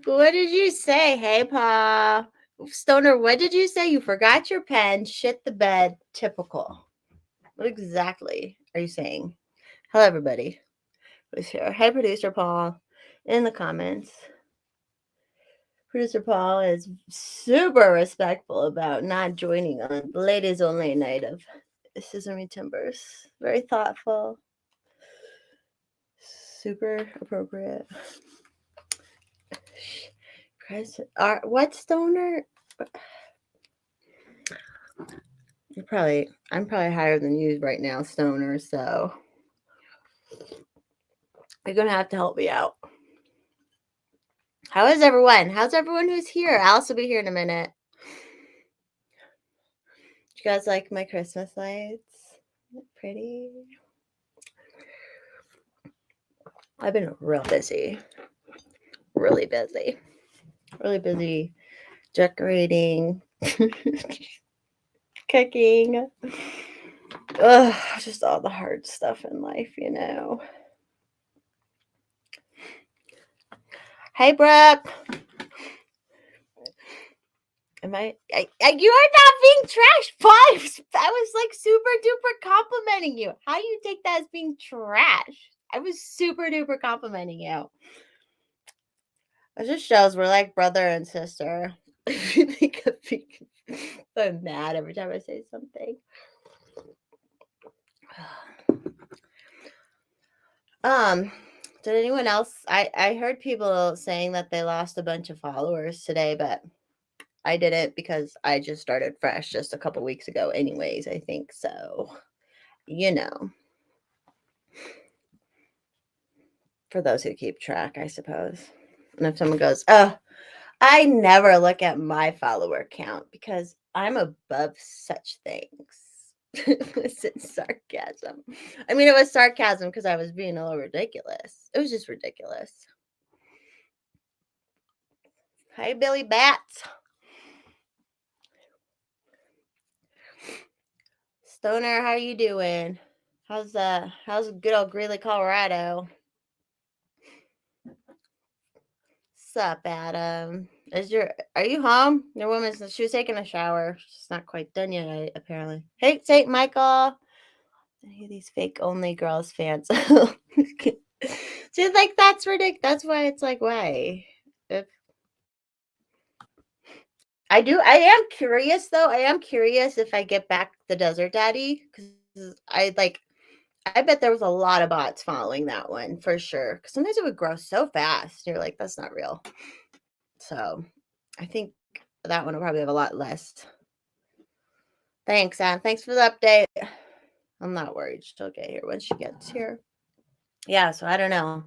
What did you say? Hey, Pa. Stoner, what did you say? You forgot your pen, shit the bed, typical. What exactly are you saying? Hello, everybody who's here. Hey, Producer Paul, in the comments. Producer Paul is super respectful about not joining on the ladies only night of Scissor Timbers. Very thoughtful. Super appropriate. Christ, what Stoner? I'm probably higher than you right now, Stoner, so you're gonna have to help me out. How is everyone? How's everyone who's here? Alice will be here in a minute. Do you guys like my Christmas lights? Pretty. I've been real busy. Really busy. Really busy decorating, cooking. Ugh, just all the hard stuff in life, you know. Hey, Brooke. You are not being trash. Five. I was like super duper complimenting you. How do you take that as being trash? I was super duper complimenting you. It just shows we're like brother and sister. I'm mad every time I say something. Did anyone else? I heard people saying that they lost a bunch of followers today, but I didn't because I just started fresh just a couple weeks ago, anyways. I think so. You know, for those who keep track, I suppose. And if someone goes, "Oh, I never look at my follower count because I'm above such things." Listen, sarcasm. I mean, it was sarcasm because I was being a little ridiculous. It was just ridiculous. Hey, Billy Bats. Stoner, how you doing? How's good old Greeley, Colorado? Sup, Adam? Are you home? Your woman's she was taking a shower. She's not quite done yet, apparently. Hey, St. Michael. I hear these fake only girls fans. She's like, that's ridiculous. That's why it's like, why? If I am curious though. I am curious if I get back the Desert Daddy because I bet there was a lot of bots following that one for sure. Because sometimes it would grow so fast. You're like, that's not real. So I think that one will probably have a lot less. Thanks, Anne. Thanks for the update. I'm not worried. She'll get here when she gets here. Yeah, so I don't know.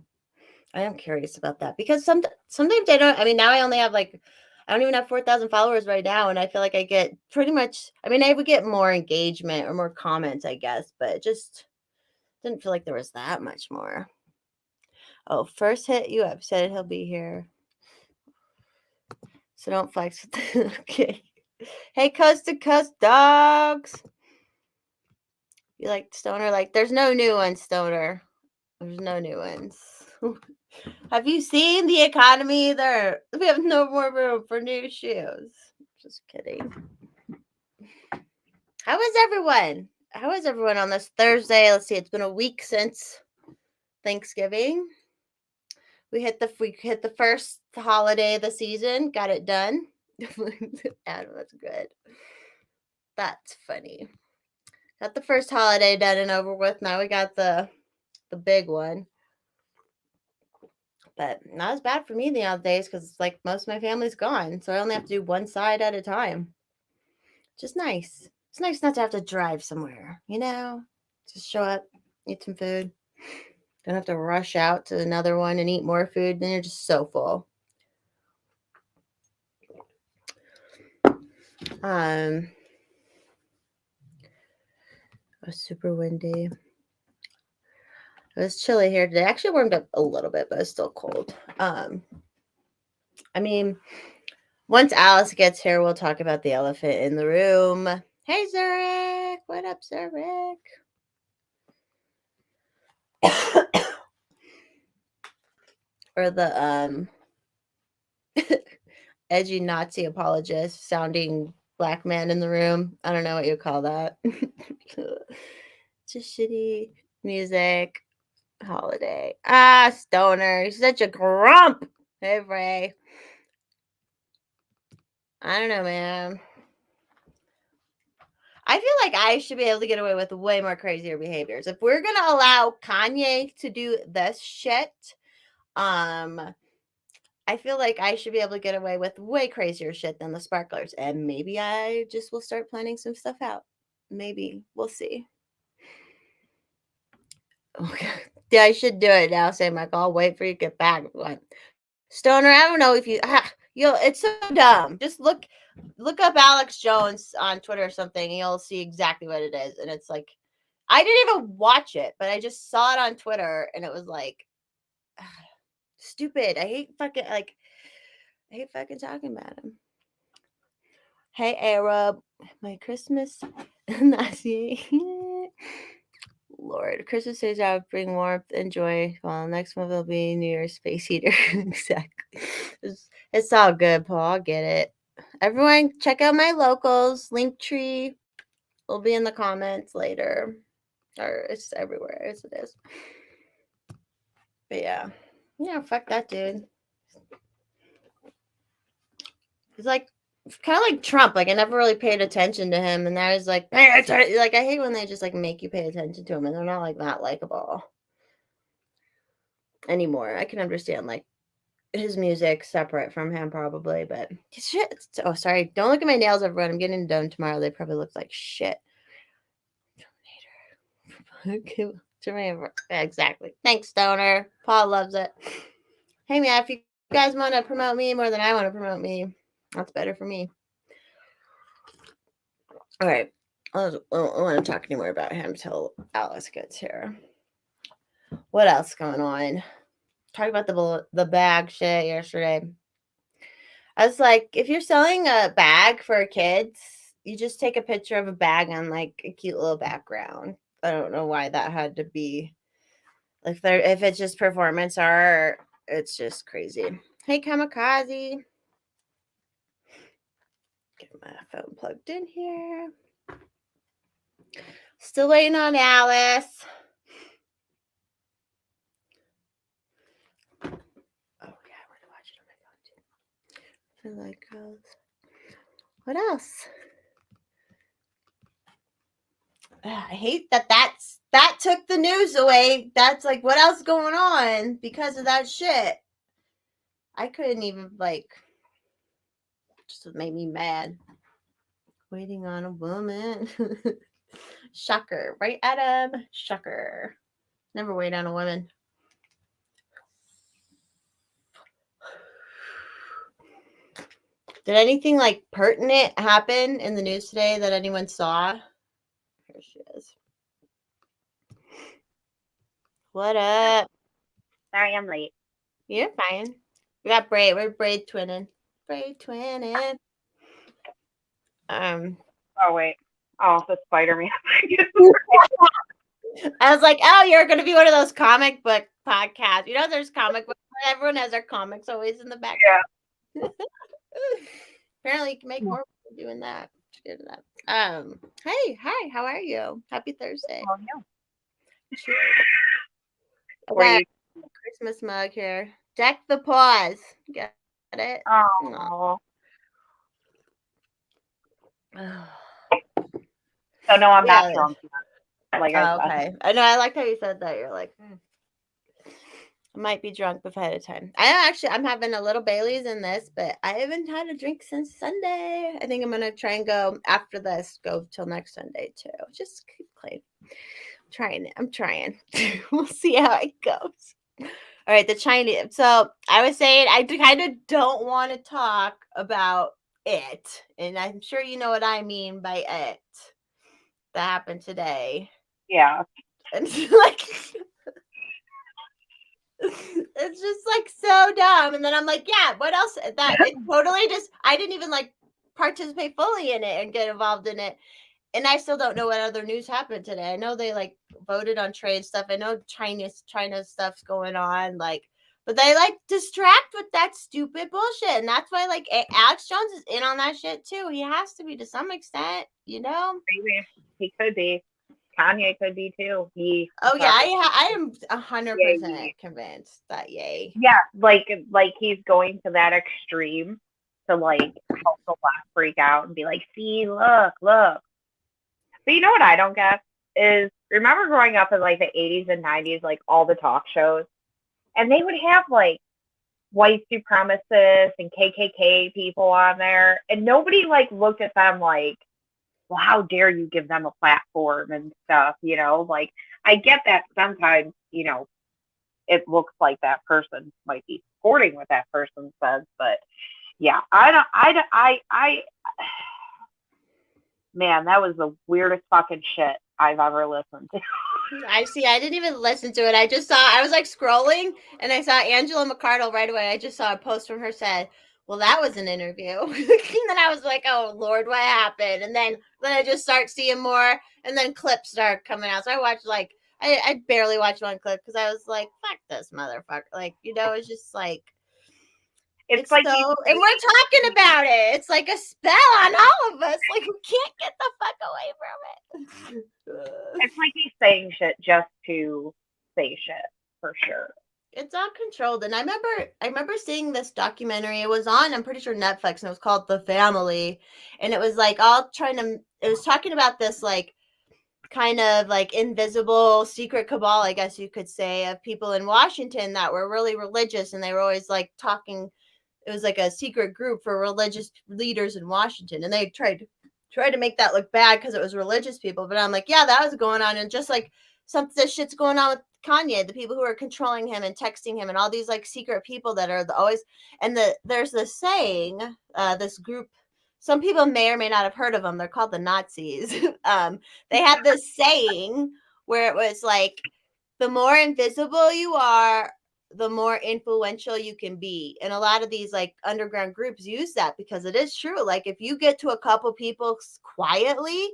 I am curious about that because sometimes I don't. I mean, now I only have I don't even have 4,000 followers right now, and I feel like I get pretty much. I mean, I would get more engagement or more comments, I guess, but it just didn't feel like there was that much more. Oh, first hit you up. Said he'll be here, so don't flex. Okay. Hey, coast to coast dogs. You like Stoner? Like, there's no new ones, Stoner. There's no new ones. Have you seen the economy? We have no more room for new shoes. Just kidding. How is everyone? How is everyone on this Thursday? Let's see. It's been a week since Thanksgiving. We hit the first holiday of the season. Got it done. Adam, that's good. That's funny. Got the first holiday done and over with. Now we got the big one. But not as bad for me the other days because like most of my family's gone, so I only have to do one side at a time. Just nice. It's nice not to have to drive somewhere, you know? Just show up, eat some food. Don't have to rush out to another one and eat more food. Then you're just so full. It was super windy. It was chilly here today. Actually warmed up a little bit, but it's still cold. I mean, once Alice gets here, we'll talk about the elephant in the room. Hey, Zurich. What up, Zurich? Or the Edgy Nazi apologist sounding black man in the room. I don't know what you call that. Just shitty music. Holiday. Stoner. He's such a grump. Hey, Ray. I don't know, man. I feel like I should be able to get away with way more crazier behaviors. If we're gonna allow Kanye to do this shit, I feel like I should be able to get away with way crazier shit than the sparklers. And maybe I just will start planning some stuff out. Maybe. We'll see. Okay. Yeah, I should do it now. Say, Michael, I'll wait for you to get back. What? Stoner, I don't know if it's so dumb. Just look up Alex Jones on Twitter or something, and you'll see exactly what it is. And it's like, I didn't even watch it, but I just saw it on Twitter, and it was like, stupid. I hate fucking talking about him. Hey, Arab, my Christmas Nazi. Lord, Christmas days I would bring warmth and joy. Well, next month will be New Year's space heater. Exactly. It's all good, Paul. I'll get it. Everyone, check out my locals. Linktree will be in the comments later. Or it's everywhere as it is. But yeah. Yeah, fuck that dude. It's like kind of like Trump. Like I never really paid attention to him, and now he's like, like I hate when they just like make you pay attention to him, and they're not like that likable anymore. I can understand like his music separate from him probably, but shit. Oh, sorry. Don't look at my nails, everyone. I'm getting done tomorrow. They probably look like shit. Exactly. Thanks, Stoner. Paul loves it. Hey, man, if you guys want to promote me more than I want to promote me, that's better for me. All right. I don't want to talk anymore about him until Alice gets here. What else going on? Talk about the bag shit yesterday. I was like, if you're selling a bag for kids, you just take a picture of a bag on like a cute little background. I don't know why that had to be. Like, if it's just performance art, it's just crazy. Hey, Kamikaze. Get my phone plugged in here. Still waiting on Alice. Oh, yeah, I want to watch it on my phone too. I like girls. What else? I hate that took the news away. That's like, what else going on because of that shit? I couldn't even like, just made me mad. Waiting on a woman. Shocker, right, Adam? Shocker. Never wait on a woman. Did anything like pertinent happen in the news today that anyone saw? Here she is. What up? Sorry, I'm late. You're fine. We got Braid. We're Braid twinning. Braid twinning. Oh wait. Oh, the Spider-Man. I was like, oh, you're going to be one of those comic book podcasts. You know, there's comic books. Everyone has their comics always in the background. Yeah. Apparently, you can make more doing that. Hey, hi, how are you? Happy Thursday. Oh, no. Sure. I got a Christmas mug here. Deck the paws. Get it? Oh. So no, I'm not drunk. Like okay. I know. I like how you said that. You're like, I might be drunk ahead of time. I'm having a little Bailey's in this, but I haven't had a drink since Sunday. I think I'm gonna try and go after this. Go till next Sunday too. Just keep clean. I'm trying. We'll see how it goes. All right, the Chinese. So I was saying I kind of don't want to talk about it, and I'm sure you know what I mean by it. That happened today. Yeah. And like, it's just like so dumb. And then I'm like, yeah, what else? That it totally just. I didn't even like participate fully in it and get involved in it. And I still don't know what other news happened today. I know they like voted on trade stuff. I know China stuff's going on. Like But they like distract with that stupid bullshit, and that's why like Alex Jones is in on that shit too. He has to be to some extent, you know. Maybe he could be. Kanye could be too. Oh yeah, I am 100% convinced that yay. Yeah, like he's going to that extreme to like help the left freak out and be like, see, look. But you know what I don't get is remember growing up in like the 80s and 90s, like all the talk shows, and they would have like white supremacists and KKK people on there, and nobody like looked at them like, well, how dare you give them a platform and stuff, you know? Like, I get that sometimes, you know, it looks like that person might be supporting what that person says, but yeah, man, that was the weirdest fucking shit I've ever listened to. I didn't even listen to it. I was like scrolling and I saw Angela McArdle right away. I just saw a post from her said, well, that was an interview. And then I was like, oh Lord, what happened? And then I just start seeing more, and then clips start coming out. So I watched like I barely watched one clip because I was like, fuck this motherfucker. Like, you know, it's just like it's like so, and we're talking about it. It's like a spell on all of us. Like, we can't get the fuck away from it. It's like he's saying shit just to say shit, for sure. It's all controlled. And I remember seeing this documentary. It was on, I'm pretty sure, Netflix, and it was called The Family. And it was like it was talking about this like kind of like invisible secret cabal, I guess you could say, of people in Washington that were really religious, and they were always like talking. It was like a secret group for religious leaders in Washington, and they tried to make that look bad because it was religious people. But I'm like, yeah, that was going on, and just like this shit's going on with Kanye, the people who are controlling him and texting him, and all these like secret people that are always. And there's this saying, this group. Some people may or may not have heard of them. They're called the Nazis. They had this saying where it was like, the more invisible you are, the more influential you can be. And a lot of these like underground groups use that because it is true. Like, if you get to a couple people quietly,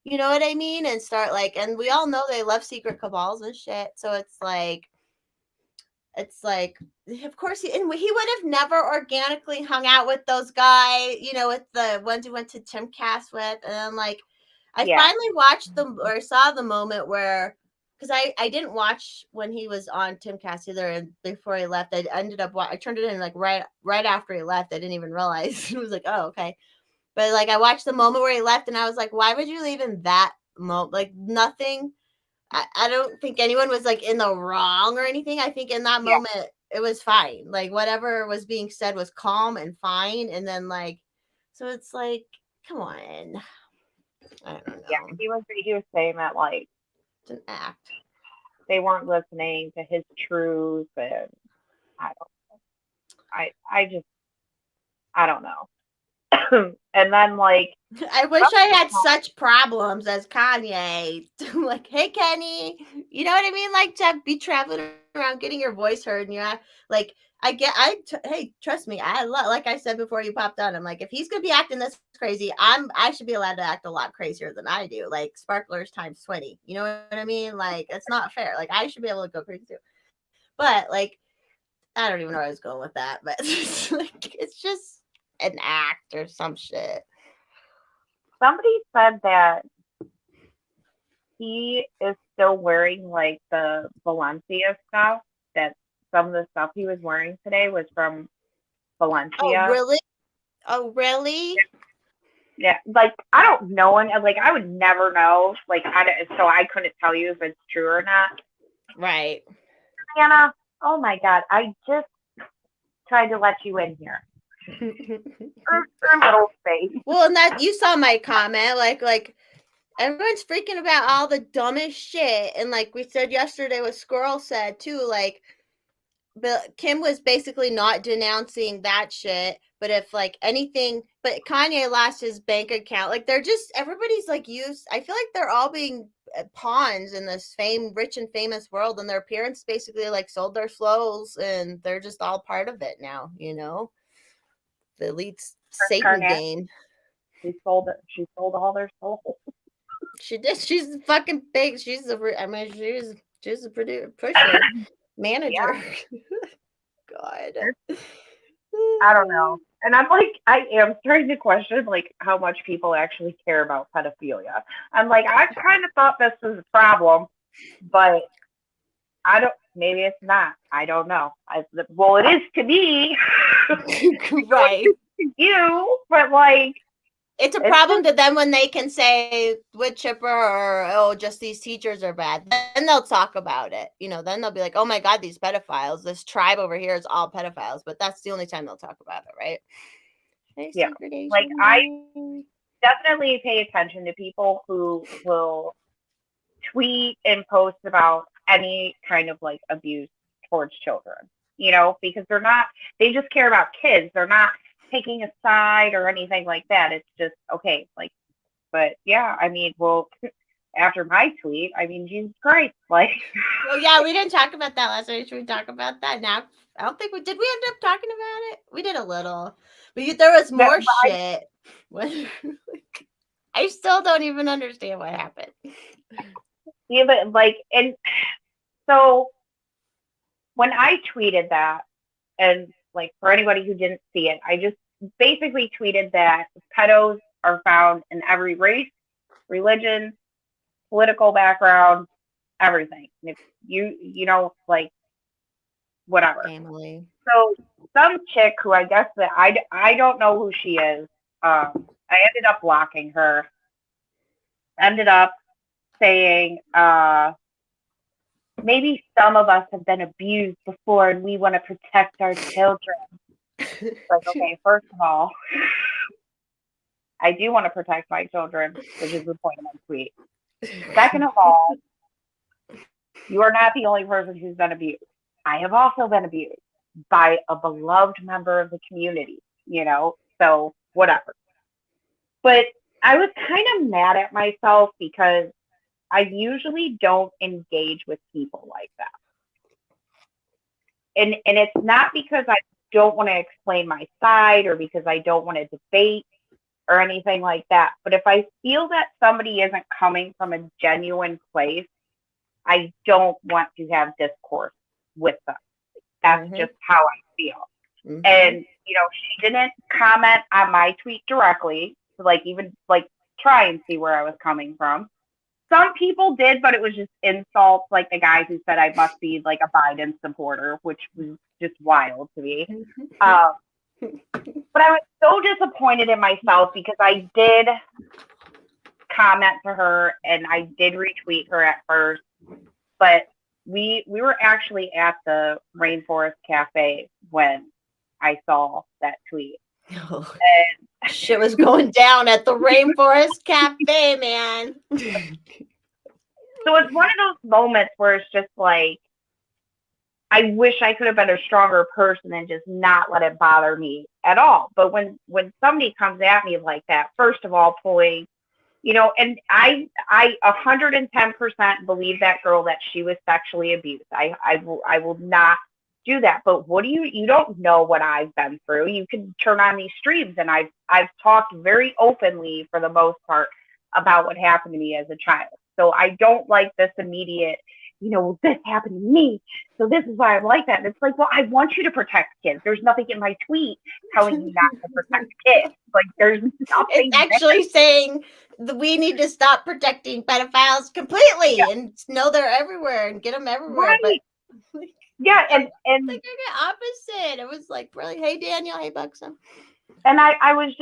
you know what I mean, and start like, and we all know they love secret cabals and shit. So it's like, of course, he would have never organically hung out with those guys, you know, with the ones who went to Timcast with. And then like, I finally watched them or saw the moment where, because I didn't watch when he was on Timcast either, and before he left, I ended up I turned it in like right after he left. I didn't even realize. It was like, oh, okay. But like, I watched the moment where he left, and I was like, why would you leave in that moment? Like, nothing. I don't think anyone was like in the wrong or anything. I think in that moment it was fine. Like, whatever was being said was calm and fine. And then like, so it's like, come on. I don't know. Yeah, he was saying that like it's an act. They weren't listening to his truth, and I don't know. I don't know. And then like, I wish I had such problems as Kanye. Like, hey Kenny, you know what I mean? Like, to be traveling around getting your voice heard, and you're like, hey, trust me, like I said before you popped on, I'm like, if he's gonna be acting this crazy, I should be allowed to act a lot crazier than I do, like sparklers times 20. You know what I mean? Like, it's not fair. Like, I should be able to go crazy too. But like, I don't even know where I was going with that, but like, it's just an act or some shit. Somebody said that he is still wearing like the Valencia stuff, that some of the stuff he was wearing today was from Valencia. Oh, really? Yeah, like, I don't know, and like, I would never know, like, so I couldn't tell you if it's true or not. Right. Anna, oh my God, I just tried to let you in here. Her little face. Well, and that, you saw my comment, like everyone's freaking about all the dumbest shit, and like we said yesterday, what Squirrel said too, like, but Kim was basically not denouncing that shit. But if like anything, but Kanye lost his bank account. Like, they're just, everybody's like used. I feel like they're all being pawns in this rich and famous world, and their parents basically like sold their souls, and they're just all part of it now. You know, the elite Satan game. She sold it. She sold all their souls. She did. She's fucking big. She's a producer, pusher, manager. God. I don't know. And I'm like, I am starting to question like how much people actually care about pedophilia. I'm like, I kind of thought this was a problem, but I don't. Maybe it's not. I don't know. Well, it is to me. Right. To you, but like, It's a it's problem just to them when they can say wood chipper or, oh, just these teachers are bad. Then they'll talk about it. Then they'll be like, oh my God, these pedophiles. This tribe over here is all pedophiles. But that's the only time they'll talk about it, right? Hey, yeah. Like segregation. I definitely pay attention to people who will tweet and post about any kind of like abuse towards children, because they just care about kids. They're not taking a side or anything like that. It's just, okay, like, but yeah, I mean, well, after my tweet, I mean, Jesus Christ, like. Well, yeah, we didn't talk about that last night. Should we talk about that now? I don't think we did. We end up talking about it. We did a little, but there was more shit. I still don't even understand what happened. Yeah, but like, and so when I tweeted that, and like for anybody who didn't see it, I just basically tweeted that pedos are found in every race, religion, political background, everything. And if like whatever. Family. So some chick who I guess that I don't know who she is. I ended up blocking her. Ended up saying, maybe some of us have been abused before and we want to protect our children. Like, okay, first of all, I do want to protect my children, which is the point of my tweet. Second of all, you are not the only person who's been abused. I have also been abused by a beloved member of the community, so whatever. But I was kind of mad at myself because I usually don't engage with people like that. And it's not because I don't want to explain my side or because I don't want to debate or anything like that. But if I feel that somebody isn't coming from a genuine place, I don't want to have discourse with them. That's just how I feel. And, she didn't comment on my tweet directly to even try and see where I was coming from. Some people did, but it was just insults, like the guy who said I must be like a Biden supporter, which was just wild to me. But I was so disappointed in myself because I did comment to her and I did retweet her at first, but we were actually at the Rainforest Cafe when I saw that tweet. Oh, and shit was going down at the Rainforest Cafe, man. So it's one of those moments where it's just like, I wish I could have been a stronger person and just not let it bother me at all. But when somebody comes at me like that, first of all, pulling, and I 110% believe that girl that she was sexually abused. I will not do that. But what you don't know what I've been through. You can turn on these streams and I've talked very openly for the most part about what happened to me as a child. So I don't like this immediate, this happened to me, so this is why I'm like that. And it's like, well, I want you to protect kids. There's nothing in my tweet telling you not to protect kids. Like, there's nothing. It's actually saying that we need to stop protecting pedophiles completely and know they're everywhere and get them everywhere. Right. But yeah, and like opposite. It was like, really, hey Daniel, hey Buxom. And I was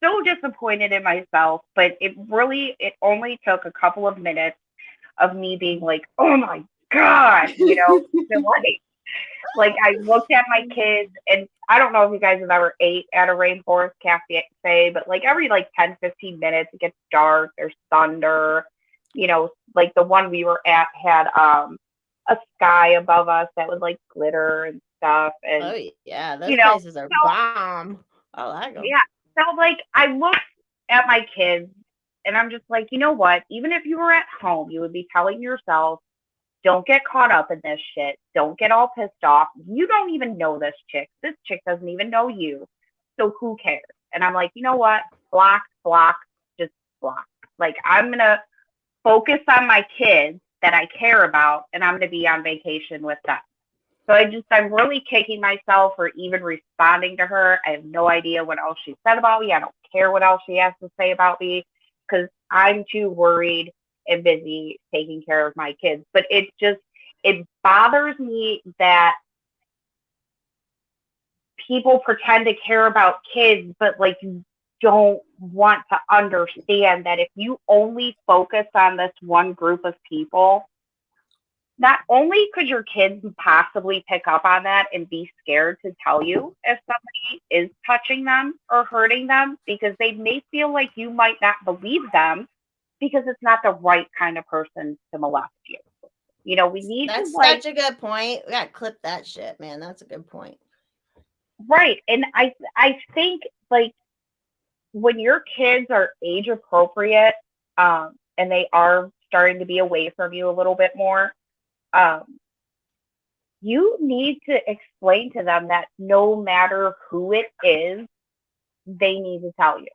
so disappointed in myself, but it only took a couple of minutes of me being like, oh my God, like I looked at my kids, and I don't know if you guys have ever ate at a Rainforest Cafe, but like every 10, 15 minutes it gets dark, there's thunder, like the one we were at had a sky above us that would glitter and stuff. And oh yeah, those places are bomb. I like them. Yeah. So I looked at my kids and I'm just like, you know what? Even if you were at home, you would be telling yourself, don't get caught up in this shit. Don't get all pissed off. You don't even know this chick. This chick doesn't even know you. So who cares? And I'm like, you know what? Block, just block. I'm going to focus on my kids that I care about, and I'm going to be on vacation with them. So I'm really kicking myself for even responding to her. I have no idea what else she said about me. I don't care what else she has to say about me because I'm too worried and busy taking care of my kids. But it bothers me that people pretend to care about kids, but like don't want to understand that if you only focus on this one group of people, not only could your kids possibly pick up on that and be scared to tell you if somebody is touching them or hurting them because they may feel like you might not believe them because it's not the right kind of person to molest you. You know, we need That's to like such a good point. We gotta clip that shit, man. That's a good point. right. And I think like when your kids are age appropriate, and they are starting to be away from you a little bit more, um, you need to explain to them that no matter who it is, they need to tell you.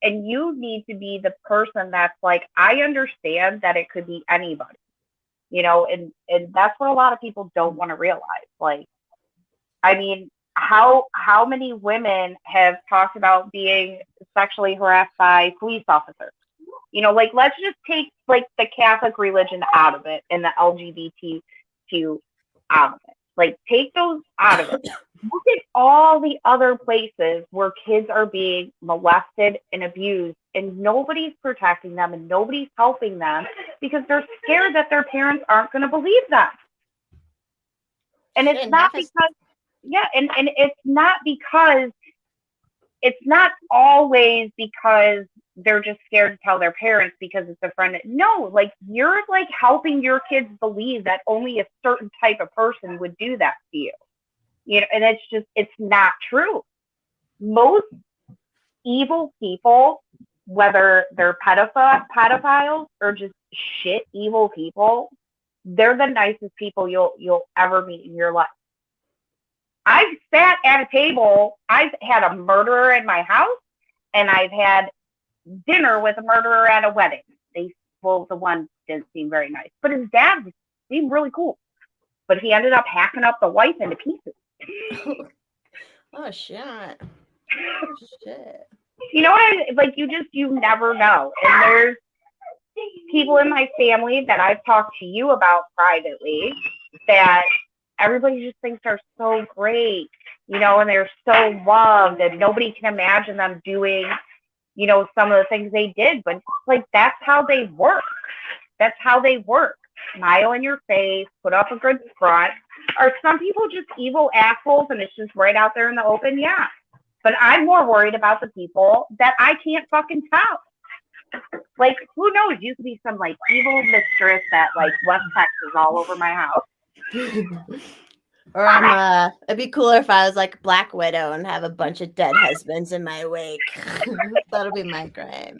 And you need to be the person that's like, I understand that it could be anybody, you know, and that's what a lot of people don't want to realize. Like, I mean, how many women have talked about being sexually harassed by police officers? You know, like let's just take like the Catholic religion out of it and the LGBTQ out of it. Like take those out of it. Look at all the other places where kids are being molested and abused and nobody's protecting them and nobody's helping them because they're scared that their parents aren't going to believe them. And it's not because yeah, and it's not always because they're just scared to tell their parents because it's a friend. No, like you're like helping your kids believe that only a certain type of person would do that to you. You know, and it's not true. Most evil people, whether they're pedophiles or just shit evil people, they're the nicest people you'll ever meet in your life. I've sat at a table. I've had a murderer in my house, and I've had dinner with a murderer at a wedding. The one didn't seem very nice, but his dad seemed really cool. But he ended up hacking up the wife into pieces. Oh shit! Oh shit! You know what I like? You never know. And there's people in my family that I've talked to you about privately that everybody just thinks are so great, you know, and they're so loved and nobody can imagine them doing, you know, some of the things they did. But like that's how they work. That's how they work. Smile in your face, put up a good front. Are some people just evil assholes and it's just right out there in the open? Yeah. But I'm more worried about the people that I can't fucking tell. Like, who knows? You could be some like evil mistress that like West Texas all over my house. Or it'd be cooler if I was like Black Widow and have a bunch of dead husbands in my wake. That'll be my crime.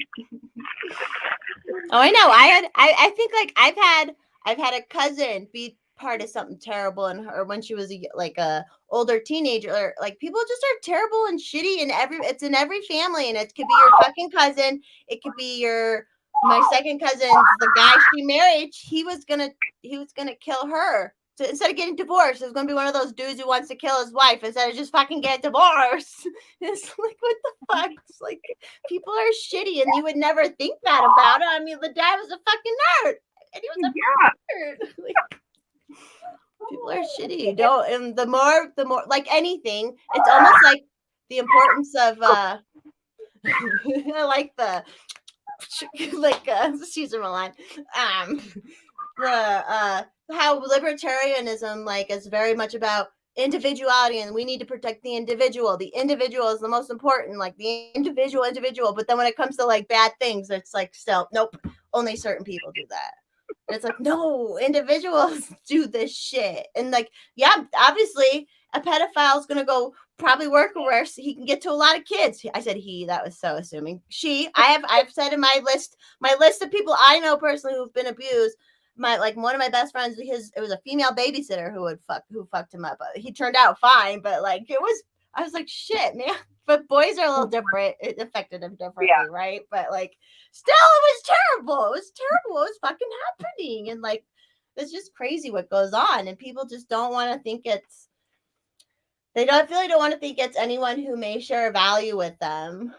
Oh, I know. I think like I've had a cousin be part of something terrible in her when she was like a older teenager. Or, like people just are terrible and shitty and it's in every family, and it could be your fucking cousin. It could be my second cousin, the guy she married. He was gonna kill her. So instead of getting divorced, it's gonna be one of those dudes who wants to kill his wife instead of just fucking get divorced. It's like, what the fuck? It's like people are shitty, and you would never think that about him. I mean, the dad was a fucking nerd, and he was a nerd. Like, people are shitty. Don't, and the more like anything, it's almost like the importance of I like the Caesar Milan. How libertarianism like is very much about individuality, and we need to protect the individual. The individual is the most important, like the individual. But then when it comes to like bad things, it's like still nope, only certain people do that. And it's like no, individuals do this shit. And like yeah, obviously a pedophile is gonna go probably work where he can get to a lot of kids. I said he, that was so assuming. I've said in my list of people I know personally who've been abused. One of my best friends, it was a female babysitter who fucked him up. He turned out fine, but like I was like, shit, man. But boys are a little different. It affected him differently, right? But like, still, it was terrible. It was terrible. What was fucking happening? And like, it's just crazy what goes on, and people just don't want to think it's. They don't feel like don't want to think it's anyone who may share value with them.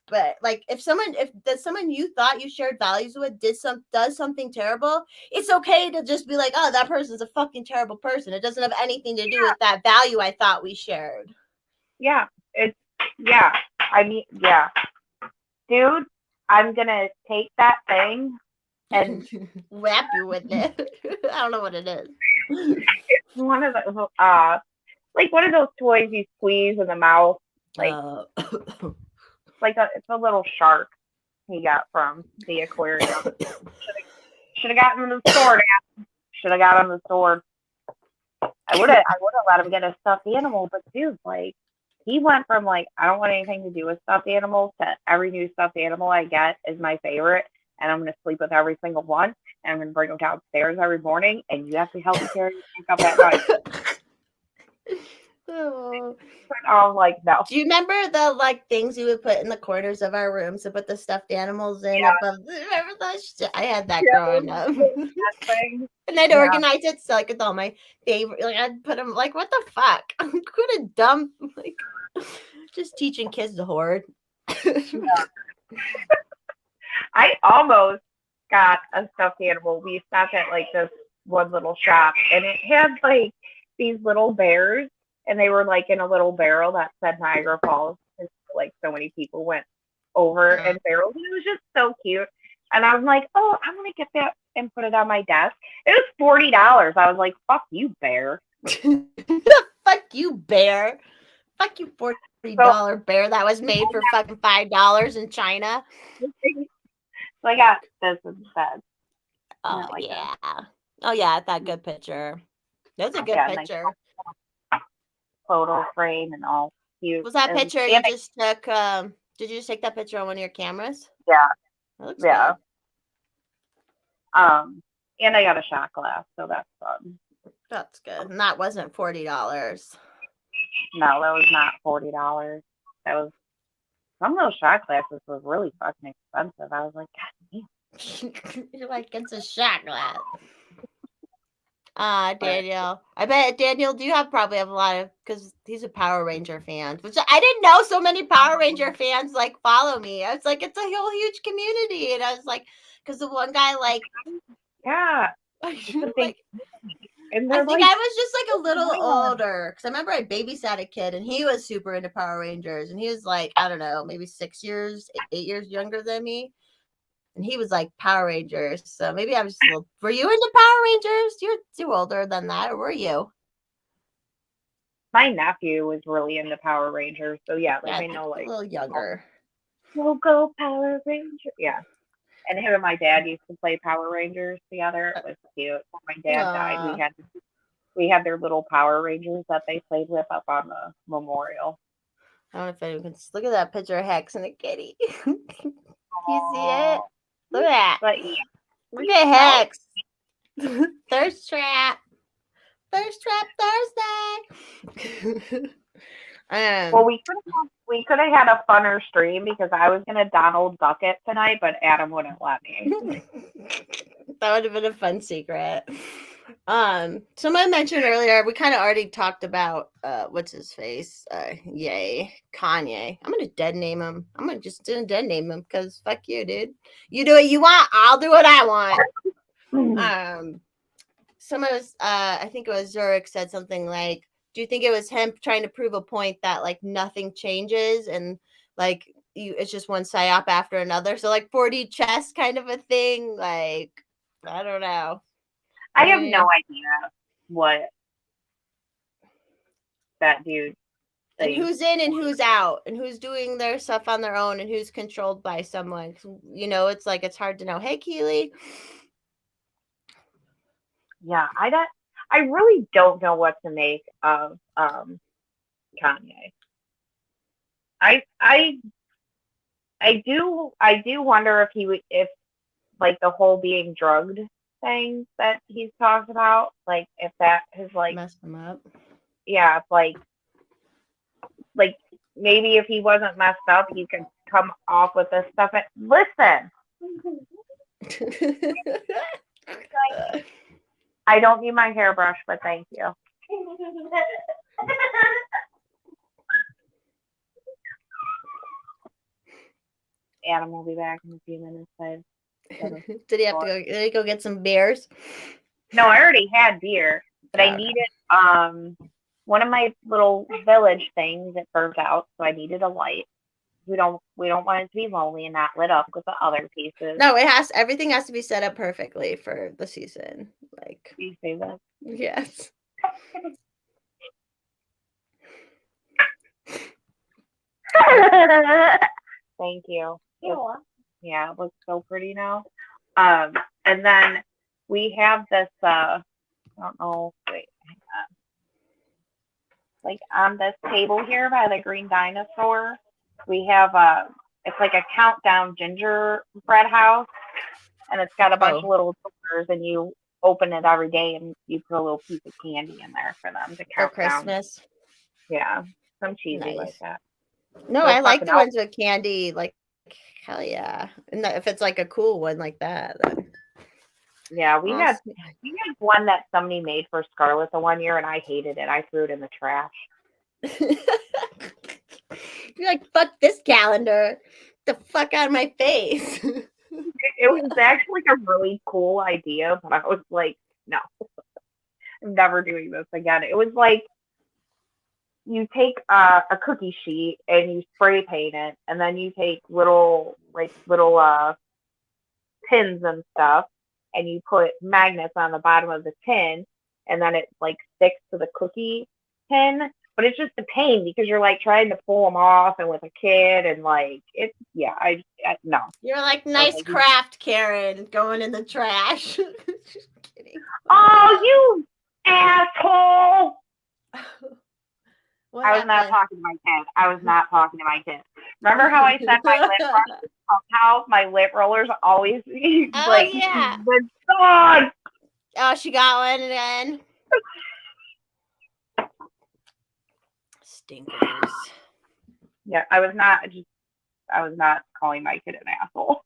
But like if someone you thought you shared values with does something terrible, it's okay to just be like, oh, that person's a fucking terrible person. It doesn't have anything to do with that value I thought we shared. Yeah. I mean, yeah. Dude, I'm gonna take that thing and wrap you with it. I don't know what it is. one of those like one of those toys you squeeze in the mouth. Like it's a little shark he got from the aquarium. Should have gotten him the store. Should have got him the store. I would have let him get a stuffed animal, but dude, like he went from like I don't want anything to do with stuffed animals to every new stuffed animal I get is my favorite, and I'm gonna sleep with every single one, and I'm gonna bring them downstairs every morning, and you have to help me carry them up at night. Oh, like no. Do you remember the like things you would put in the corners of our rooms to put the stuffed animals in? Yeah. Above? Remember that shit? I had that growing up. And I'd organize it so like with all my favorite. Like I'd put them. Like what the fuck? What a dumb like. Just teaching kids to hoard. I almost got a stuffed animal. We stopped at like this one little shop, and it had like these little bears, and they were like in a little barrel that said Niagara Falls. And like so many people went over and barrels, and it was just so cute. And I was like, oh, I'm gonna get that and put it on my desk. It was $40. I was like, fuck you, bear. Fuck you, bear. Fuck you, $40 bear that was made for fucking $5 in China. So I got this instead. Oh like yeah. That. Oh yeah, that good picture. That's a good picture. Nice photo frame and all cute. Was that picture you just took? Did you just take that picture on one of your cameras? Yeah. That looks good. And I got a shot glass, so that's fun. That's good. And that wasn't $40. No, that was not $40. That was some of those shot glasses were really fucking expensive. I was like, God damn. You're like, it's a shot glass. Daniel. I bet Daniel, do you probably have a lot of because he's a Power Ranger fan. Which I didn't know so many Power Ranger fans like follow me. I was like, it's a whole huge community. And I was like, because the one guy like yeah. like, and I think I was just like a little older because I remember I babysat a kid and he was super into Power Rangers and he was like, I don't know, maybe 8 years younger than me. And he was like Power Rangers. So maybe I was just a little. Were you into Power Rangers? You're too older than that, or were you? My nephew was really into Power Rangers. So yeah, like I know like a little younger. Go Power Rangers. Yeah. And him and my dad used to play Power Rangers together. It was cute. When my dad died, we had their little Power Rangers that they played with up on the memorial. I don't know if anyone can look at that picture of Hex and a kitty. You see it? Look at that. But, yeah. Look at Hex. Thirst trap. Thirst trap Thursday. Well, we could have had a funner stream because I was gonna Donald Duck it tonight, but Adam wouldn't let me. That would have been a fun secret. Someone mentioned earlier, we kind of already talked about what's his face? Kanye. I'm gonna dead name him. I'm gonna just dead name him because fuck you, dude. You do what you want, I'll do what I want. Someone was I think it was Zurich said something like, do you think it was him trying to prove a point that like nothing changes and like it's just one psyop after another? So like 4D chess kind of a thing. Like I don't know. I have no idea what that dude. And who's in and who's out and who's doing their stuff on their own and who's controlled by someone. You know, it's like it's hard to know. Hey, Keely. Yeah, I really don't know what to make of Kanye. I do wonder if like the whole being drugged thing that he's talked about, like if that has like messed him up. Yeah, like maybe if he wasn't messed up, he could come off with this stuff. Listen. I don't need my hairbrush, but thank you. Adam will be back in a few minutes. Did he have to go? Did he go get some beers? No, I already had beer, but I needed one of my little village things that burnt out, so I needed a light. We don't want it to be lonely and not lit up with the other pieces. No, everything has to be set up perfectly for the season. Like, you say that? Yes. Thank you. Yeah, it looks so pretty now. And then we have this I don't know, wait, like on this table here by the green dinosaur, we have it's like a countdown gingerbread house, and it's got a bunch of little doors, and you open it every day, and you put a little piece of candy in there for them to count for Christmas. Down. Yeah, some cheesy like that. No, I like the ones with candy. Like, hell yeah! And if it's like a cool one like that, then. Yeah, we had one that somebody made for Scarlett the one year, and I hated it. I threw it in the trash. You're like, fuck this calendar. Get the fuck out of my face. It was actually a really cool idea, but I was like, no, I'm never doing this again. It was like you take a cookie sheet and you spray paint it, and then you take little pins and stuff, and you put magnets on the bottom of the tin, and then it like sticks to the cookie tin. But it's just a pain because you're like trying to pull them off, and with a kid, and like it's I no. You're like, nice craft, Karen, going in the trash. Just kidding. Oh, you asshole! I was not talking to my kid. I was not talking to my kid. Remember how I said my lip rollers? How my lip rollers always like the dog. Oh, she got one again. Stinkers. Yeah, I was not calling my kid an asshole.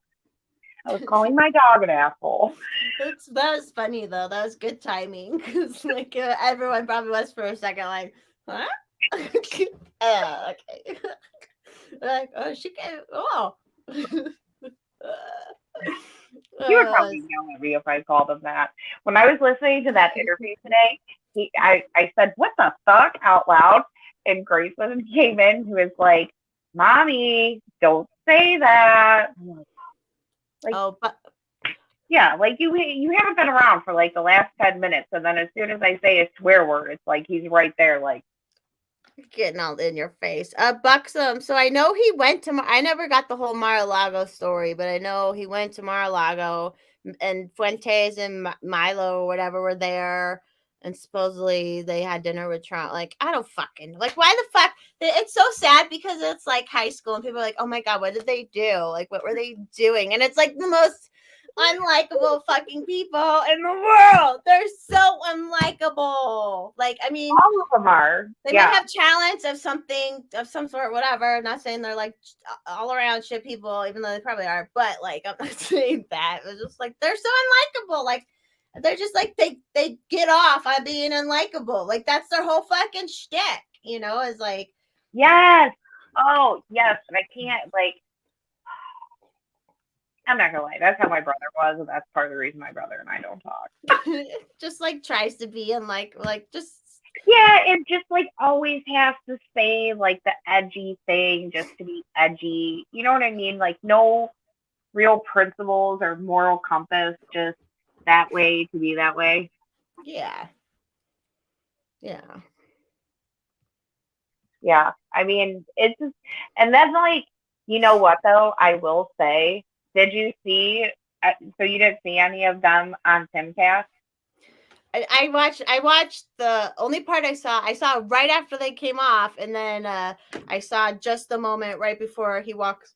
I was calling my dog an asshole. That was funny though. That was good timing because like everyone probably was for a second like, huh? Okay. Like, oh, she came. Oh. You would probably yell at me if I called him that. When I was listening to that interview today, I said, "What the fuck?" out loud, and Grayson came in, who was like, "Mommy, don't say that." Like, oh, but yeah, like you haven't been around for like the last 10 minutes, and then as soon as I say a swear word, it's like he's right there, like getting all in your face. Buxom. So I know he went to. I never got the whole Mar-a-Lago story, but I know he went to Mar-a-Lago, and Fuentes and Milo or whatever were there, and supposedly they had dinner with Trump. Like, I don't fucking like. Why the fuck? It's so sad because it's like high school, and people are like, "Oh my god, what did they do? Like, what were they doing?" And it's like the most unlikable fucking people in the world. They're so unlikable. Like, I mean, all of them are. They might have talents of something of some sort, whatever. I'm not saying they're like all around shit people, even though they probably are. But like, I'm not saying that. It's just like they're so unlikable. Like, they're just like they get off on being unlikable. Like, that's their whole fucking shtick. You know, is like, yes. Oh yes, and I can't like. I'm not gonna lie, that's how my brother was, and that's part of the reason my brother and I don't talk. Just like tries to be and like just it just like always has to say like the edgy thing just to be edgy. You know what I mean? Like no real principles or moral compass, just that way to be that way. Yeah. Yeah. I mean, it's just, and then like, you know what though? I will say, did you see? So you didn't see any of them on Timcast? I watched the only part I saw right after they came off, and then I saw just the moment right before he walks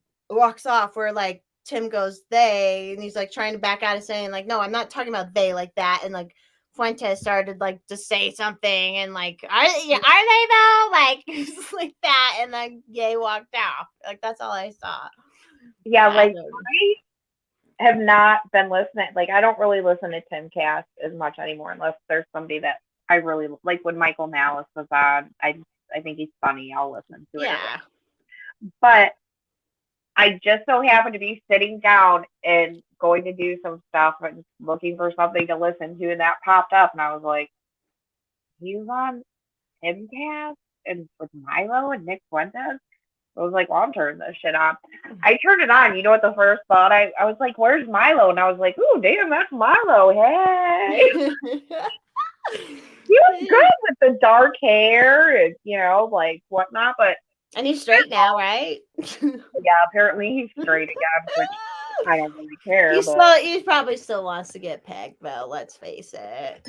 off where like Tim goes they, and he's like trying to back out of saying like, no, I'm not talking about they like that, and like Fuentes started like to say something and like are they though, like like that, and then Ye walked out. Like that's all I saw. Yeah, like have not been listening. Like, I don't really listen to Timcast as much anymore unless there's somebody that I really like. When Michael Malice was on, I think he's funny. I'll listen to it. Yeah. But I just so happened to be sitting down and going to do some stuff and looking for something to listen to, and that popped up, and I was like, "He's on Timcast and with Milo and Nick Fuentes." I was like, well, I'm turning this shit on. I turned it on. You know what the first thought? I was like, where's Milo? And I was like, ooh, damn, that's Milo. Hey. He was good with the dark hair and, like whatnot. But And he's straight now, right? yeah, apparently he's straight again, which I don't really care. He probably still wants to get pegged, though. Let's face it.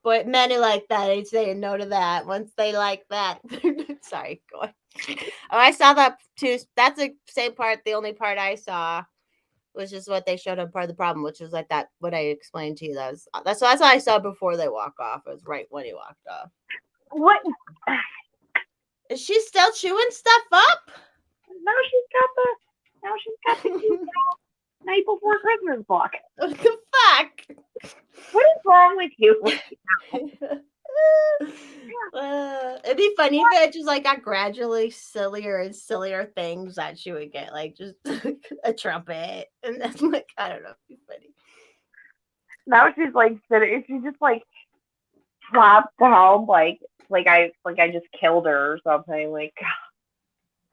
But men who like that ain't saying no to that. Once they like that, sorry, go on. Oh, I saw that too. That's the same part. The only part I saw was just what they showed on Part of the Problem, which was like that. What I explained to you. That's what I saw before they walk off. It was right when he walked off. What? Is she still chewing stuff up? Now she's got the cute Night Before Christmas book. What the fuck? What is wrong with you? It'd be funny if it just like got gradually sillier and sillier things that she would get, like just a trumpet, and that's like, I don't know, it'd be funny. Now she's like sitting. She just like flops down like I just killed her or something. Like,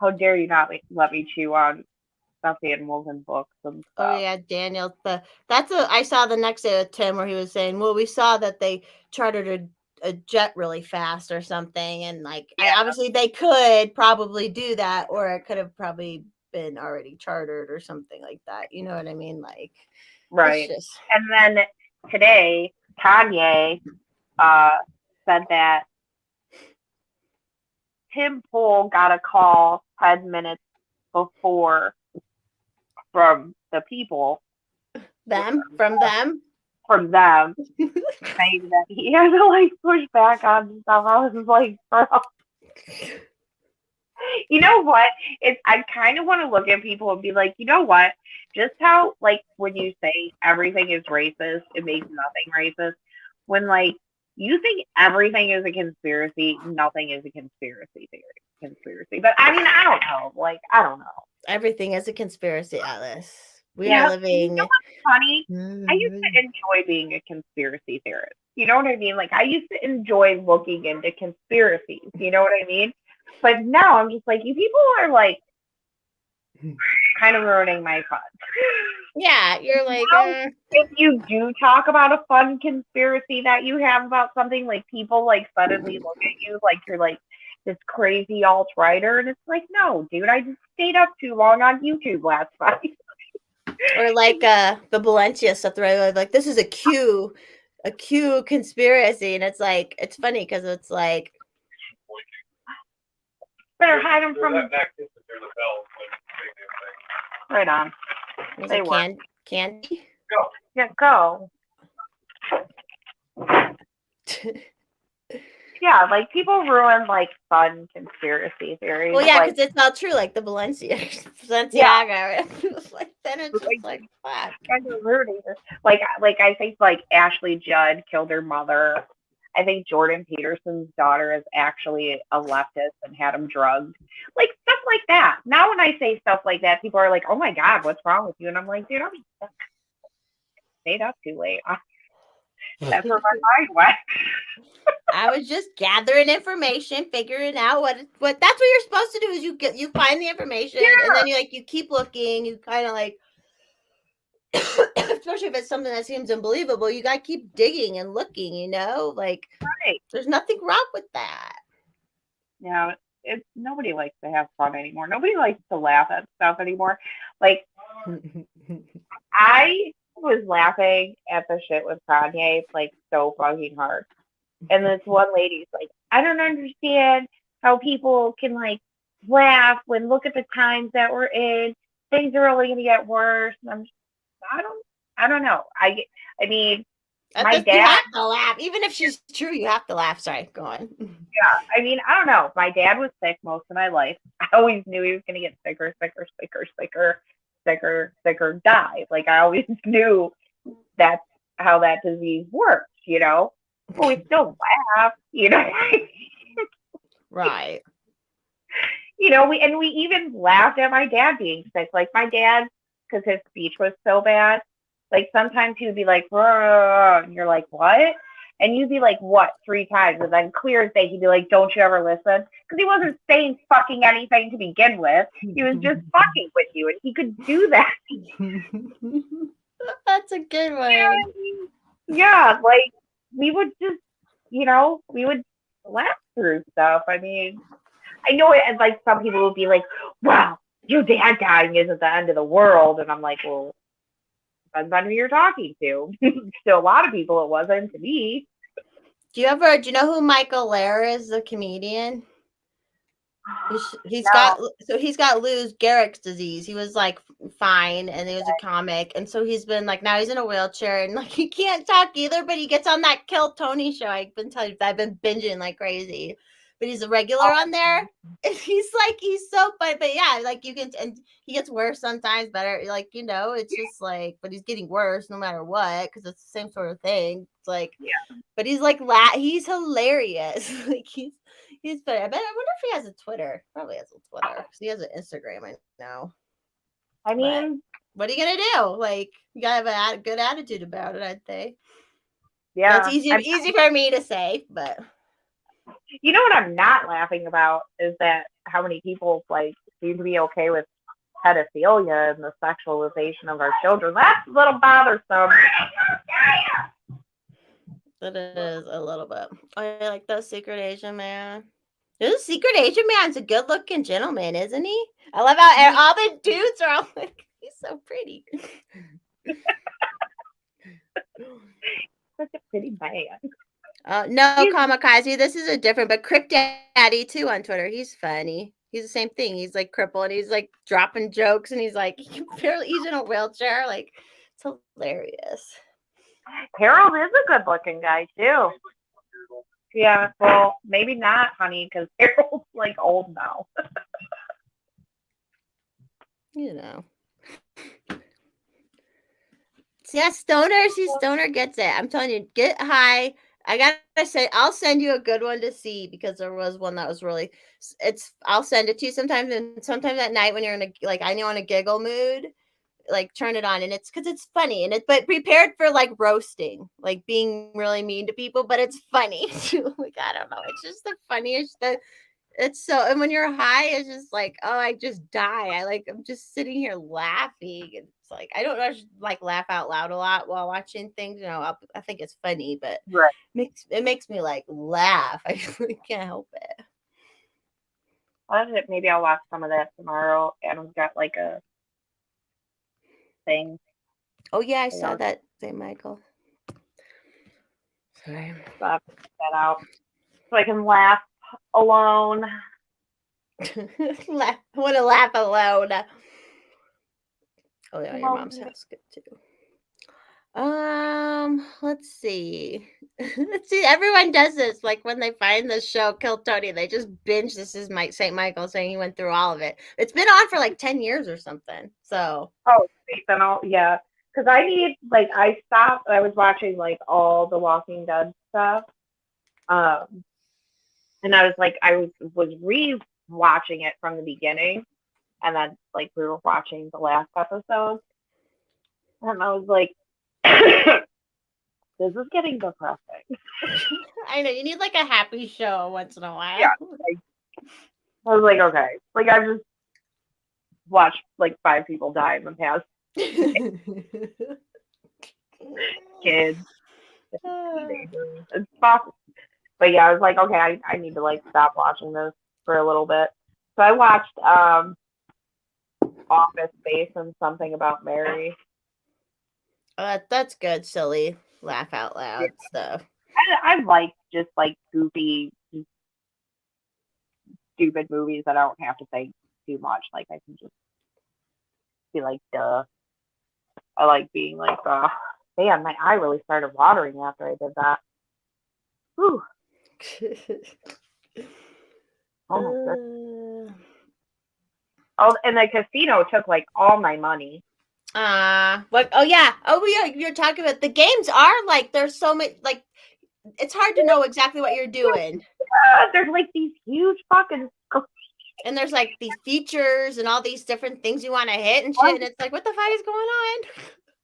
how dare you not let me chew on stuffed animals and books and stuff. Oh yeah, Daniel. I saw the next day with Tim where he was saying, well, we saw that they chartered a jet really fast or something, and like obviously they could probably do that, or it could have probably been already chartered or something like that. You know what I mean? Like, right. And then today, Kanye said that Tim Pool got a call 10 minutes before from the people. From them, saying that he had to like push back on stuff. I was just like, bro. You know what? I kind of want to look at people and be like, you know what? Just how, like, when you say everything is racist, it makes nothing racist. When, like, you think everything is a conspiracy, nothing is a conspiracy theory. But, I mean, I don't know. Like, I don't know. Everything is a conspiracy, Alice. We are living. You know what's funny? I used to enjoy being a conspiracy theorist. You know what I mean? Like, I used to enjoy looking into conspiracies. You know what I mean? But now I'm just like, you people are like kind of ruining my fun. Yeah, you're like, if you do talk about a fun conspiracy that you have about something, like people like suddenly look at you like you're like this crazy alt-righter, and it's like, no, dude, I just stayed up too long on YouTube last night. Or like the Valencia stuff, right? Like, this is a Q conspiracy, and it's like, it's funny because it's like better hide them from right on. They were candy. Go. Yeah, go. Yeah, like people ruin like fun conspiracy theories. Well, yeah, because it's all true. Like the Balenciaga. Yeah. Like, then it's just like fuck. Like I think like Ashley Judd killed her mother. I think Jordan Peterson's daughter is actually a leftist and had him drugged. Like stuff like that. Now when I say stuff like that, people are like, "Oh my God, what's wrong with you?" And I'm like, "Dude, I'm just stayed up too late." That's where my mind went. I was just gathering information, figuring out what that's what you're supposed to do is you find the information, and then you keep looking, you kind of like especially if it's something that seems unbelievable, you gotta keep digging and looking, like right. There's nothing wrong with that. Yeah, nobody likes to have fun anymore. Nobody likes to laugh at stuff anymore. Like I was laughing at the shit with Kanye like so fucking hard. And this one lady's like, I don't understand how people can like laugh when look at the times that we're in. Things are only gonna get worse. And I'm just, I don't know. I mean, my dad. You have to laugh, even if she's true. You have to laugh. Sorry, go on. Yeah, I mean, I don't know. My dad was sick most of my life. I always knew he was gonna get sicker. sick or die. Like I always knew that's how that disease works, But we still laugh, Right. we even laughed at my dad being sick. Like my dad, because his speech was so bad, like sometimes he would be like, "Rrr," and you're like, what? And you'd be like, what, 3 times? And then clear as day, he'd be like, don't you ever listen? Because he wasn't saying fucking anything to begin with. He was just fucking with you, and he could do that. That's a good one. You know what I mean? Yeah, like we would just, we would laugh through stuff. I mean, I know it, and like some people would be like, "Wow, your dad dying isn't the end of the world," and I'm like, "Well, depends on who you're talking to." To a lot of people, it wasn't. To me, Do you know who Michael Lair is, the comedian? He's no. got Lou Gehrig's disease. He was like fine, and he was a comic, and so he's been like, now he's in a wheelchair, and like he can't talk either, but he gets on that Kill Tony show. I've been binging like crazy, but he's a regular on there. And he's so fun, but yeah, like you can, and he gets worse sometimes, better, like it's just like, but he's getting worse no matter what, because it's the same sort of thing. It's like, Yeah. but he's like he's hilarious. Like he's funny. I wonder if he has a Twitter. Probably has a Twitter because he has an Instagram. I know. I mean, what are you gonna do? Like, you gotta have a good attitude about it, I'd say. yeah. That's easy for me to say, but You know what I'm not laughing about is that how many people like seem to be okay with pedophilia and the sexualization of our children. That's a little bothersome. it is a little bit. I like the Secret Asian man. The Secret Asian man's a good-looking gentleman, isn't he? I love how all the dudes are all like, he's so pretty. Such a pretty man. No, Kamikaze. This is a different, but Crick Daddy too on Twitter. He's funny. He's the same thing. He's like crippled, and he's like dropping jokes, and he's like he's in a wheelchair. Like, it's hilarious. Harold is a good looking guy too. Yeah, well, maybe not, honey, because Harold's like old now. Yeah, Stoner gets it. I'm telling you, get high. I gotta say, I'll send you a good one to see, because there was one that was really. I'll send it to you sometimes, and sometimes at night when you're in a giggle mood, like turn it on, and it's because it's funny, and but prepared for like roasting, like being really mean to people, but it's funny too. Like, I don't know, it's just the funniest. And when you're high, it's just like, oh, I just die. I'm just sitting here laughing. And it's like, I don't know, like laugh out loud a lot while watching things. I think it's funny, but right. it makes me like laugh. I really can't help it. Maybe I'll watch some of that tomorrow. Adam's got like a thing. Oh yeah, I saw that. St. Michael. Sorry. So I have to check that out so I can laugh alone. I want to laugh alone. Oh yeah, your mom's house good too. Let's see. Let's see. Everyone does this. Like when they find the show Kill Tony, they just binge. This is St. Michael saying he went through all of it. It's been on for like 10 years or something. So. Oh, yeah. Because I stopped. I was watching like all the Walking Dead stuff. And I was like, I was re-watching it from the beginning, and then like we were watching the last episode, and I was like, this is getting depressing. I know, you need like a happy show once in a while. Yeah, I was like, okay, like I just watched like 5 people die in the past. Kids, it's possible. But yeah, I was like, okay, I need to like stop watching this for a little bit. So I watched Office Space and Something About Mary. That's good, silly, laugh out loud stuff. I like just like goofy, stupid movies that I don't have to think too much. Like I can just be like, duh. I like being like, man, my eye really started watering after I did that. Whew. Oh my god. Oh, and the casino took like all my money. What? Oh yeah. Oh yeah. You're talking about the games are like there's so many like it's hard to know exactly what you're doing. There's like these huge fucking. And there's like these features and all these different things you want to hit and shit. And it's like, what the fuck is going on?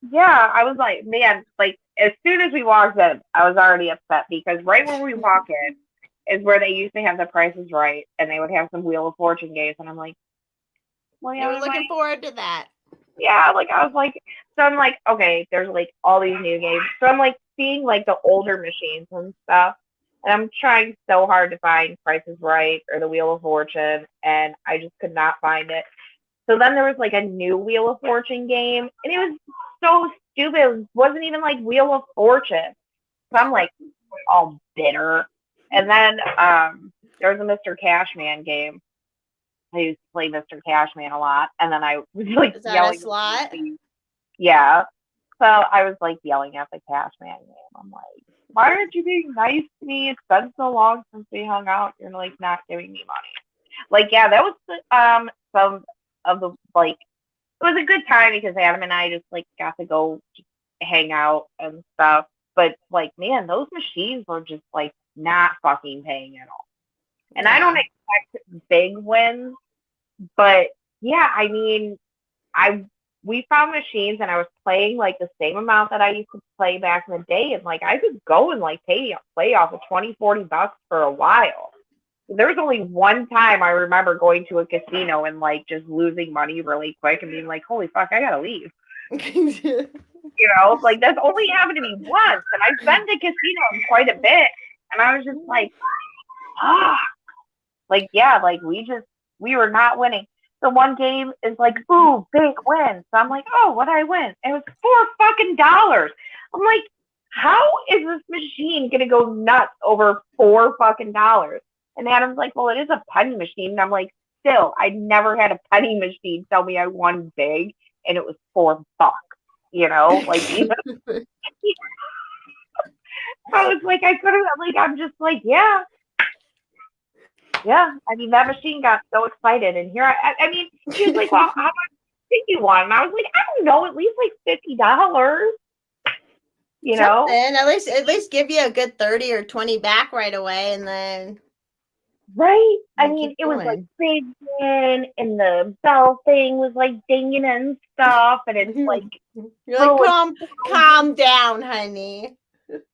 Yeah, I was like, man, like as soon as we walked in, I was already upset because right when we walk in is where they used to have the prices right, and they would have some Wheel of Fortune games, and I'm like, well, You yeah, were looking forward to that. yeah, like I was like, so I'm like, okay, there's like all these new games, so I'm like seeing like the older machines and stuff, and I'm trying so hard to find Price is Right or the Wheel of Fortune, and I just could not find it. So then there was like a new Wheel of Fortune game, and it was so stupid. It wasn't even like Wheel of Fortune. So I'm like all bitter. And then there was a Mr. Cashman game. I used to play Mr. Cashman a lot, and then I was like Is that a yelling. slot? Yeah. So I was like yelling at the Cashman game. I'm like, why aren't you being nice to me? It's been so long since we hung out. You're like not giving me money. Like, yeah, that was some of the like it was a good time because Adam and I just like got to go just hang out and stuff. But like, man, those machines were just like not fucking paying at all. And I don't Yeah. expect big wins, but yeah, I mean, I we found machines and I was playing like the same amount that I used to play back in the day, and like I could go and like play off of 20-40 bucks for a while. There was only one time I remember going to a casino and like just losing money really quick and being like, holy fuck, I gotta leave. Like that's only happened to me once. And I've been to casinos quite a bit. And I was just like, ah, like, yeah, like we were not winning. The one game is like, ooh, big win. So I'm like, oh, what did I win? It was $4 fucking. I'm like, how is this machine gonna go nuts over $4 fucking? And Adam's like, well, it is a penny machine. And I'm like, still, I never had a penny machine tell me I won big, and it was $4. Like even I was like, I could have like, I'm just like, yeah, yeah. I mean, that machine got so excited, and here I mean, she was like, well, how much did you want? And I was like, I don't know, at least like $50. Something. At least give you a good 30 or 20 back right away and then right? I keep mean, it was like going. big win, and the bell thing was like dinging and stuff, and it's like You're so like, calm down, honey.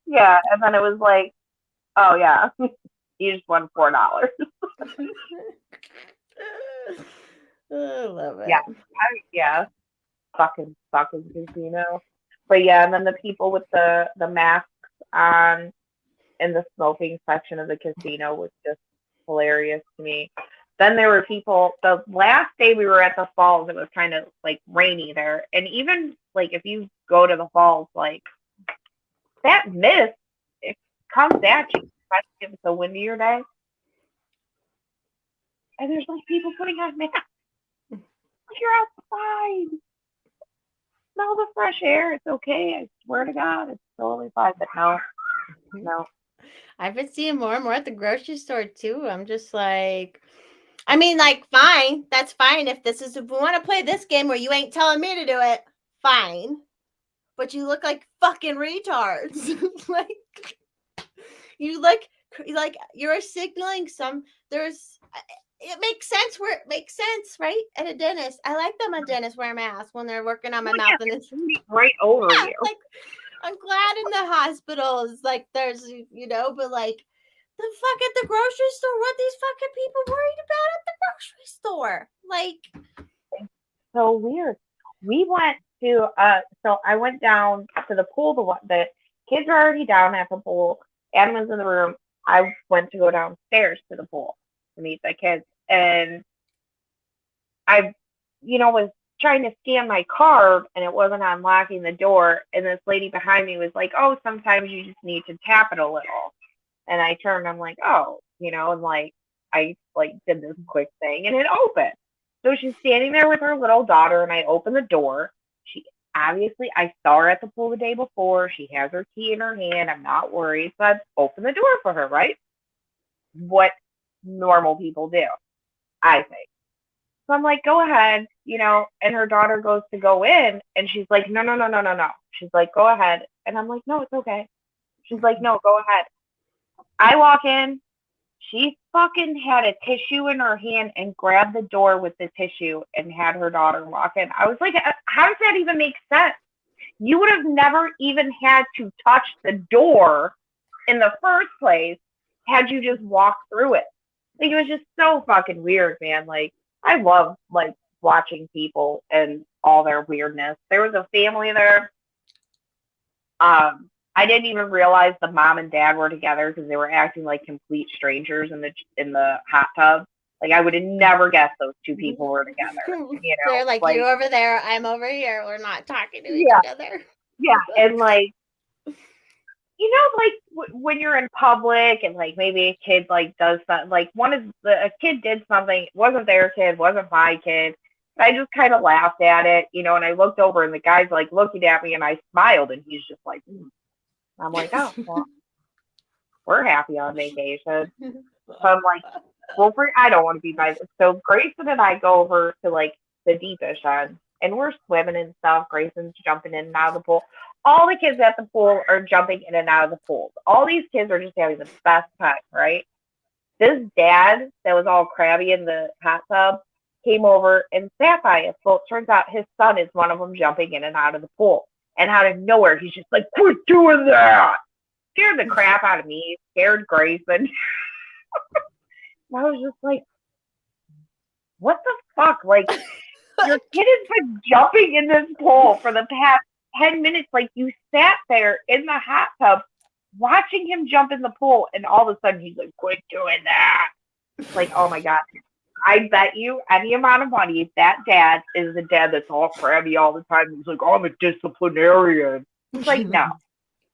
yeah, and then it was like, oh yeah, you just won $4. I love it. Yeah, yeah, fucking casino. But yeah, and then the people with the masks on in the smoking section of the casino was just hilarious to me. Then there were people. The last day we were at the falls, it was kind of like rainy there, and even like if you go to the falls, like that mist, it comes at you, especially if it's a windier day. And there's like people putting on masks. You're outside. Smell the fresh air. It's okay. I swear to God, it's totally fine. But no. I've been seeing more and more at the grocery store too. I'm just like, I mean, like, fine. That's fine. If we want to play this game where you ain't telling me to do it, fine. But you look like fucking retards. like, you're signaling it makes sense where it makes sense, right? At a dentist. I like them at dentists wear masks when they're working on my mouth and it's right over you. like I'm glad in the hospitals, like there's but like the fuck at the grocery store, what these fucking people worried about at the grocery store? Like So weird. We went to so I went down to the pool. The kids were already down at the pool. Adam was in the room. I went to go downstairs to the pool to meet the kids, and I, was trying to scan my card and it wasn't unlocking the door. And this lady behind me was like, "Oh, sometimes you just need to tap it a little." And I turned. I'm like, "Oh, and like I like did this quick thing and it opened." So she's standing there with her little daughter, and I open the door. She obviously, I saw her at the pool the day before. She has her key in her hand. I'm not worried, so I open the door for her, right? What normal people do, I think. So I'm like, go ahead, and her daughter goes to go in and she's like, no, no, no, no, no, no. She's like, go ahead. And I'm like, no, it's okay. She's like, no, go ahead. I walk in. She fucking had a tissue in her hand and grabbed the door with the tissue and had her daughter walk in. I was like, how does that even make sense? You would have never even had to touch the door in the first place had you just walked through it. Like, it was just so fucking weird, man. Like, I love like watching people and all their weirdness. There was a family there. I didn't even realize the mom and dad were together because they were acting like complete strangers in the hot tub. Like, I would have never guessed those two people were together. They're like, you over there, I'm over here. We're not talking to each other. Yeah, and like, like when you're in public and like maybe a kid like does something, like a kid did something, it wasn't their kid, wasn't my kid. I just kind of laughed at it, and I looked over and the guy's like looking at me and I smiled and he's just like, I'm like, oh, well, we're happy on vacation. So I'm like, well, I don't want to be by this. So Grayson and I go over to like the deepest end and we're swimming and stuff. Grayson's jumping in and out of the pool. All the kids at the pool are jumping in and out of the pool. All these kids are just having the best time, right? This dad that was all crabby in the hot tub came over and sat by us. Well, it turns out his son is one of them jumping in and out of the pool. And out of nowhere, he's just like, quit doing that. Scared the crap out of me. Scared Grayson. I was just like, what the fuck? Like, your kid has been jumping in this pool for the past 10 minutes. Like, you sat there in the hot tub watching him jump in the pool, and all of a sudden he's like, quit doing that. Like, oh my God. I bet you any amount of money, if that dad is the dad that's all crabby all the time. He's like, I'm a disciplinarian. It's like, no.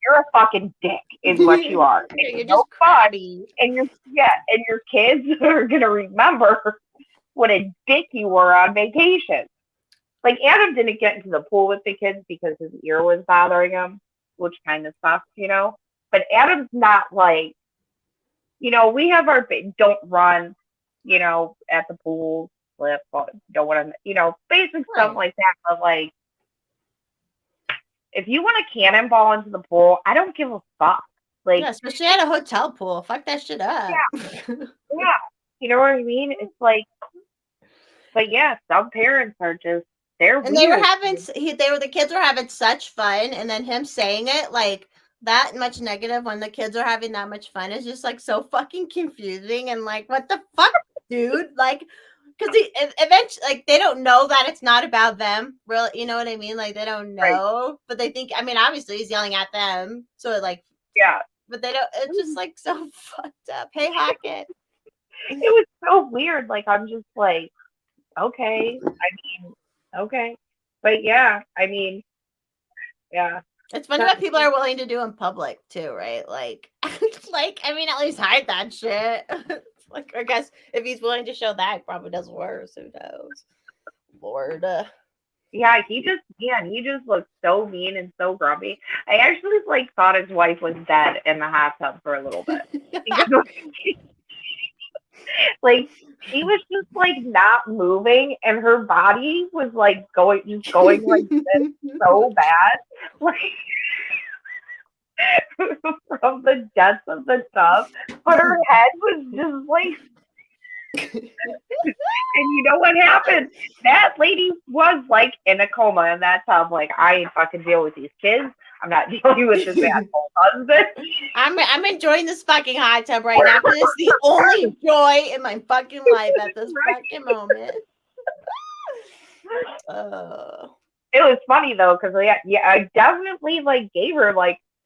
You're a fucking dick, is what you are. You're just crabby. And your kids are gonna remember what a dick you were on vacation. Like, Adam didn't get into the pool with the kids because his ear was bothering him, which kind of sucks, But Adam's not like, we have our don't run, at the pool, flip, don't want to, basic stuff like that. But like, if you want a cannonball into the pool, I don't give a fuck. Like, yeah, especially at a hotel pool. Fuck that shit up. Yeah. You know what I mean? It's like, but yeah, some parents are just, they're and weird. The kids were having such fun, and then him saying it like that much negative when the kids are having that much fun is just like so fucking confusing. And like, what the fuck, dude? Like, because eventually, like, they don't know that it's not about them. Really, you know what I mean? Like, they don't know, right. But they think. I mean, obviously, he's yelling at them, so like, yeah. But they don't. It's just like so fucked up. Hey, Hackett. It was so weird. Like, I'm just like, okay. I mean, okay, but yeah. I mean, yeah. It's funny what people are willing to do in public too, right? Like, I mean, at least hide that shit. Like, I guess if he's willing to show that, he probably does worse. Who knows? Lord. Yeah, he just looked so mean and so grumpy. I actually thought his wife was dead in the hot tub for a little bit. Because like, she was just not moving, and her body was going like this so bad, like from the depths of the tub. But her head was just and you know what happened? That lady was in a coma in that tub. Like, I ain't fucking deal with these kids. I'm not dealing with this asshole husband. I'm enjoying this fucking hot tub right now. This is the only joy in my fucking life at this fucking moment. It was funny though, because I definitely gave her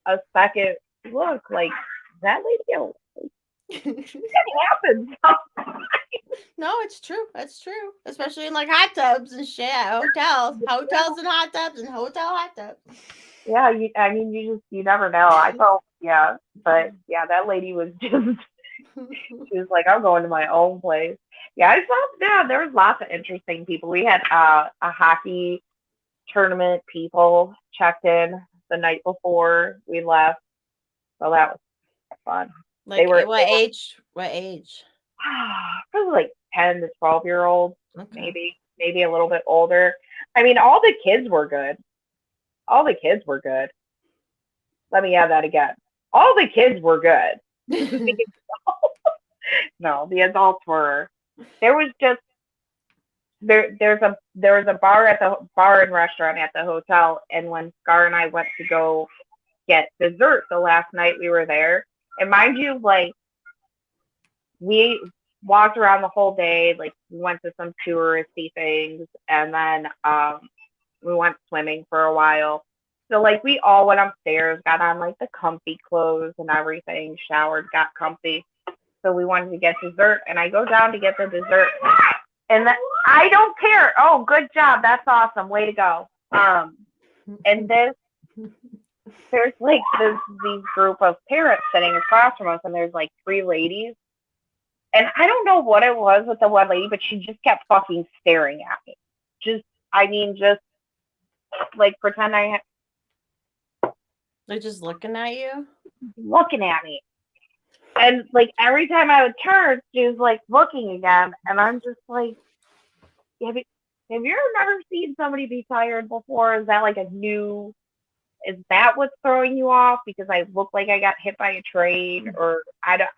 a second look. Like, that lady. It happens. No, it's true. That's true. Especially in hot tubs and shit at hotels and hot tubs and hotel hot tubs. Yeah, you never know. I felt, but that lady was just, she was like, I'm going to my own place. Yeah, I saw, there was lots of interesting people. We had a hockey tournament people checked in the night before we left, so that was fun. What age? Probably 10 to 12-year-olds. Okay. maybe a little bit older. I mean, all the kids were good. All the kids were good. Let me add that again. All the kids were good. No, the adults were. There was just there was a bar and restaurant at the hotel, and when Scar and I went to go get dessert the last night we were there, and mind you, like we walked around the whole day, like we went to some touristy things, and then we went swimming for a while. So like we all went upstairs, got on like the comfy clothes and everything, showered, got comfy. So we wanted to get dessert, and I go down to get the dessert, and I don't care. Oh, good job, that's awesome, way to go. And there's like these group of parents sitting across from us, and there's like three ladies, and I don't know what it was with the one lady, but she just kept fucking staring at me. Just like pretend They're just looking at you. looking at me. And like every time I would turn, she was like looking again, and I'm just like, have you never seen somebody be tired before? Is that like is that what's throwing you off? Because I look like I got hit by a train, or I don't.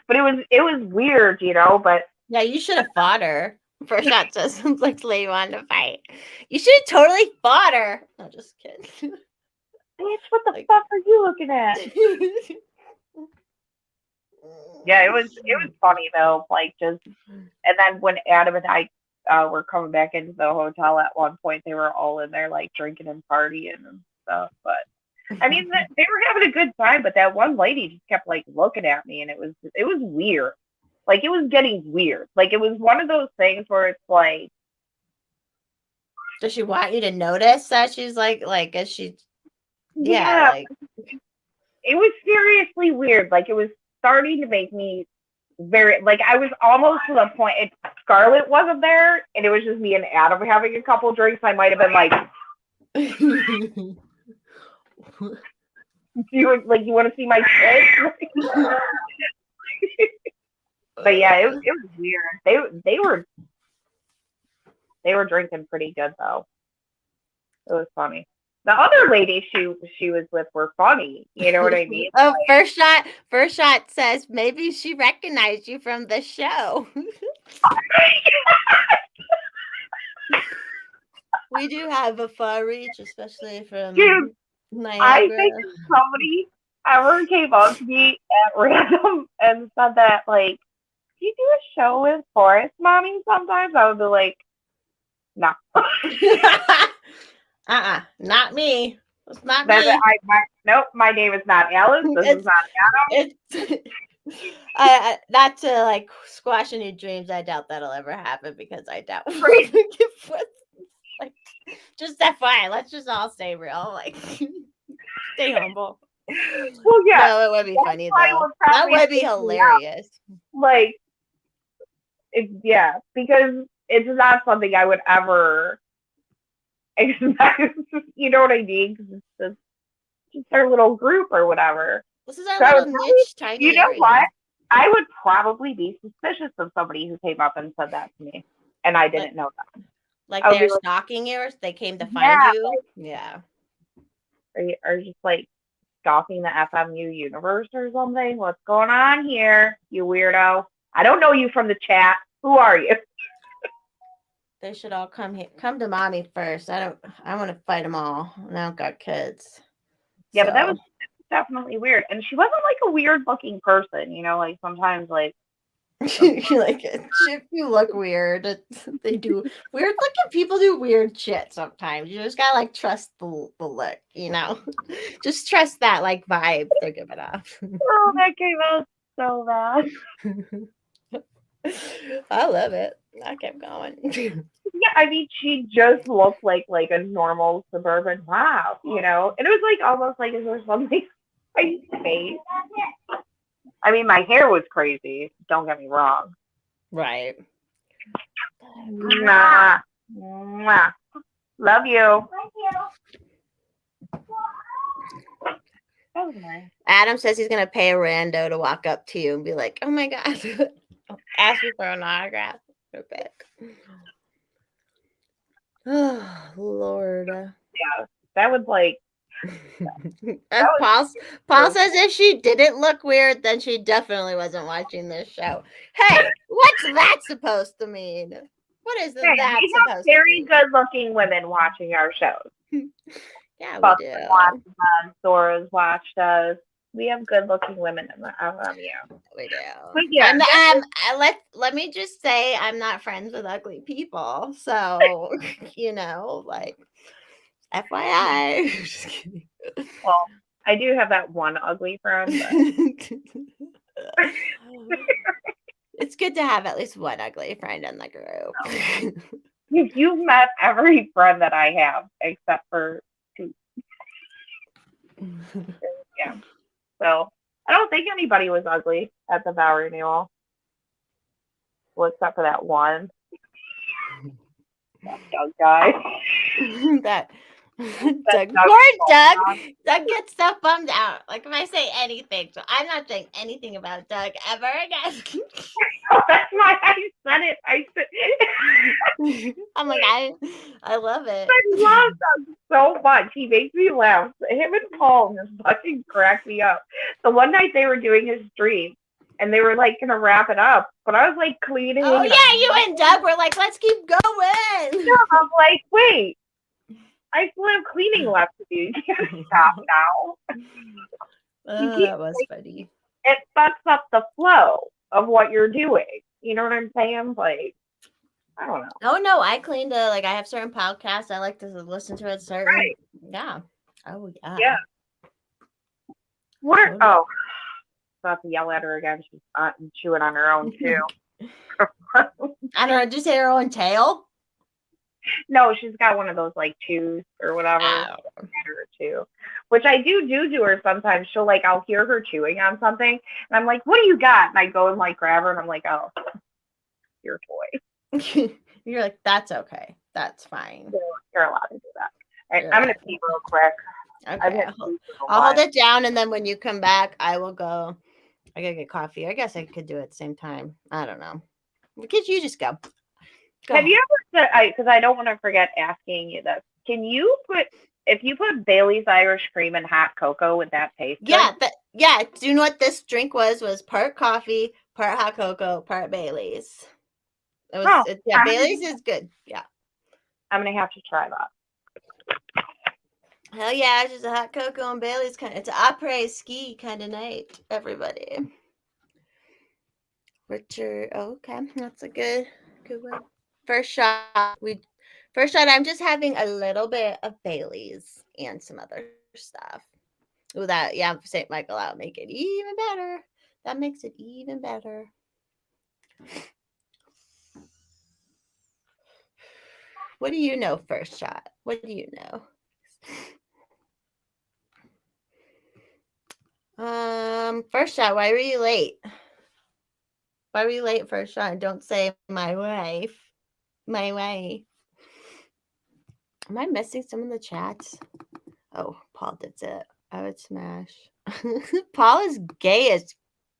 But it was weird, you know. But Yeah, you should have fought her. First shot says like the lady wanted to fight. You should have totally fought her. No, just kidding. bitch, what the fuck are you looking at? Yeah, it was funny though. Like just, and then when Adam and I were coming back into the hotel at one point, they were all in there like drinking and partying and stuff. But I mean, they were having a good time. But that one lady just kept like looking at me, and it was weird. Like it was getting weird. Like it was one of those things where it's like, does she want you to notice that she's like is she? yeah, Like it was seriously weird. Like it was starting to make me very like I was almost to the point. Scarlett wasn't there, and it was just me and Adam having a couple drinks. I might have been like, you want to see my tits? But yeah, it was weird. They were drinking pretty good though. It was funny. The other ladies she was with were funny. You know what I mean? Oh, like, first shot says maybe she recognized you from the show. We do have a far reach, especially from Niagara. I think somebody ever came up to me at random and said that like, do you do a show with Forest Mommy sometimes? I would be like, no. Not me. It's not me. Nope, my name is not Alice. This is not Adam. Not to like squash any dreams. I doubt that'll ever happen because I doubt. Like, just FYI, let's just all stay real. Like, stay humble. Well, yeah. No, it would be funny though. That would be hilarious. Like, yeah, because it's not something I would ever expect. You know what I mean? Because it's just our little group or whatever. This is our little niche, tiny. You know what? I would probably be suspicious of somebody who came up and said that to me, and I didn't know that. Like they're stalking you, or they came to find you. Yeah. Or just like stalking the FMU universe or something. What's going on here, you weirdo? I don't know you from the chat. Who are you? They should all come here. Come to mommy first. I want to fight them all. And I don't got kids. Yeah, so. But that was definitely weird. And she wasn't like a weird looking person, you know, like sometimes like like if you look weird, they do weird looking people do weird shit sometimes. You just gotta like trust the look, you know. Just trust that like vibe they're giving off. Oh, that came out so bad. I love it. I kept going. Yeah, I mean, she just looked like a normal suburban wow, you know. And it was like almost like is there something on my face? I mean, my hair was crazy. Don't get me wrong. Right. Mwah. Mwah. Love you. Love you. That was nice. Adam says he's gonna pay a rando to walk up to you and be like, "Oh my god." Ask me for an autograph. Real quick. Oh, Lord. Yeah, that would like If that was Paul says if she didn't look weird, then she definitely wasn't watching this show. Hey, what's that supposed to mean? What is hey, that we have supposed to very mean? good-looking women watching our shows. Yeah, we Buster do. watches us. Dora's watched us. We have good-looking women in the yeah. We do. But yeah, Let me just say I'm not friends with ugly people. So, like FYI. Just kidding. well, I do have that one ugly friend, but It's good to have at least one ugly friend in the group. you've met every friend that I have except for two. Yeah. So I don't think anybody was ugly at the vow renewal. Well, except for that one. That Doug guy. that That Doug, Doug poor Doug. on. Doug gets so bummed out. Like if I say anything, so I'm not saying anything about Doug ever again. That's why I said it. I said I'm like I love it. I love Doug so much. He makes me laugh. Him and Paul just fucking crack me up. The one night they were doing his stream and they were like gonna wrap it up, but I was like cleaning. Oh yeah, you and Doug were like, let's keep going. I'm like, wait, I still have cleaning left to do. You can't stop now. That was funny. It fucks up the flow of what you're doing. You know what I'm saying? Like, I don't know. Oh no, I clean to I have certain podcasts I like to listen to at certain. Right. Yeah. Oh yeah. Yeah. What? Oh, about to yell at her again. She's chewing on her own too. I don't know. Did you say her own tail? No, she's got one of those like chews or whatever. Oh. Her chew, which I do to her sometimes. She'll I'll hear her chewing on something, and I'm like, "What do you got?" And I go and grab her, and I'm like, "Oh, your toy." You're like, that's okay. That's fine. You're allowed to do that. Right, I'm gonna pee real quick. Okay, I'll hold it down, and then when you come back, I will go. I gotta get coffee. I guess I could do it at the same time. I don't know. Because you just go. Have you ever? Because I don't want to forget asking you this. Can you if you put Bailey's Irish cream in hot cocoa, would that taste good? Yeah. Do you know what this drink was? Was part coffee, part hot cocoa, part Bailey's. It was. Bailey's is good. Yeah. I'm gonna have to try that. Hell yeah, it's just a hot cocoa and Bailey's it's an après ski kind of night, everybody. Richard, okay, that's a good one. First shot, I'm just having a little bit of Bailey's and some other stuff. Ooh, St. Michael out make it even better. That makes it even better. What do you know, first shot? What do you know? First shot, why were you late? Why were you late first shot? Don't say my wife. My wife. Am I missing some of the chats? Oh, Paul did it. I would smash. Paul is gay as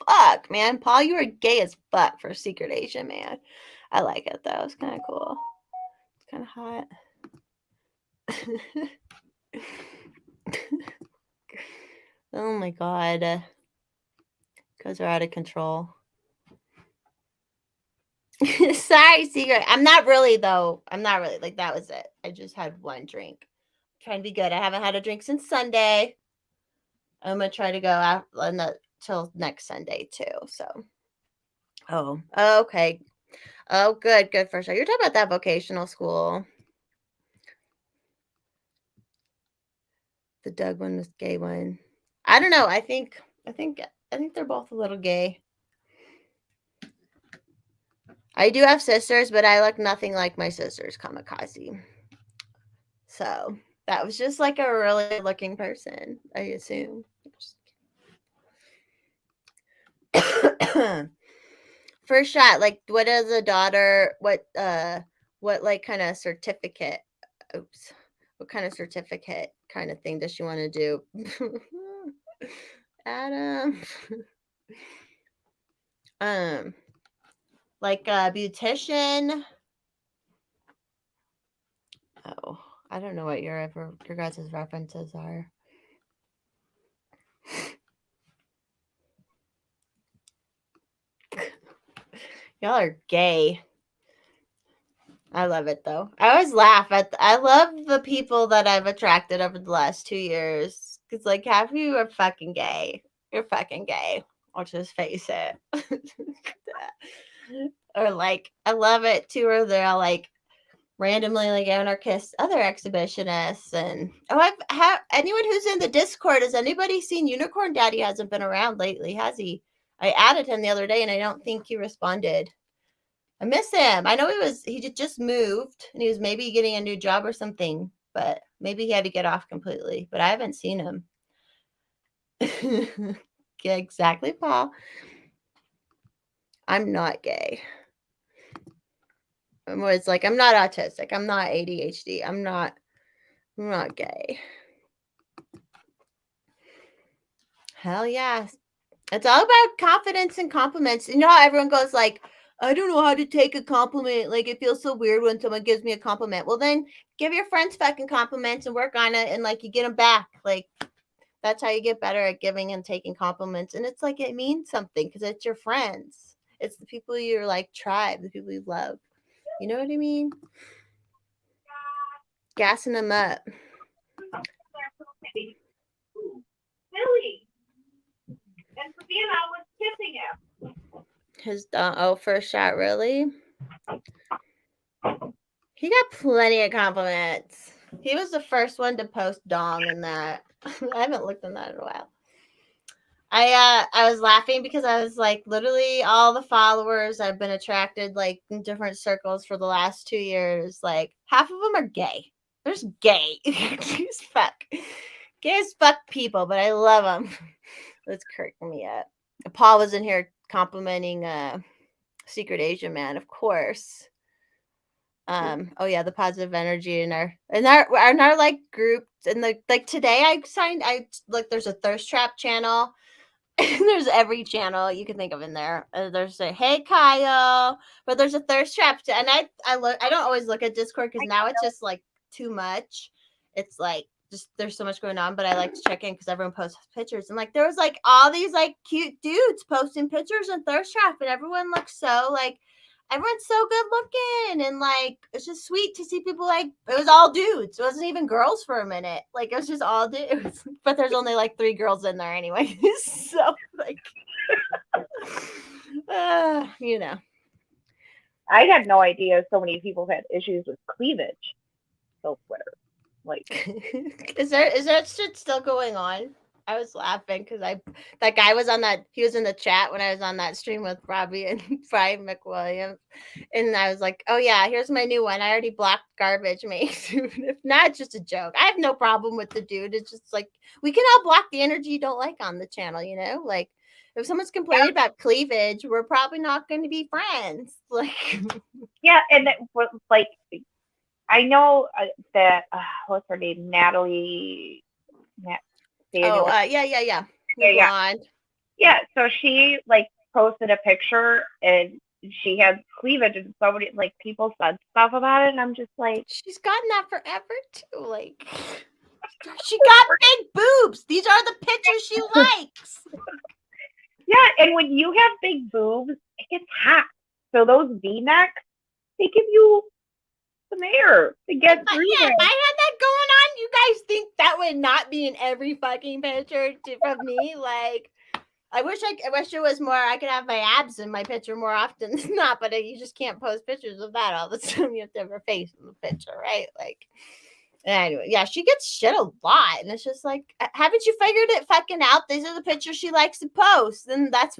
fuck, man. Paul, you are gay as fuck for Secret Asian, man. I like it though. It's kind of cool. It's kind of hot. Oh my god. Because they're out of control. Sorry, Secret. I'm not really though. I'm not really that was it. I just had one drink. I'm trying to be good. I haven't had a drink since Sunday. I'm gonna try to go out till next Sunday too. So, okay. Oh, good for sure. You're talking about that vocational school. The Doug one, this gay one. I don't know. I think they're both a little gay. I do have sisters, but I look nothing like my sisters, Kamikaze. So that was just a really looking person, I assume. First shot, what is a daughter? What kind of certificate? Oops. What kind of certificate kind of thing does she want to do? Adam. like a beautician. Oh, I don't know what your guys' references are. Y'all are gay. I love it though. I always laugh at. I love the people that I've attracted over the last 2 years. Cause like half of you are fucking gay. You're fucking gay. I'll just face it. Or like, I love it too. Where they're all like randomly like going or kiss other exhibitionists. And I've anyone who's in the Discord. Has anybody seen Unicorn Daddy? Hasn't been around lately, has he? I added him the other day, and I don't think he responded. I miss him. I know he just moved and he was maybe getting a new job or something, but maybe he had to get off completely, but I haven't seen him. Yeah, exactly, Paul. I'm not gay. It's like, I'm not autistic. I'm not ADHD. I'm not gay. Hell yeah. It's all about confidence and compliments. You know how everyone goes like, I don't know how to take a compliment. Like, it feels so weird when someone gives me a compliment. Well, then give your friends fucking compliments and work on it, and like you get them back. Like, that's how you get better at giving and taking compliments. And it's like, it means something because it's your friends. It's the people you're like tribe, the people you love. You know what I mean? Gassing them up. Silly. And Savannah was kissing him. His first shot, really? He got plenty of compliments. He was the first one to post dong in that. I haven't looked in that in a while. I was laughing because I was like, literally all the followers I've been attracted like in different circles for the last 2 years, like half of them are gay. There's gay. Gay as fuck. Gay as fuck people, but I love them. Let's correct me up. Paul was in here complimenting Secret Asian Man, of course. Oh yeah, the positive energy in our like group, and like today I like there's a thirst trap channel. There's every channel you can think of in there. There's a Hey Kyle, but there's a thirst trap, and I don't always look at Discord because now it's just like too much. It's like just there's so much going on, but I like to check in because everyone posts pictures, and like there was like all these like cute dudes posting pictures in thirst trap, and everyone looks so like everyone's so good looking, and like it's just sweet to see people like it was all dudes. It wasn't even girls for a minute. Like it was just all dudes. But there's only like 3 girls in there anyway. So like you know. I had no idea so many people had issues with cleavage. So Twitter. Like is that shit still going on? I was laughing because that guy was he was in the chat when I was on that stream with Robbie and Brian McWilliams. And I was like, oh yeah, here's my new one. I already blocked garbage mate. If not, it's just a joke. I have no problem with the dude. It's just like we can all block the energy you don't like on the channel, you know? Like if someone's complaining about cleavage, we're probably not going to be friends. Like yeah, and like I know that what's her name, Natalie. Daniel. Oh, yeah. Yeah, so she like posted a picture and she had cleavage, and somebody like people said stuff about it, and I'm just like, she's gotten that forever too. Like she got big boobs. These are the pictures she likes. Yeah, and when you have big boobs, it gets hot. So those V-necks, they give you some air to get through. Yeah, if I had that going on, you guys think that would not be in every fucking picture from me? Like, I wish it was more. I could have my abs in my picture more often than not, but you just can't post pictures of that all the time. You have to have her face in the picture, right? Like, anyway, yeah, she gets shit a lot, and it's just like, haven't you figured it fucking out? These are the pictures she likes to post, and that's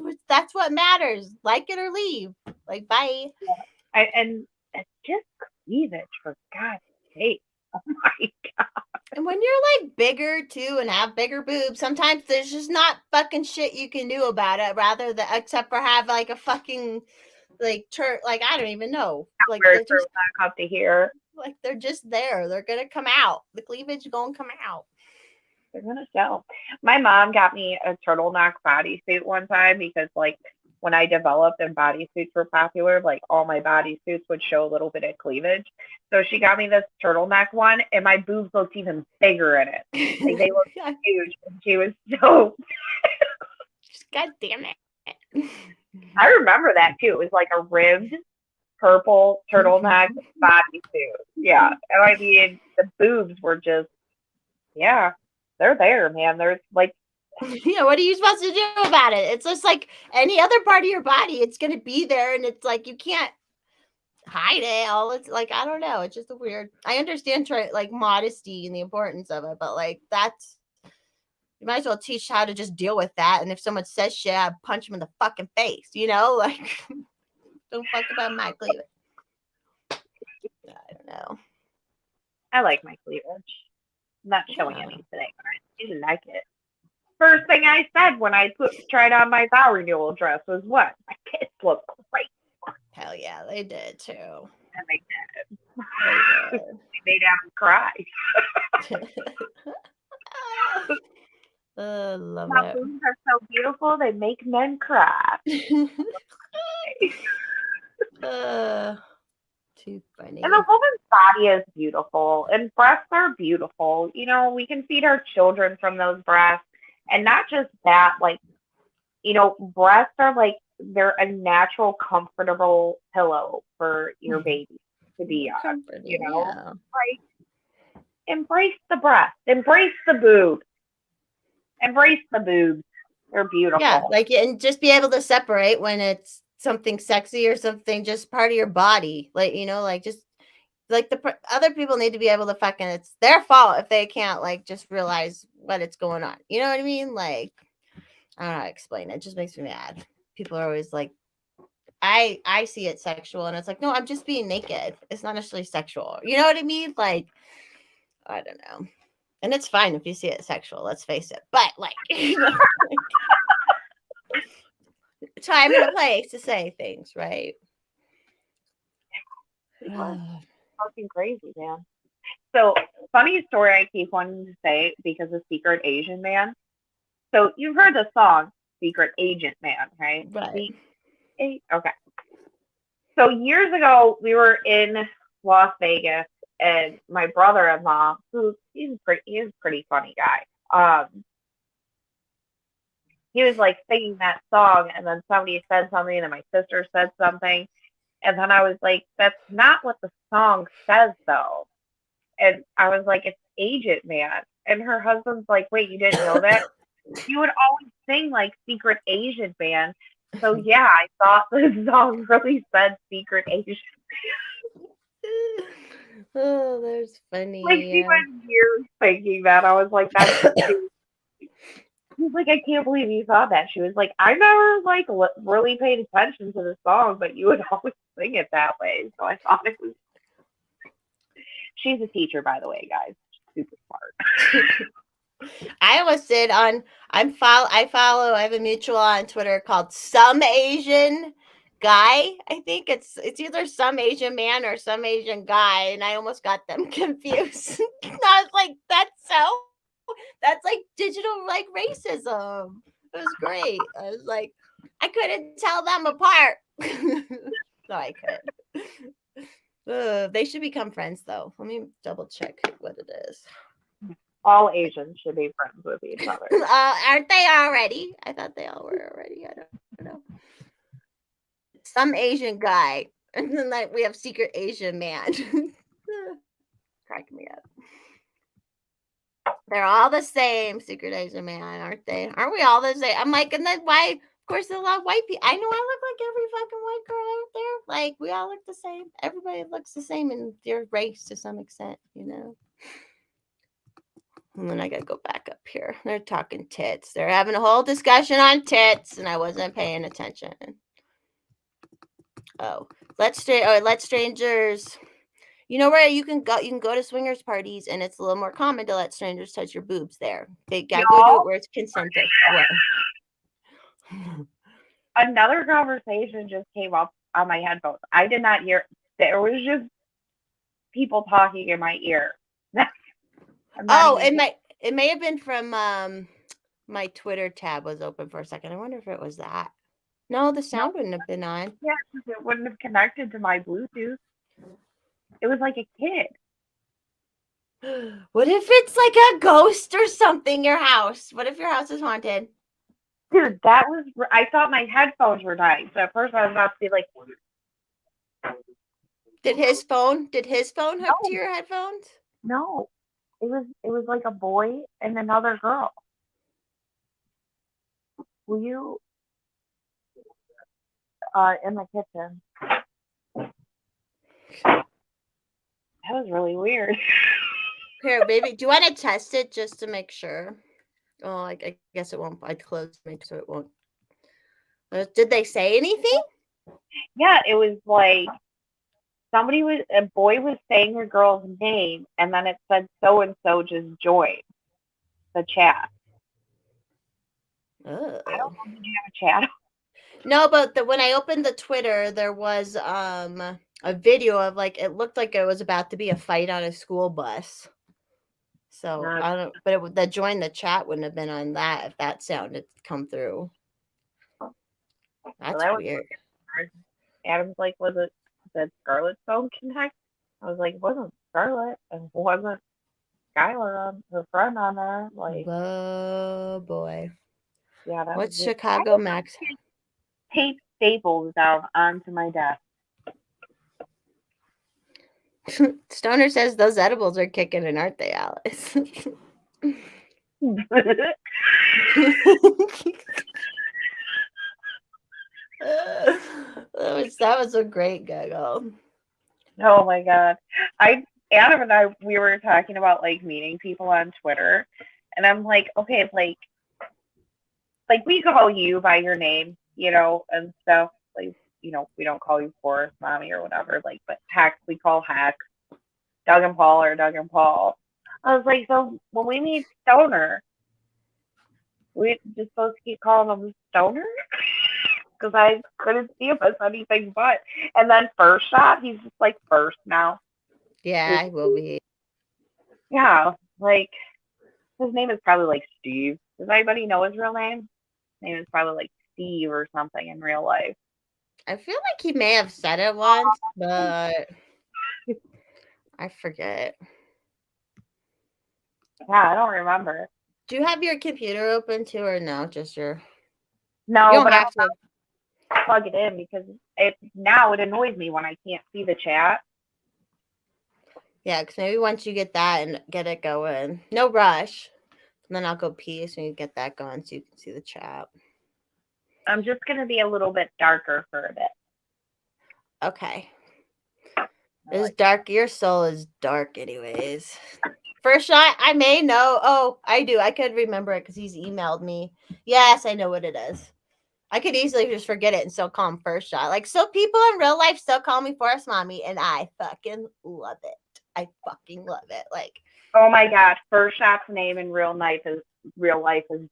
what matters. Like it or leave. Like, bye. Yeah. And it's just cleavage, for God's sake. Oh my God. And when you're like bigger too and have bigger boobs, sometimes there's just not fucking shit you can do about it. Rather than except for have like a fucking like like I don't even know. Like they're just back up to here. Like they're just there. They're gonna come out. The cleavage is gonna come out. They're gonna show. My mom got me a turtleneck bodysuit one time because like when I developed and bodysuits were popular, like all my bodysuits would show a little bit of cleavage. So she got me this turtleneck one, and my boobs looked even bigger in it. Like they looked huge. And she was so. God damn it. I remember that too. It was like a ribbed purple turtleneck bodysuit. Yeah, and I mean the boobs were just, yeah, they're there, man. There's like, yeah, what are you supposed to do about it? It's just like any other part of your body. It's gonna be there, and it's like you can't hide it all. It's like, I don't know. It's just a weird. I understand like modesty and the importance of it, but like that's, you might as well teach how to just deal with that. And if someone says shit, I punch them in the fucking face. Like don't fuck about my cleavage. I don't know. I like my cleavage. I'm not showing any today, guys. You didn't like it. First thing I said when I tried on my vow renewal dress was what? My kids look great. Hell yeah, they did too. And they did. They made Adam cry. Love My it. boobs are so beautiful, they make men cry. Too funny. And a woman's body is beautiful, and breasts are beautiful. We can feed our children from those breasts. And not just that, like, breasts are like, they're a natural, comfortable pillow for your baby to be on. Yeah. Like, embrace the breast, embrace the boob, embrace the boobs. They're beautiful. Yeah, like, and just be able to separate when it's something sexy or something just part of your body. Like, like just like the other people need to be able to fucking, it's their fault if they can't like just realize what it's going on. You know what I mean? Like, I don't know how to explain it. It just makes me mad. People are always like, I see it sexual, and it's like, no, I'm just being naked. It's not necessarily sexual. You know what I mean? Like, I don't know. And it's fine if you see it sexual, let's face it. But like, time and a place to say things, right? Fucking crazy, man. So, funny story I keep wanting to say because of Secret Asian Man. So, you've heard the song Secret Agent Man, right? Right. Okay. So, years ago, we were in Las Vegas, and my brother-in-law, he's a pretty funny guy. He was like singing that song, and then somebody said something, and my sister said something, and then I was like, that's not what the song says, though. And I was like, it's Agent Man. And her husband's like, wait, you didn't know that? You would always sing like Secret Agent Man. So yeah, I thought the song really said Secret Agent Man. Oh, that's funny. Like, she went years thinking that. I was like, that's stupid. He's like, I can't believe you thought that. She was like, I never like really paid attention to the song, but you would always sing it that way. So I thought it was. She's a teacher, by the way, guys. Super smart. I almost did on. I have a mutual on Twitter called Some Asian Guy. I think it's either Some Asian Man or Some Asian Guy, and I almost got them confused. I was like, that's like digital like racism. It was great. I was like, I couldn't tell them apart. No, I couldn't. They should become friends though. Let me double check what it is. All Asians should be friends with each other. Aren't they already? I thought they all were already. I don't know. Some Asian Guy, and then like we have Secret Asian Man. Cracking me up. They're all the same, Secret Asian Man, aren't they? Aren't we all the same? I'm like, and then why? Of course, there's a lot of white people. I know I look like every fucking white girl out there. Like, we all look the same. Everybody looks the same in their race to some extent, And then I gotta go back up here. They're talking tits. They're having a whole discussion on tits, and I wasn't paying attention. Oh, let strangers. You know where you can go? You can go to swingers parties, and it's a little more common to let strangers touch your boobs there. They gotta go do it where it's consented. Another conversation just came up on my headphones. I did not hear. There was just people talking in my ear. It may have been from my Twitter tab was open for a second. I wonder if it was that. No, the No, sound wouldn't have been on. yeah, 'cause it wouldn't have connected to my Bluetooth. It was like a kid. What if it's like a ghost or something, your house? What if your house is haunted? Dude, that was. I thought my headphones were dying. So at first I was about to be like, Did his phone hook to no, your headphones? no. It was like a boy and another girl. Will you in the kitchen? That was really weird. Here, baby, do you want to test it just to make sure? Oh, I guess it won't. I'd close it so it won't. Did they say anything? Yeah, it was like a boy was saying a girl's name, and then it said so and so just joined the chat. I don't Oh. know. Did you have a chat? No, but when I opened the Twitter, there was a video of like it looked like it was about to be a fight on a school bus. So No. I don't, but the join the chat wouldn't have been on that if that sound had come through. So That's that was weird. weird. Adam's like, was it did Scarlett's phone connect? I was like, it wasn't Scarlett, and it wasn't Skylar on her friend on there. Like, Oh boy. yeah, that was What's weird. Chicago Max? Tape staples down onto my desk. Stoner says those edibles are kicking in, aren't they, Alice? that was a great giggle. Oh my god. Adam and I we were talking about like meeting people on Twitter, and I'm like, okay, like we call you by your name, and stuff. Like, we don't call you Forrest Mommy or whatever, like, but Hex we call Hex. Doug and Paul are Doug and Paul. I was like, so when we meet Stoner, we just supposed to keep calling him Stoner? Because I couldn't see him as anything but. And then First Shot, he's just like First now. Yeah, I will be. Yeah, like his name is probably like Steve. Does anybody know his real name? His name is probably like Steve or something in real life. I feel like he may have said it once, but I forget. Yeah, I don't remember. Do you have your computer open too, or no? Just your. You No, don't but I'm have to. about to plug it in because it annoys me when I can't see the chat. Yeah, because maybe once you get that and get it going, no rush. And then I'll go pee so you get that going so you can see the chat. I'm just gonna be a little bit darker for a bit. Okay. It's dark. Your soul is dark, anyways. First shot, I may know. Oh, I do. I could remember it because he's emailed me. Yes, I know what it is. I could easily just forget it and still call him First Shot. Like, so people in real life still call me Forest Mommy, and I fucking love it. I fucking love it. Like, oh my god, First Shot's name in real life is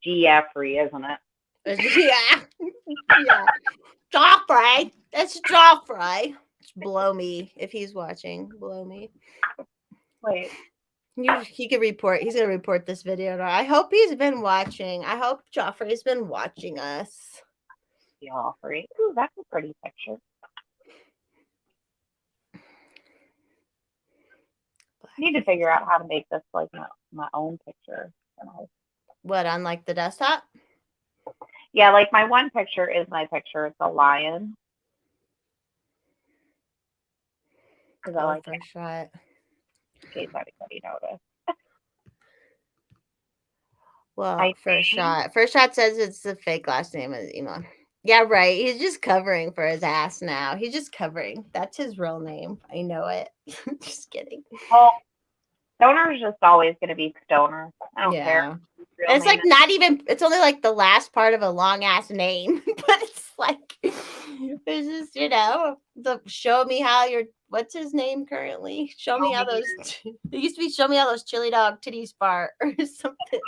G. Jeffrey, isn't it? yeah, yeah. Joffrey. That's Joffrey. Blow me if he's watching. Blow me. Wait. He could report. He's gonna report this video. I hope he's been watching. I hope Joffrey's been watching us. Joffrey. Ooh, that's a pretty picture. I need to figure out how to make this like my own picture. What, on like the desktop? Yeah, like my one picture is my picture. It's a lion. Because I like First shot. In case anybody noticed. Well, First Shot. First Shot says it's the fake last name of his email. Yeah, right. He's just covering for his ass now. He's just covering. That's his real name. I know it. Just kidding. Well, Stoner is just always going to be Stoner. I don't care. It's like not even, it's only like the last part of a long ass name. But it's like, it's just, show me how what's his name currently? Show me how those, it used to be show me how those chili dog titties fart or something.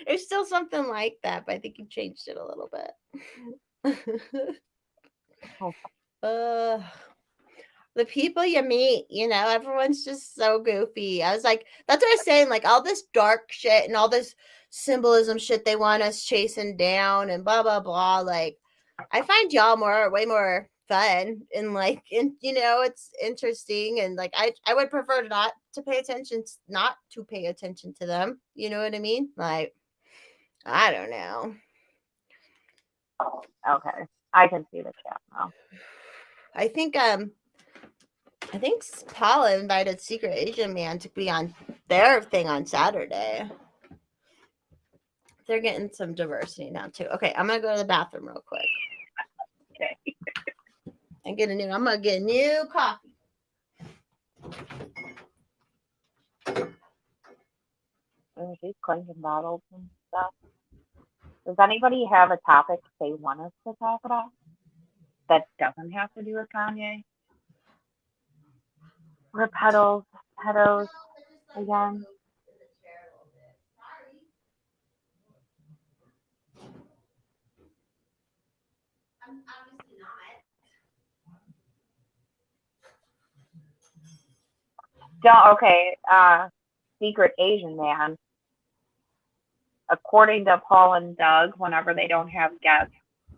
It's still something like that, but I think he changed it a little bit. The people you meet, everyone's just so goofy. I was like, that's what I was saying, like all this dark shit and all this symbolism shit they want us chasing down and blah, blah, blah. Like, I find y'all way more fun and like, and it's interesting, and like I would prefer not to pay attention, not to pay attention to them. You know what I mean? Like, I don't know. Okay, I can see the chat now. I think Paula invited Secret Asian Man to be on their thing on Saturday. They're getting some diversity now too. Okay, I'm gonna go to the bathroom real quick. Okay. I'm gonna get a new coffee. She's clinking bottles and stuff. Does anybody have a topic they want us to talk about that doesn't have to do with Kanye? Or pedos again? Obviously not. Okay, Secret Asian Man. According to Paul and Doug, whenever they don't have guests,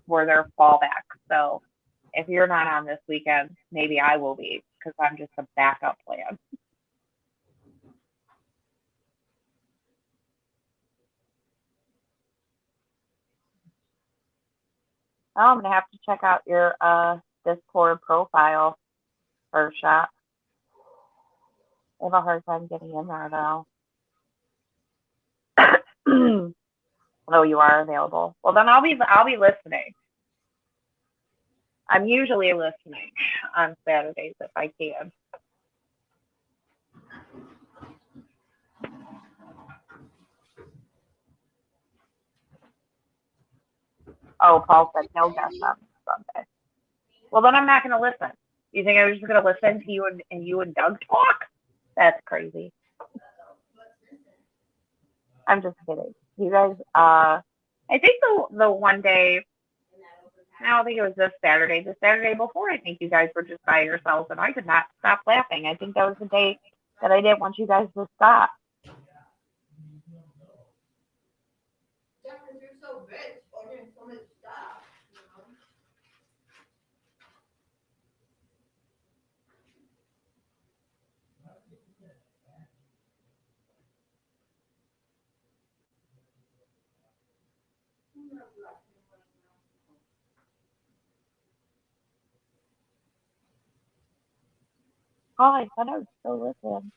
we're their fallback. So if you're not on this weekend, maybe I will be because I'm just a backup plan. Oh, I'm gonna have to check out your Discord profile first shot. I have a hard time getting in there though. Oh, you are available. Well, then I'll be listening. I'm usually listening on Saturdays if I can. Oh, Paul said no guest on Sunday. Well, then I'm not going to listen. You think I was just going to listen to you and you and Doug talk? That's crazy. I'm just kidding. You guys, I think the one day, I don't think it was this Saturday. The Saturday before, I think you guys were just by yourselves, and I could not stop laughing. I think that was the day that I didn't want you guys to stop. Yeah, because you're so rich, ordering so much stuff. Oh, I thought I was still listening.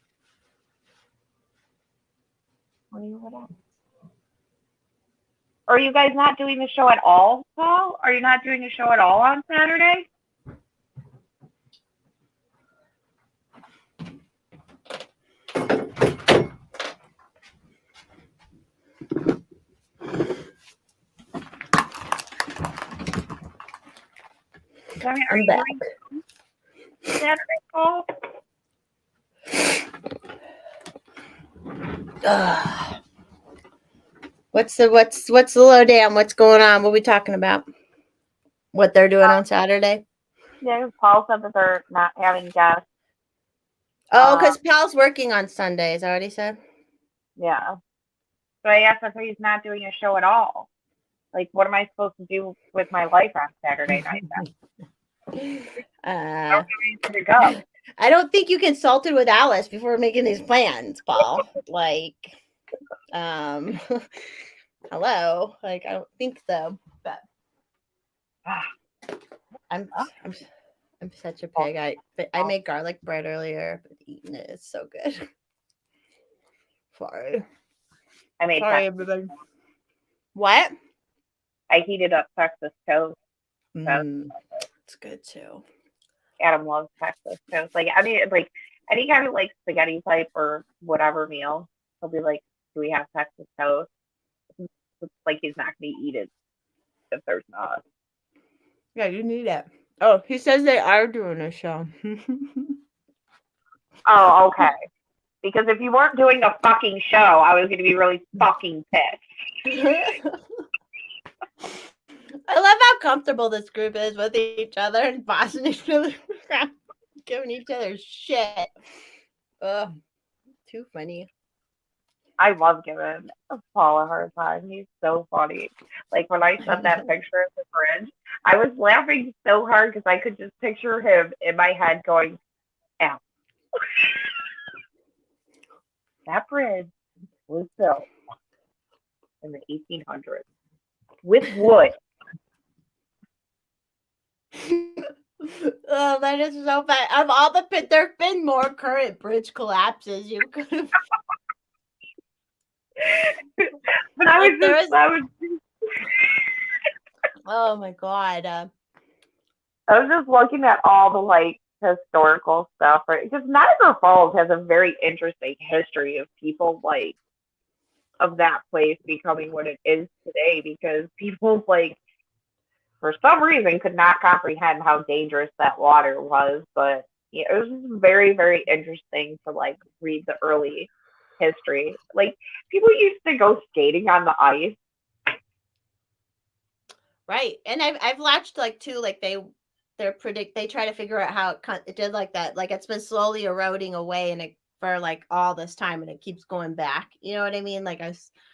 What? Are you guys not doing the show at all, Paul? Are you not doing a show at all on Saturday? Are you doing Saturday, Paul? What's the lowdown? What's going on? What are we talking about? What they're doing on Saturday? Yeah, Paul said that they're not having guests. Oh, because Paul's working on Sunday. Is that what he said? Yeah. So I asked if he's not doing a show at all. Like, what am I supposed to do with my life on Saturday night then? I don't to go. I don't think you consulted with Alice before making these plans, Paul. Like, hello. Like, I don't think so. But I'm such a pig. I made garlic bread earlier, but eating it is so good. Sorry. Sorry, everybody. What? I heated up Texas toast. It's good too. Adam loves Texas toast. Like, I mean, like any kind of like spaghetti type or whatever meal, he'll be like, "Do we have Texas toast?" It's like he's not going to eat it if there's not. Yeah, you need it. Oh, he says they are doing a show. Oh, okay. Because if you weren't doing a fucking show, I was going to be really fucking pissed. I love how comfortable this group is with each other and bossing each other around, giving each other shit. Ugh, too funny. I love giving Paul a hard time. He's so funny. Like when I sent that picture of the bridge, I was laughing so hard because I could just picture him in my head going, "Ow, that bridge was built in the 1800s with wood." Oh, that is so bad. Of all there've been more current bridge collapses. You could have. But I Like was there just, is. I was, Oh my god. I was just looking at all the like historical stuff, right? Because Niagara Falls has a very interesting history of people like of that place becoming what it is today because people like for some reason could not comprehend how dangerous that water was. But yeah, it was just very, very interesting to like read the early history. Like people used to go skating on the ice. Right, and I've watched like too. Like they try to figure out how it did like that. Like it's been slowly eroding away, and for like all this time, and it keeps going back. You know what I mean? Like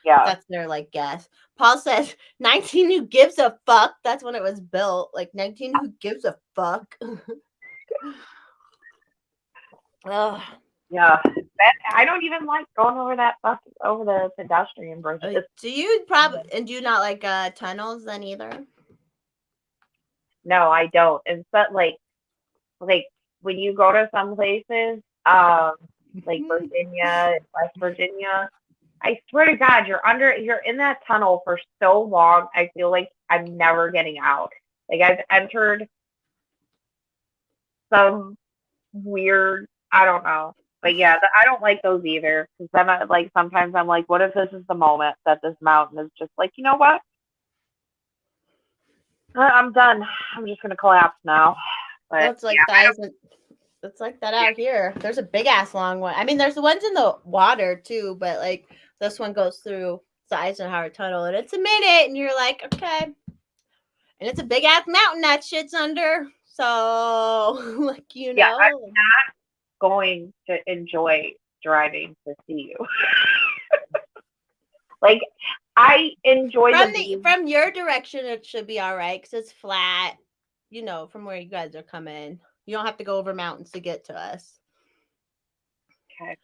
Yeah. that's their like guess. Paul says 19 who gives a fuck. That's when it was built. Like 19 who gives a fuck. Ugh. Yeah. That I don't even like going over that over the pedestrian bridges. Do you probably and do you not like tunnels then either? No, I don't. And so like when you go to some places, like Virginia and West Virginia, I swear to God, you're in that tunnel for so long. I feel like I'm never getting out. Like I've entered some weird, I don't know. But yeah, I don't like those either. Because then, like, sometimes I'm like, what if this is the moment that this mountain is just like, you know what? I'm done. I'm just gonna collapse now. But It's like yeah, it's like that out here. There's a big ass long one. I mean, there's the ones in the water too, but like this one goes through the Eisenhower Tunnel, and it's a minute, and you're like, okay, and it's a big ass mountain that shit's under. So, like yeah, I'm not going to enjoy driving to see you. Like I enjoy from your direction, it should be all right because it's flat. You know, from where you guys are coming, you don't have to go over mountains to get to us. Okay.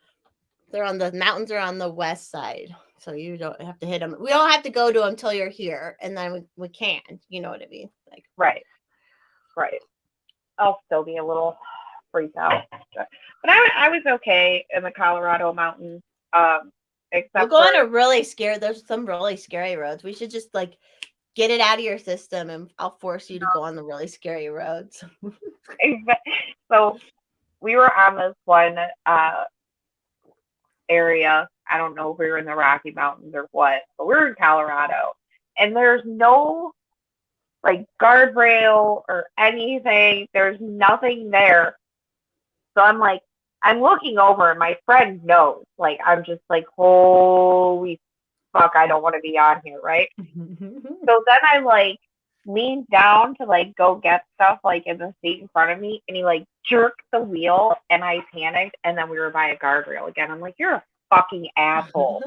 The mountains are on the west side, so you don't have to hit them. We don't have to go to them until you're here, and then we can. You know what I mean? Like right. I'll still be a little freaked out, but I was okay in the Colorado mountains. Except we'll go on a really scary. There's some really scary roads. We should just like get it out of your system, and I'll force you to go on the really scary roads. So we were on this one area. I don't know if we were in the Rocky Mountains or what, but we were in Colorado, and there's no like guardrail or anything. There's nothing there. So I'm like, I'm looking over, and my friend knows. Like, I'm just like, holy fuck, I don't want to be on here, right? So then I like leaned down to like go get stuff like in the seat in front of me, and he like jerked the wheel, and I panicked, and then we were by a guardrail again. I'm like, you're a fucking asshole.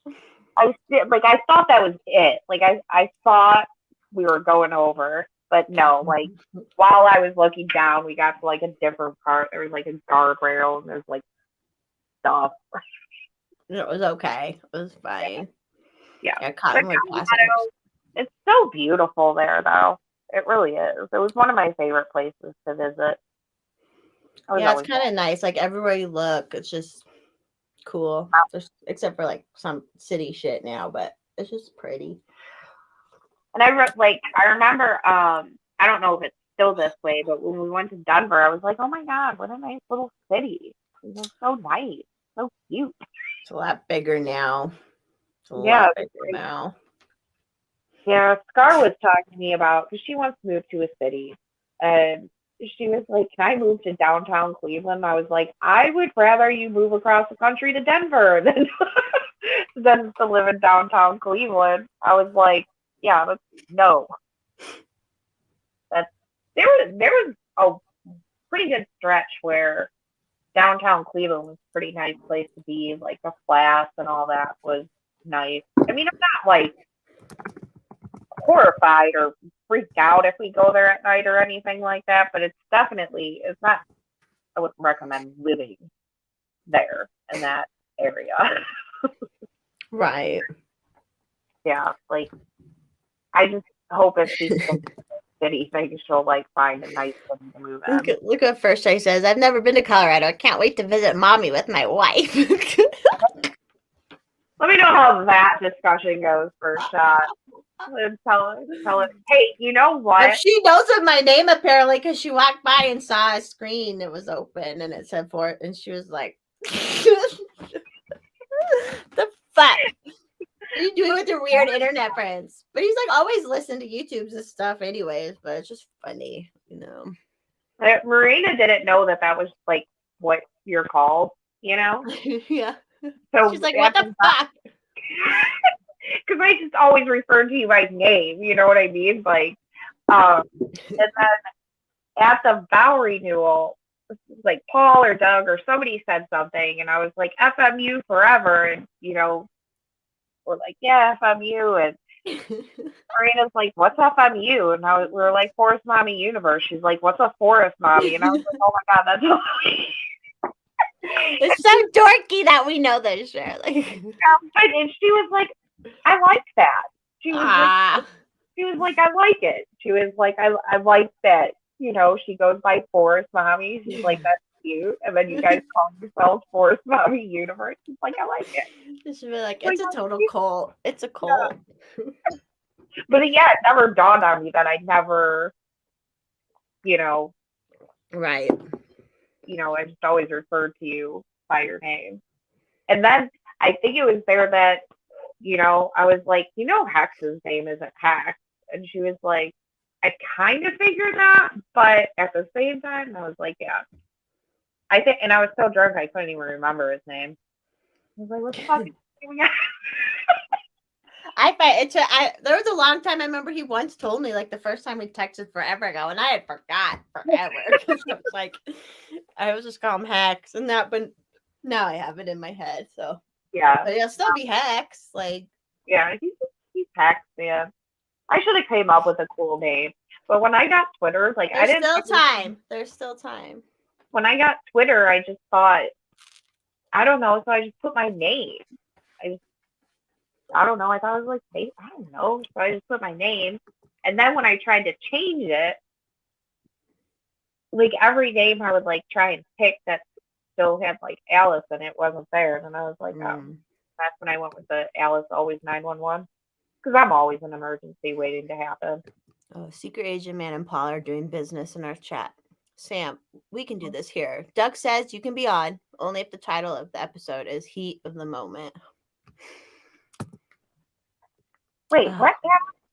Like, I thought that was it. Like, I thought we were going over, but no. Like, while I was looking down, we got to like a different part. There was like a guardrail, and there's like stuff. It was okay. It was fine. Yeah. It's so beautiful there, though. It really is. It was one of my favorite places to visit. Yeah, it's kind of nice. Like everywhere you look, it's just cool. Except for like some city shit now, but it's just pretty. And I remember, I don't know if it's still this way, but when we went to Denver, I was like, oh my God, what a nice little city. It was so nice, so cute. It's a lot bigger now. It's a lot bigger now. Yeah, Scar was talking to me about, because she wants to move to a city. And she was like, can I move to downtown Cleveland? I was like, I would rather you move across the country to Denver than to live in downtown Cleveland. I was like, yeah, no. There was a pretty good stretch where downtown Cleveland was a pretty nice place to be. Like the flats and all that was nice. I mean, I'm not like horrified or freaked out if we go there at night or anything like that, but it's not. I wouldn't recommend living there in that area. Right. Yeah, like I just hope if she's city thing, she'll like find a nice city to move in. Look what first she says. I've never been to Colorado. I can't wait to visit mommy with my wife. Let me know how that discussion goes first shot. Tell it. Hey, you know what? If she knows of my name apparently because she walked by and saw a screen that was open and it said for it, and she was like, "The fuck? What are you doing with your weird internet friends?" But he's like always listen to YouTube's and stuff, anyways. But it's just funny, you know. Marina didn't know that was like what you're called, you know? Yeah. So she's like, "What the fuck?" Because I just always refer to you by name, you know what I mean? Like, and then at the vow renewal, like Paul or Doug or somebody said something, and I was like, FMU forever, and you know, we're like, yeah, FMU, and Marina's like, what's FMU? And we were like, Forest Mommy Universe. She's like, what's a Forest Mommy? And I was like, oh my god, that's so it's so dorky that we know this shit. Like, and she was like, I like that. She was like, I like it. She was like, I like that. You know, she goes by Forest Mommy. She's like, that's cute. And then you guys call yourselves Forest Mommy Universe. She's like, I like it. It should be like, it's a total cult. It's a cult. Yeah. But yeah, it never dawned on me that I never, you know, right. You know, I just always referred to you by your name. And then I think it was there that, you know, I was like, you know, Hex's name isn't Hex. And she was like, I kind of figured that, but at the same time, I was like, yeah. I think, and I was so drunk, I couldn't even remember his name. I was like, what the fuck is he doing? There was a long time. I remember he once told me, like the first time we texted forever ago, and I had forgot forever. It was like I was just call him Hex, and that, but now I have it in my head. So yeah, but he'll still be Hex. Like yeah, he's Hex, man. I should have came up with a cool name, but when I got Twitter, like there's still time. When I got Twitter, I just thought, I don't know, so I just put my name. I don't know. I thought it was like, I don't know. So I just put my name. And then when I tried to change it, like every name I would like try and pick that still had like Alice in it wasn't there. And I was like, oh, that's when I went with the Alice always 911. Because I'm always an emergency waiting to happen. Oh, Secret Agent Man and Paul are doing business in our chat. Sam, we can do this here. Doug says you can be on only if the title of the episode is Heat of the Moment. Wait, what?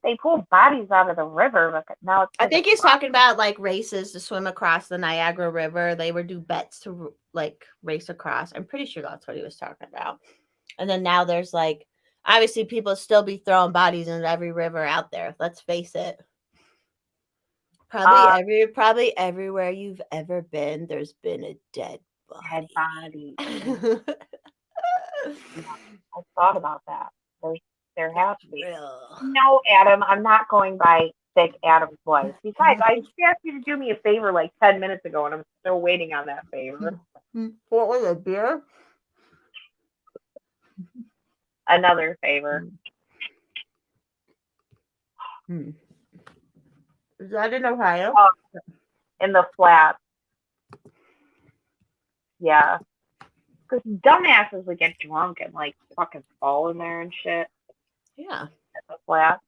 They pulled bodies out of the river, but now it's. I think he's talking about like races to swim across the Niagara River. They would do bets to like race across. I'm pretty sure that's what he was talking about. And then now there's like, obviously people still be throwing bodies in every river out there. Let's face it. Probably everywhere you've ever been, there's been a dead body. I thought about that. There has to be. No, Adam, I'm not going by thick Adam's voice. Besides, I just asked you to do me a favor like 10 minutes ago, and I'm still waiting on that favor. What was it, beer? Another favor. Is that in Ohio? In the flats. Yeah. Because dumbasses would get drunk and like fucking fall in there and shit. Yeah. At the flat.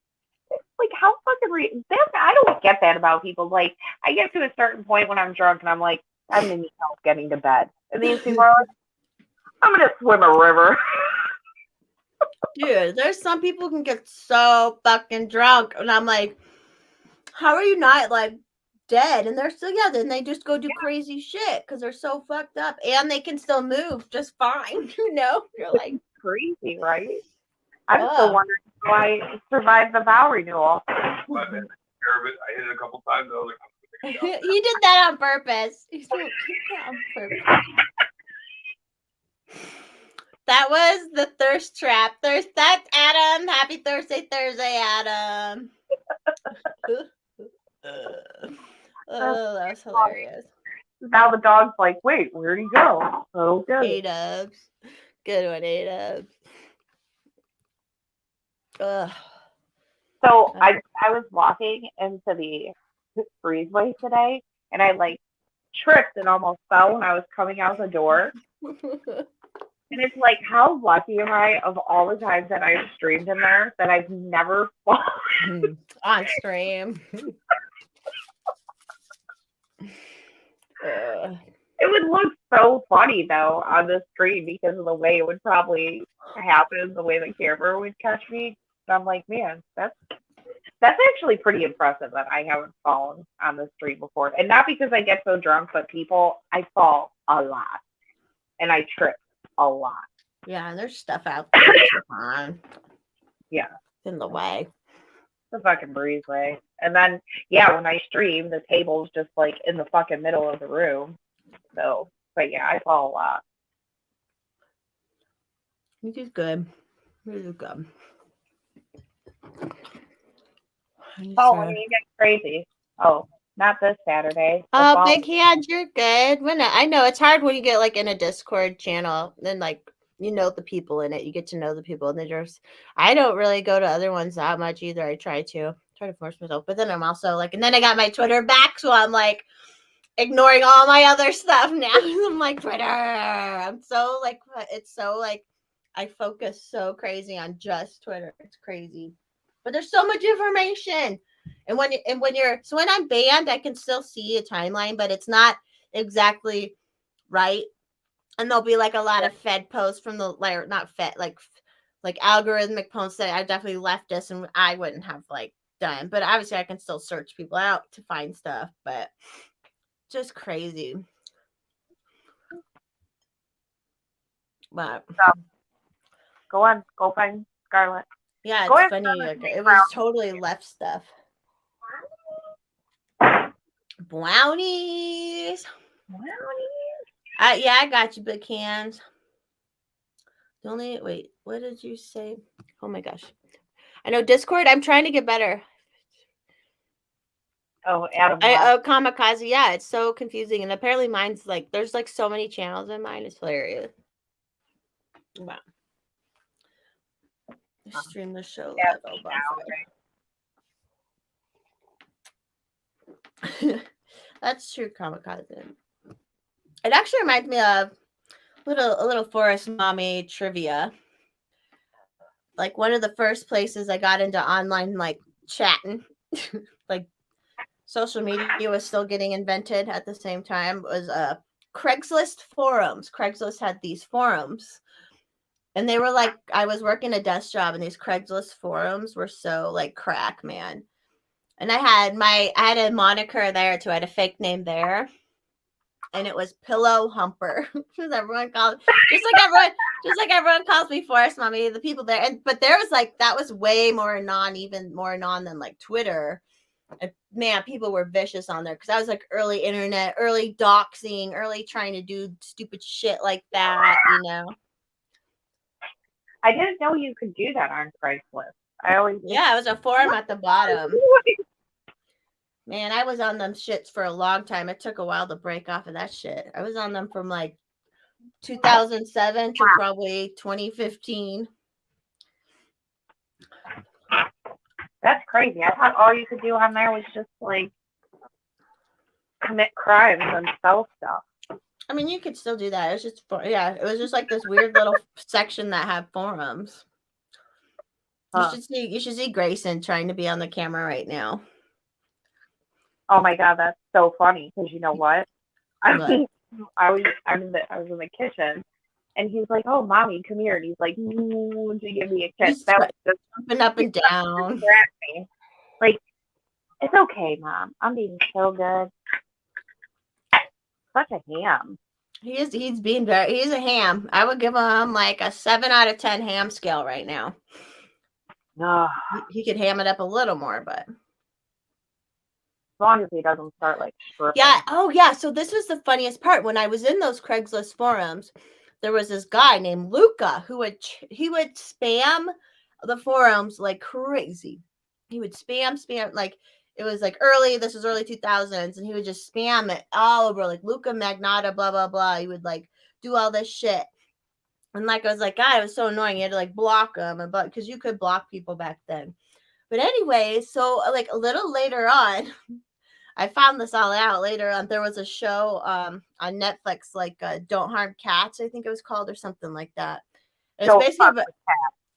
Like, how fucking I don't get that about people. Like, I get to a certain point when I'm drunk and I'm like, I'm gonna need help getting to bed. And these people are like, I'm gonna swim a river. Dude, there's some people who can get so fucking drunk, and I'm like, how are you not like dead? And they're still, then they just go do crazy shit because they're so fucked up, and they can still move just fine. You know, you're like crazy, right? I'm still wondering why I survived the vow renewal. I hit it a couple times. I was like, he did that on purpose. He did that on purpose. That was the thirst trap. That's Adam. Happy Thursday, Adam. Oh, that was hilarious. Now the dog's like, wait, where'd he go? Oh, good. A-dubs. Good one, A-dubs. Ugh. So I was walking into the breezeway today, and I like tripped and almost fell when I was coming out the door. And it's like, how lucky am I of all the times that I've streamed in there that I've never fallen on stream. It would look so funny though on the stream because of the way it would probably happen, the way the camera would catch me. And I'm like, man, that's actually pretty impressive that I haven't fallen on the stream before. And not because I get so drunk, but I fall a lot. And I trip a lot. Yeah, and there's stuff out there on. Yeah. In the way. The fucking breezeway. And then, yeah, when I stream, the table's just like in the fucking middle of the room. So, but yeah, I fall a lot. This is good. This is good. Oh, when you get crazy. Oh, not this Saturday. Oh, big hands, you're good. I know it's hard when you get like in a Discord channel and like you know the people in it. You get to know the people, and I don't really go to other ones that much either. I try to force myself, but then I'm also like, and then I got my Twitter back, so I'm like ignoring all my other stuff now. I'm like Twitter. I'm so like it's so like I focus so crazy on just Twitter. It's crazy, but there's so much information. And when I'm banned, I can still see a timeline, but it's not exactly right. And there'll be like a lot of Fed posts from the not Fed like algorithmic posts that I definitely leftist and I wouldn't have like done. But obviously, I can still search people out to find stuff. But just crazy. But go find Scarlett. Yeah, it's funny. Like, it was totally left stuff. Brownies. Yeah, I got you, big hands. Wait, what did you say? Oh my gosh. I know Discord, I'm trying to get better. Oh, Adam. Kamikaze, yeah, it's so confusing. And apparently mine's like, there's like so many channels in mine. It's hilarious. Wow. Stream the show live. That's true, Kamikaze. It actually reminds me of a little Forest Mommy trivia. Like one of the first places I got into online like chatting, like social media was still getting invented at the same time, was Craigslist forums. Craigslist had these forums. And they were like, I was working a desk job and these Craigslist forums were so like crack, man. And I had a moniker there too. I had a fake name there. And it was Pillow Humper. Everyone called just like everyone calls me Forest Mommy, the people there. But there was like that was way more non than like Twitter. And man, people were vicious on there because I was like early internet, early doxing, early trying to do stupid shit like that, you know. I didn't know you could do that on Craigslist. Yeah, it was a forum at the bottom. Man, I was on them shits for a long time. It took a while to break off of that shit. I was on them from like 2007 to probably 2015. That's crazy. I thought all you could do on there was just like commit crimes and sell stuff. I mean, you could still do that. It's just, it was just like this weird little section that had forums. You should see Grayson trying to be on the camera right now. Oh my god, that's so funny because you know what? I was in the kitchen, and he's like, "Oh, mommy, come here," and he's like, "To give me a kiss." That was just jumping up and down. Like, it's okay, mom. I'm being so good. Such a ham. He's a ham. I would give him like a 7 out of 10 ham scale right now. No, he could ham it up a little more, but as long as he doesn't start like stripping. Yeah. Oh yeah. So this was the funniest part when I was in those Craigslist forums. there was this guy named Luca who he would spam the forums like crazy. He would spam like it was like this was early 2000s, and he would just spam it all over like Luca Magnata, blah blah blah. He would like do all this shit. And like I was like, God, it was so annoying. You had to like block them, but because you could block people back then. But anyway, so like a little later on, I found this all out later on. There was a show on Netflix, like Don't Harm Cats, I think it was called, or something like that. It was basically about,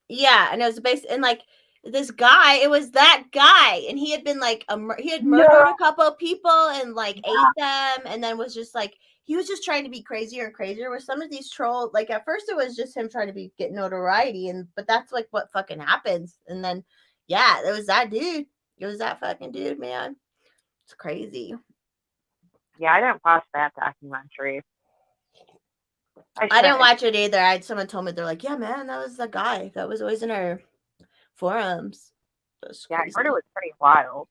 yeah, and it was based and like this guy, it was that guy, and he had been like he had murdered a couple of people and like ate them, and then was just like he was just trying to be crazier and crazier with some of these trolls. Like at first it was just him trying to get notoriety, but that's like what fucking happens. And then yeah, it was that dude. It was that fucking dude, man. It's crazy. Yeah, I didn't watch that documentary. I didn't watch it either. Someone told me, they're like, yeah, man, that was the guy that was always in our forums. Yeah, I heard it was pretty wild.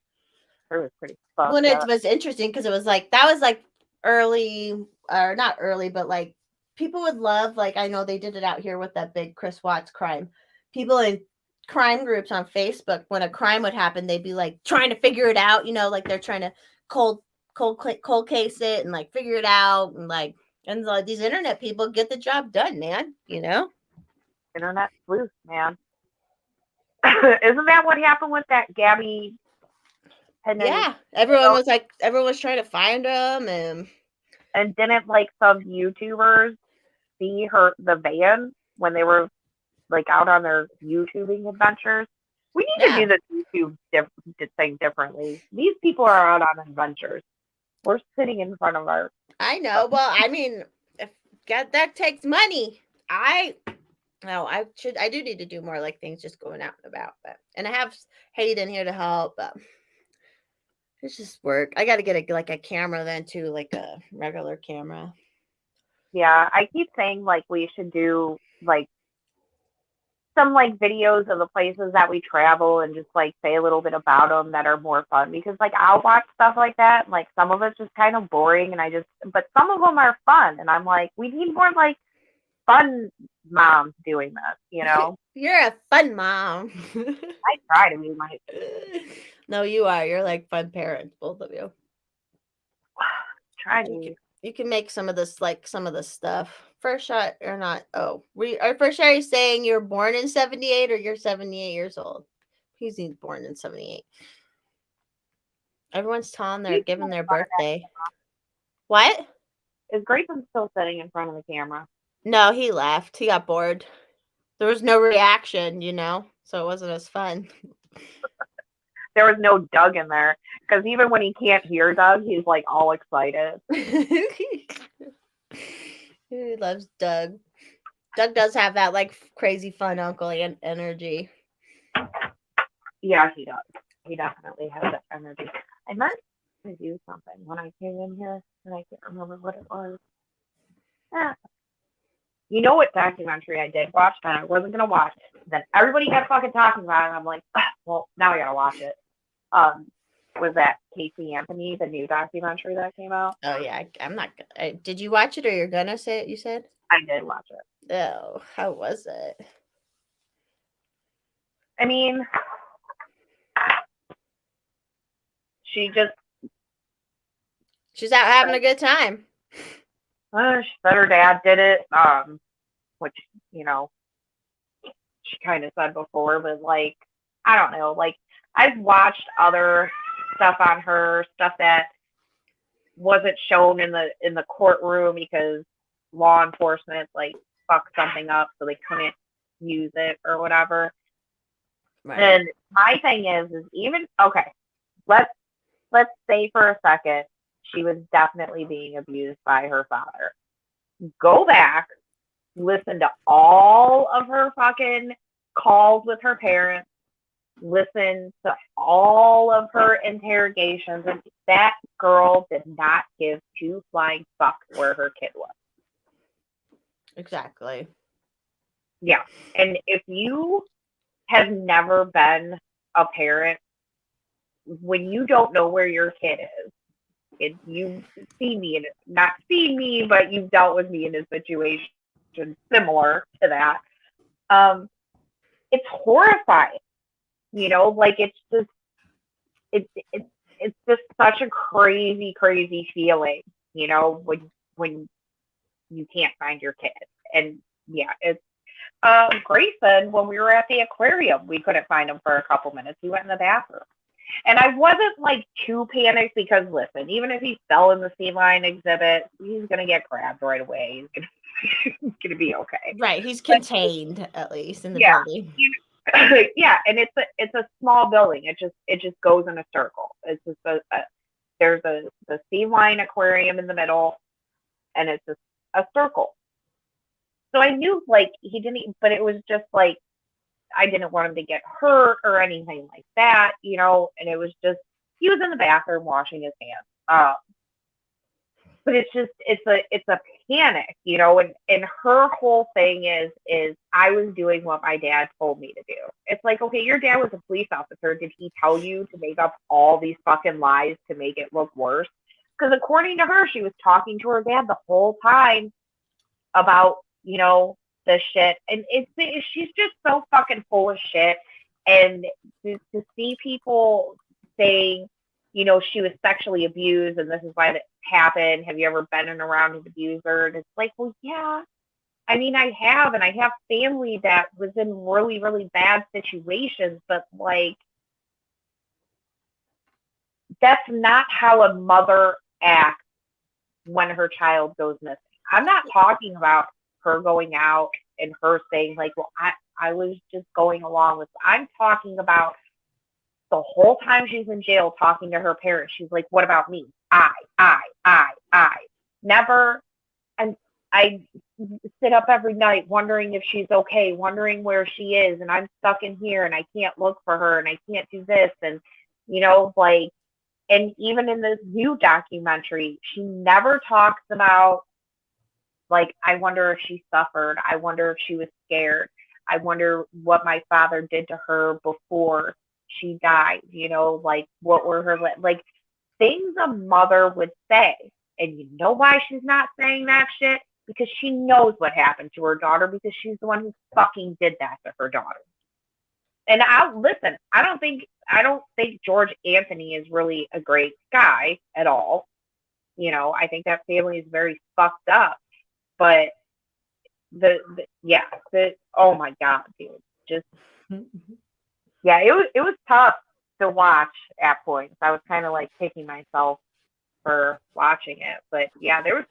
It was pretty fucked When it up. was interesting because it was like that was like early, or not early, but like people would love, like I know they did it out here with that big Chris Watts crime. People in crime groups on Facebook, when a crime would happen, they'd be like trying to figure it out, you know, like they're trying to cold case it and like figure it out, and like these internet people get the job done, man, you know. Internet sleuth, man. Isn't that what happened with that Gabby? Yeah, everyone was trying to find them, and didn't like some YouTubers see the van when they were like out on their YouTubing adventures? We need to do this YouTube thing differently. These people are out on adventures. We're sitting in front of our. I know. Well, I mean, if that takes money. I do need to do more like things just going out and about, and I have Hayden here to help, but it's just work. I got to get a camera then too, like a regular camera. Yeah, I keep saying like we should do like some like videos of the places that we travel and just like say a little bit about them that are more fun, because like I'll watch stuff like that and like some of it's just kind of boring, and but some of them are fun, and I'm like, we need more like fun moms doing this, you know. You're a fun mom. I try to be my. No, you are. You're like fun parents, both of you. Try to. You can make some of this, like some of the stuff. First shot or not? Oh, first shot. Are you saying you're born in 78 or you're 78 years old? He's born in 78. Everyone's telling they're giving their birthday. What? Is Grayson still sitting in front of the camera? No, he left. He got bored. There was no reaction, you know, so it wasn't as fun. There was no Doug in there, because even when he can't hear Doug, he's like all excited. He loves Doug. Doug does have that like crazy fun uncle energy. Yeah, he does. He definitely has that energy. I meant to do something when I came in here, and I can't remember what it was. You know what documentary I did watch, and I wasn't going to watch it. Then everybody kept fucking talking about it, and I'm like, well, now I got to watch it. Was that Casey Anthony, the new documentary that came out? Oh, yeah. I'm not gonna. Did you watch it, or you're going to say it, you said? I did watch it. Oh, how was it? I mean, she's out having a good time. She said her dad did it, which, you know, she kind of said before, but like, I don't know, like, I've watched other stuff on her, stuff that wasn't shown in the courtroom because law enforcement like fucked something up, so they couldn't use it or whatever. Right. And my thing is even okay, let's say for a second she was definitely being abused by her father. Go back, listen to all of her fucking calls with her parents, listen to all of her interrogations, and that girl did not give two flying fucks where her kid was. Exactly. Yeah. And if you have never been a parent, when you don't know where your kid is, you've seen me but you've dealt with me in a situation and similar to that. It's horrifying, like it's just such a crazy feeling, when you can't find your kid. And yeah, it's Grayson, when we were at the aquarium, we couldn't find him for a couple minutes. He went in the bathroom. And I wasn't like too panicked because listen, even if he's still in the sea lion exhibit, he's gonna get grabbed right away. He's gonna be okay. Right. He's contained at least in the Yeah. building. Yeah, and it's a small building. It just goes in a circle. It's just there's the sea lion aquarium in the middle, and it's a circle. So I knew like he didn't, but it was just like I didn't want him to get hurt or anything like that, and it was just he was in the bathroom washing his hands. But it's a panic, and her whole thing is I was doing what my dad told me to do. It's like, okay, your dad was a police officer. Did he tell you to make up all these fucking lies to make it look worse? Because according to her, she was talking to her dad the whole time about, the shit. And she's just so fucking full of shit. And to see people saying, she was sexually abused and this is why that happened. Have you ever been in around an abuser? And it's like, well, yeah. I mean, I have, and I have family that was in really, really bad situations, but like, that's not how a mother acts when her child goes missing. I'm not talking about her going out and her saying like, well, I was just going along with, I'm talking about the whole time she's in jail talking to her parents. She's like, what about me? I. Never. And I sit up every night wondering if she's okay, wondering where she is. And I'm stuck in here and I can't look for her and I can't do this. And, like, and even in this new documentary, she never talks about, like, I wonder if she suffered. I wonder if she was scared. I wonder what my father did to her before she died. Like, what were her, like, things a mother would say. And you know why she's not saying that shit? Because she knows what happened to her daughter because she's the one who fucking did that to her daughter. And listen, I don't think George Anthony is really a great guy at all. I think that family is very fucked up. But oh my God, dude. Just yeah, it was tough to watch at points. I was kind of like kicking myself for watching it. But yeah, there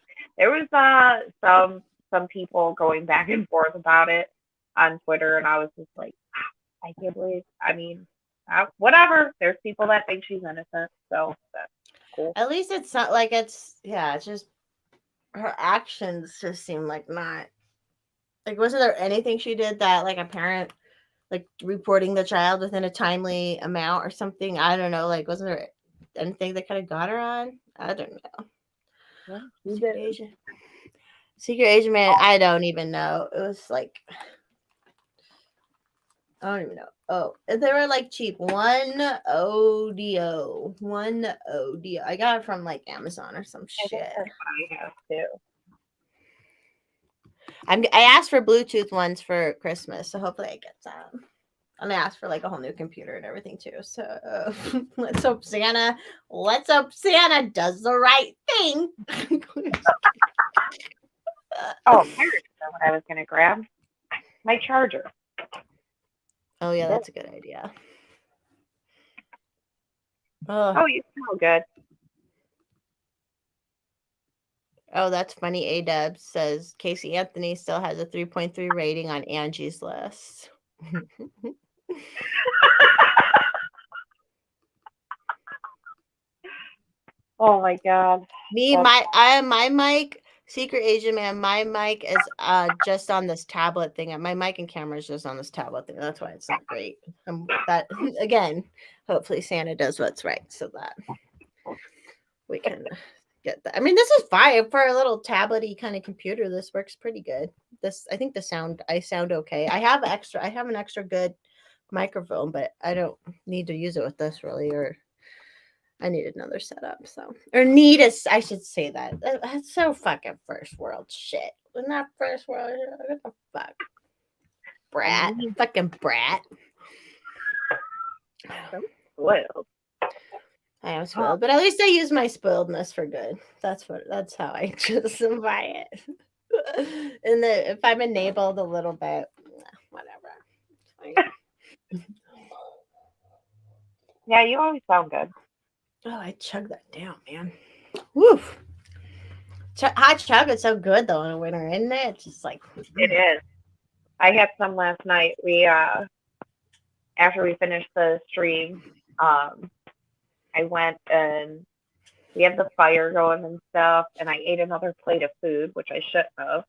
was some people going back and forth about it on Twitter, and I was just like, I can't believe. I mean, whatever. There's people that think she's innocent, so that's cool. At least it's not like it's just her actions just seem like not like. Wasn't there anything she did that like a parent like reporting the child within a timely amount or something? I don't know. Like, wasn't there anything that kind of got her on? I don't know. Well, Secret Agent Man. I don't even know. It was like I don't even know. Oh, they were like cheap. One ODO. I got it from like Amazon or some shit. I have too. I asked for Bluetooth ones for Christmas, so hopefully I get some. And I asked for like a whole new computer and everything too. So let's hope Santa does the right thing. Oh, I remember what I was gonna grab. My charger. Oh yeah, that's a good idea. Oh, you smell good. Oh, that's funny. A-Dub says Casey Anthony still has a 3.3 rating on Angie's List. Oh my God. My mic, Secret Agent Man, my mic is just on this tablet thing. My mic and camera is just on this tablet thing. That's why it's not great. That again, hopefully Santa does what's right so that we can get that. I mean, this is fine for a little tablet-y kind of computer. This works pretty good. I think I sound okay. I have an extra good microphone, but I don't need to use it with this really, or I need another setup. I should say that. That's so fucking first world shit. in that first world. What the fuck? Brat. Fucking brat. Spoiled. I am spoiled, but at least I use my spoiledness for good. That's how I just buy it. And if I'm enabled a little bit, whatever. Yeah, you always sound good. Oh, I chugged that down, man. Woof. Hot chocolate's so good though in the winter, isn't it? It's just like It is. I had some last night. We after we finished the stream, I went and we had the fire going and stuff, and I ate another plate of food, which I shouldn't have.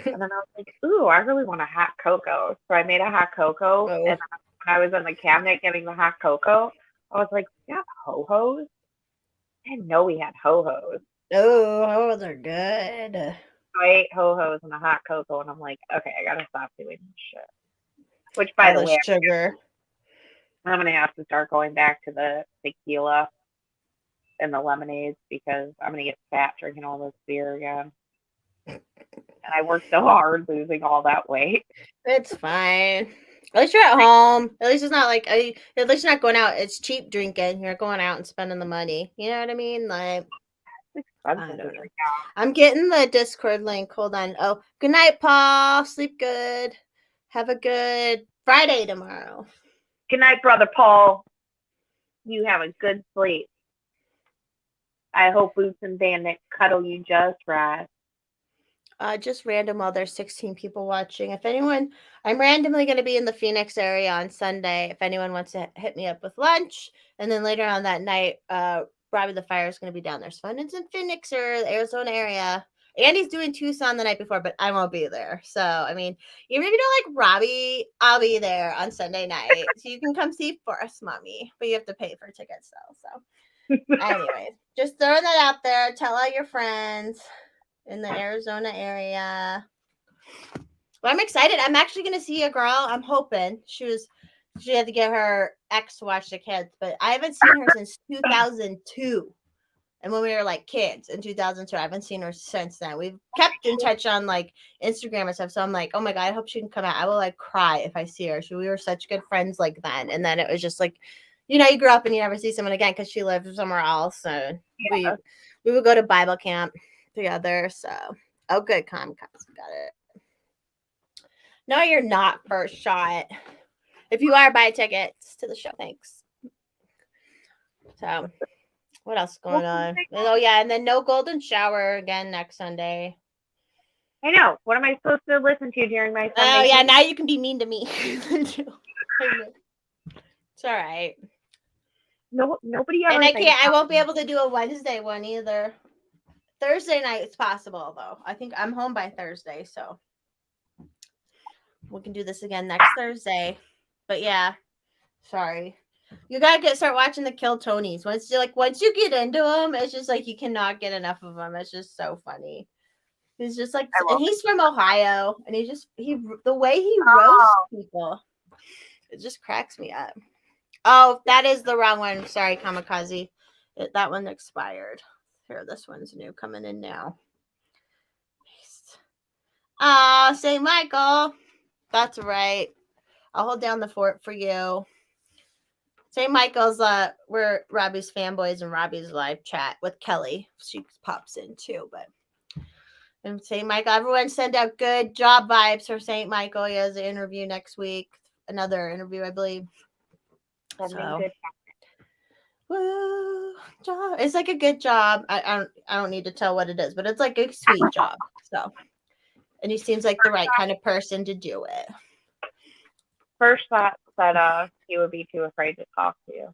And then I was like, ooh, I really want a hot cocoa. So I made a hot cocoa, Oh. and when I was in the cabinet getting the hot cocoa, I was like, we have ho-hos? I didn't know we had ho-hos. Oh, those are good. So I ate ho-hos and a hot cocoa, and I'm like, okay, I gotta stop doing this shit. Which, by All the the way, sugar. I'm gonna have to start going back to the tequila and the lemonades because I'm gonna get fat drinking all this beer again. And I worked so hard losing all that weight. It's fine. At least you're at home. At least it's not like at least you're not going out. It's cheap drinking. You're going out and spending the money. You know what I mean? Like It's I expensive to don't know. drink out. I'm getting the Discord link. Hold on. Oh, good night, Paul. Sleep good. Have a good Friday tomorrow. Good night, brother Paul. You have a good sleep. I hope Boots and Bandit cuddle you just right. Just random while there's 16 people watching. If anyone, I'm randomly going to be in the Phoenix area on Sunday. If anyone wants to hit me up with lunch, and then later on that night, Robbie the Fire is going to be down there. So it's in Phoenix or the Arizona area. Andy's doing Tucson the night before, but I won't be there. So I mean, even if you don't like Robbie, I'll be there on Sunday night. So you can come see Forest Mommy, but you have to pay for tickets though. So, anyways, just throwing that out there. Tell all your friends in the Arizona area. Well, I'm excited. I'm actually going to see a girl. I'm hoping she had to get her ex to watch the kids, but I haven't seen her since 2002. And when we were like kids in 2002, I haven't seen her since then. We've kept in touch on like Instagram and stuff. So I'm like, oh my God, I hope she can come out. I will like cry if I see her. We were such good friends like then. And then it was just like, you grew up and you never see someone again because she lived somewhere else. And we would go to Bible camp together. So, oh, good. Comcast got it. No, you're not first shot. If you are, buy tickets to the show. Thanks. So, what else is going on? Oh, yeah. And then no golden shower again next Sunday. I know. What am I supposed to listen to during my Sunday? Oh, yeah. Now you can be mean to me. It's all right. No, nobody ever. And I won't be able to do a Wednesday one either. Thursday night is possible, though. I think I'm home by Thursday, so we can do this again next Thursday. But yeah, sorry. You gotta start watching the Kill Tonys. Once you get into them, it's just like you cannot get enough of them. It's just so funny. He's just like, and he's from Ohio, and the way he roasts people, it just cracks me up. Oh, that is the wrong one. Sorry, Kamikaze. That one expired. Here, this one's new, coming in now. St. Michael. That's right. I'll hold down the fort for you. St. Michael's we're Robbie's fanboys and Robbie's live chat with Kelly. She pops in too, but and St. Michael, everyone send out good job vibes for St. Michael. He has an interview next week. Another interview, I believe. So, woo, job. It's like a good job. I don't need to tell what it is, but it's like a sweet job. So, and he seems like the right kind of person to do it. First thought that he would be too afraid to talk to you.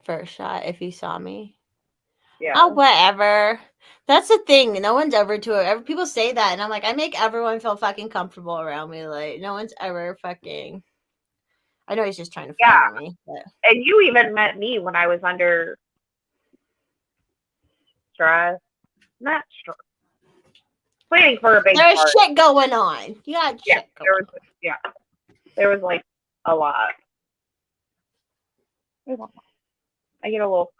First shot, if he saw me. Yeah. Oh, whatever. That's the thing. No one's ever people say that, and I'm like, I make everyone feel fucking comfortable around me. Like, no one's ever fucking. I know he's just trying to flatter me. But. And you even met me when I was under stress. Not stress. Planning for a big There's party. shit going on. You got shit going on. Yeah. There was like a lot. I get a little.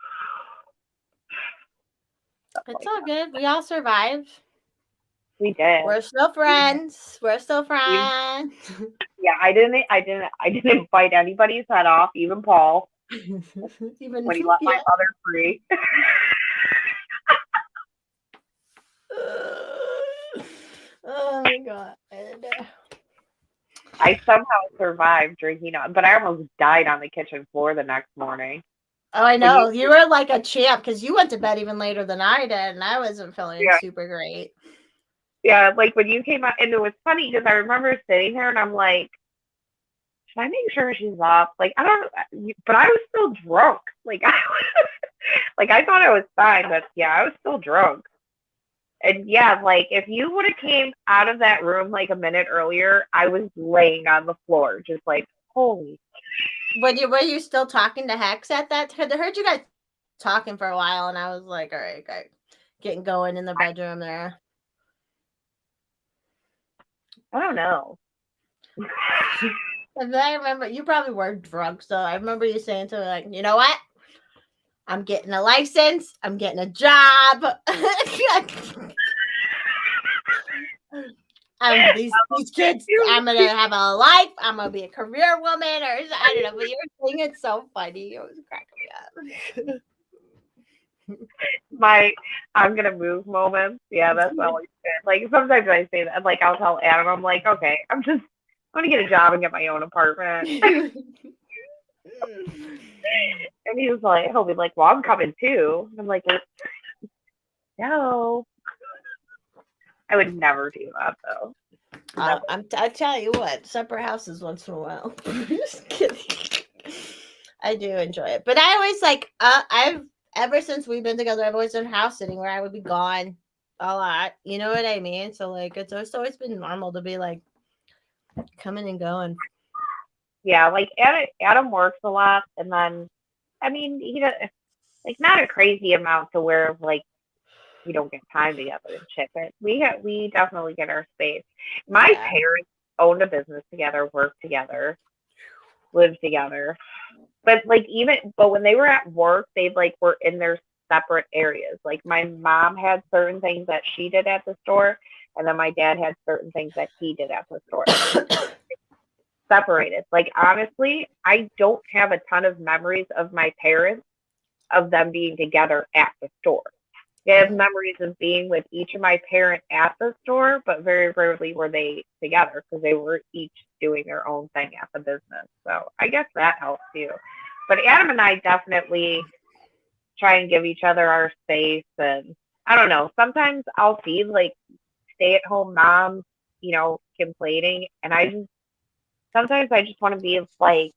It's all good. We all survive. We did. We're still friends. We're still friends. Yeah, I didn't bite anybody's head off, even Paul, Even when he let my yeah. mother free. Oh my god. I somehow survived drinking on, but I almost died on the kitchen floor the next morning. Oh, I When know. You were like a champ because you went to bed even later than I did, and I wasn't feeling Yeah. super great. Yeah, like when you came out, and it was funny because I remember sitting there and I'm like, should I make sure she's up? Like, I don't, but I was still drunk. Like, like I thought I was fine, but yeah, I was still drunk. And yeah, like if you would have came out of that room like a minute earlier, I was laying on the floor, just like, holy. Were you still talking to Hex at that time? I heard you guys talking for a while, and I was like, all right, getting going in the bedroom there. I don't know. And then I remember you probably were drunk, so I remember you saying to me like, you know what? I'm getting a license. I'm getting a job. These kids, I'm gonna have a life. I'm gonna be a career woman, or I don't know. But you were saying it so funny. It was cracking me up. My I'm gonna move moments. Yeah, that's always good. Like sometimes I say that, like I'll tell Adam, I'm like, okay, I'm gonna get a job and get my own apartment. And he was like, he'll be like, well, I'm coming too. And I'm like, no, I would never do that though. I tell you what, separate houses once in a while. Just kidding. I do enjoy it, but I always like. I've ever since we've been together, I've always done house sitting where I would be gone a lot. You know what I mean? So like, it's always been normal to be like coming and going. Yeah, like Adam works a lot, and then I mean, he does like not a crazy amount to where like we don't get time together and shit, but we definitely get our space. My parents owned a business together, worked together, lived together. But when they were at work, they like were in their separate areas. Like my mom had certain things that she did at the store, and then my dad had certain things that he did at the store. Separated. Like honestly, I don't have a ton of memories of my parents of them being together at the store. I have memories of being with each of my parents at the store, but very rarely were they together because they were each doing their own thing at the business. So I guess that helps too. But Adam and I definitely try and give each other our space. And I don't know, sometimes I'll see like stay at home moms, complaining. And sometimes I just want to be like,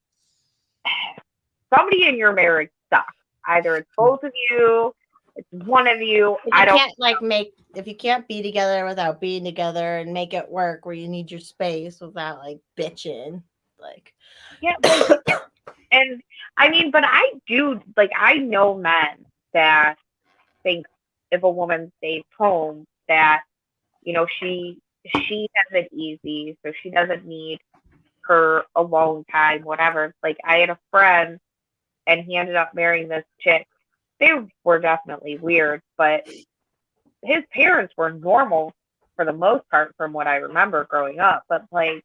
somebody in your marriage sucks. Either it's both of you, it's one of you. If you can't be together without being together and make it work where you need your space without like bitching. Like yeah, like and I mean, but I do like I know men that think if a woman stays home that, she has it easy, so she doesn't need her alone time, whatever. Like I had a friend and he ended up marrying this chick. They were definitely weird, but his parents were normal for the most part from what I remember growing up. But like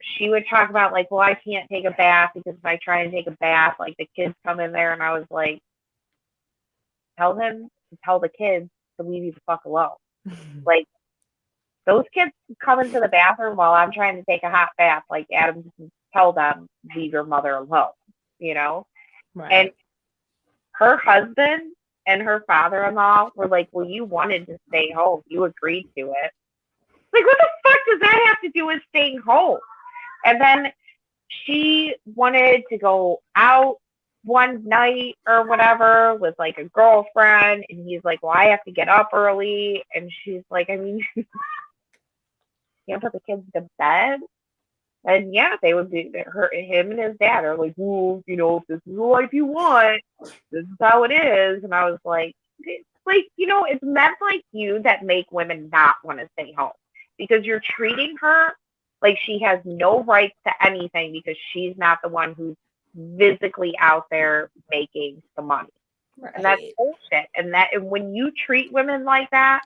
she would talk about like, well, I can't take a bath because if I try and take a bath, like the kids come in there, and I was like, tell the kids to leave you the fuck alone. Like those kids come into the bathroom while I'm trying to take a hot bath. Like Adam, tell them leave your mother alone, Right. And her husband and her father-in-law were like, well, you wanted to stay home. You agreed to it. Like, what the fuck does that have to do with staying home? And then she wanted to go out one night or whatever with like a girlfriend. And he's like, well, I have to get up early. And she's like, I mean, you can't put the kids to bed. And yeah, they would be him and his dad are like, well, if this is the life you want, this is how it is. And I was like, it's men like you that make women not want to stay home because you're treating her like she has no rights to anything because she's not the one who's physically out there making the money. Right. And that's bullshit. And when you treat women like that,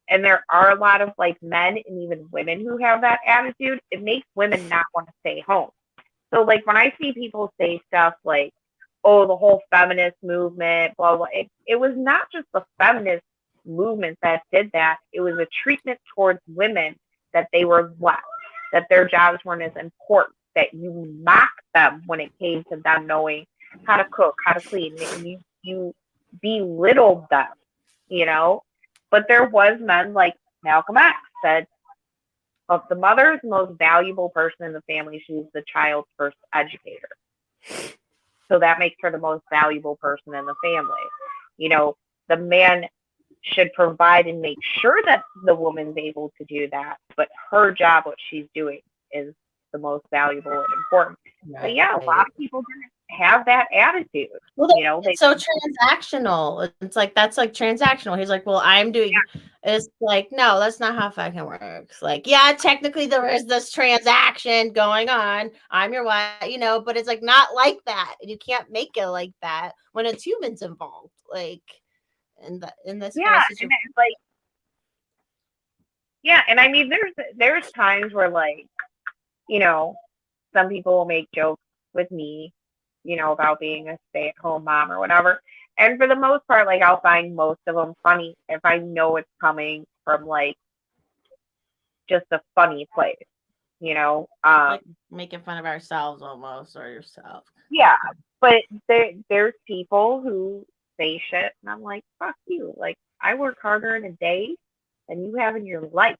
and there are a lot of like men and even women who have that attitude, it makes women not want to stay home. So like when I see people say stuff like, oh, the whole feminist movement, blah blah, it was not just the feminist movement that did that. It was a treatment towards women that they were less, that their jobs weren't as important, that you mocked them when it came to them knowing how to cook, how to clean, and you belittled them, you know. But there was men like Malcolm X said, if the mother is the most valuable person in the family, she's the child's first educator. So that makes her the most valuable person in the family. You know, the man should provide and make sure that the woman's able to do that, but her job, what she's doing, is the most valuable and important. Right. But yeah, a lot of people didn't have that attitude. Well, you know, it's so transactional. It's like that's like transactional. He's like, well, I'm doing. It's like, no, that's not how fucking works. Like, yeah, technically there is this transaction going on. I'm your wife, you know, but it's like not like that. You can't make it like that when it's humans involved. Like, in this kind of situation. And it's like, yeah, and I mean, there's times where like, you know, some people will make jokes with me, you know, about being a stay-at-home mom or whatever. And for the most part, like I'll find most of them funny if I know it's coming from like just a funny place, you know. Like making fun of ourselves almost, or yourself. Yeah, but there's people who say shit, and I'm like, fuck you. Like I work harder in a day than you have in your life,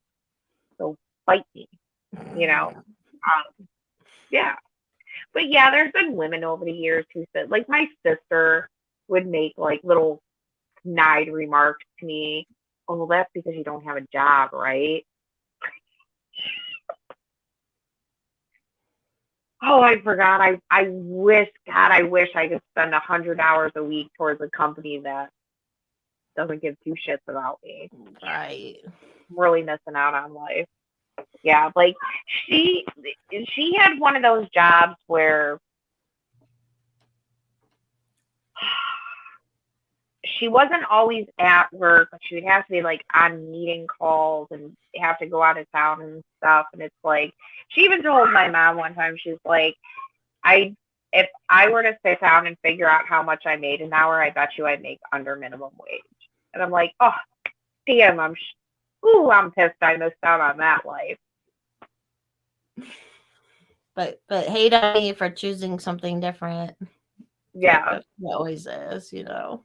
so fight me, you know. Yeah. But yeah, there's been women over the years who said, like my sister would make like little snide remarks to me. Oh, well, that's because you don't have a job, right? Oh, I forgot. I wish, God, I wish I could spend 100 hours a week towards a company that doesn't give two shits about me. Right. I'm really missing out on life. Yeah, like she had one of those jobs where she wasn't always at work, but she would have to be like on meeting calls and have to go out of town and stuff. And it's like she even told my mom one time, she's like, if I were to sit down and figure out how much I made an hour, I bet you I'd make under minimum wage. And I'm like, oh damn, I'm pissed I missed out on that life. But hate on me for choosing something different. Yeah, it always is, you know.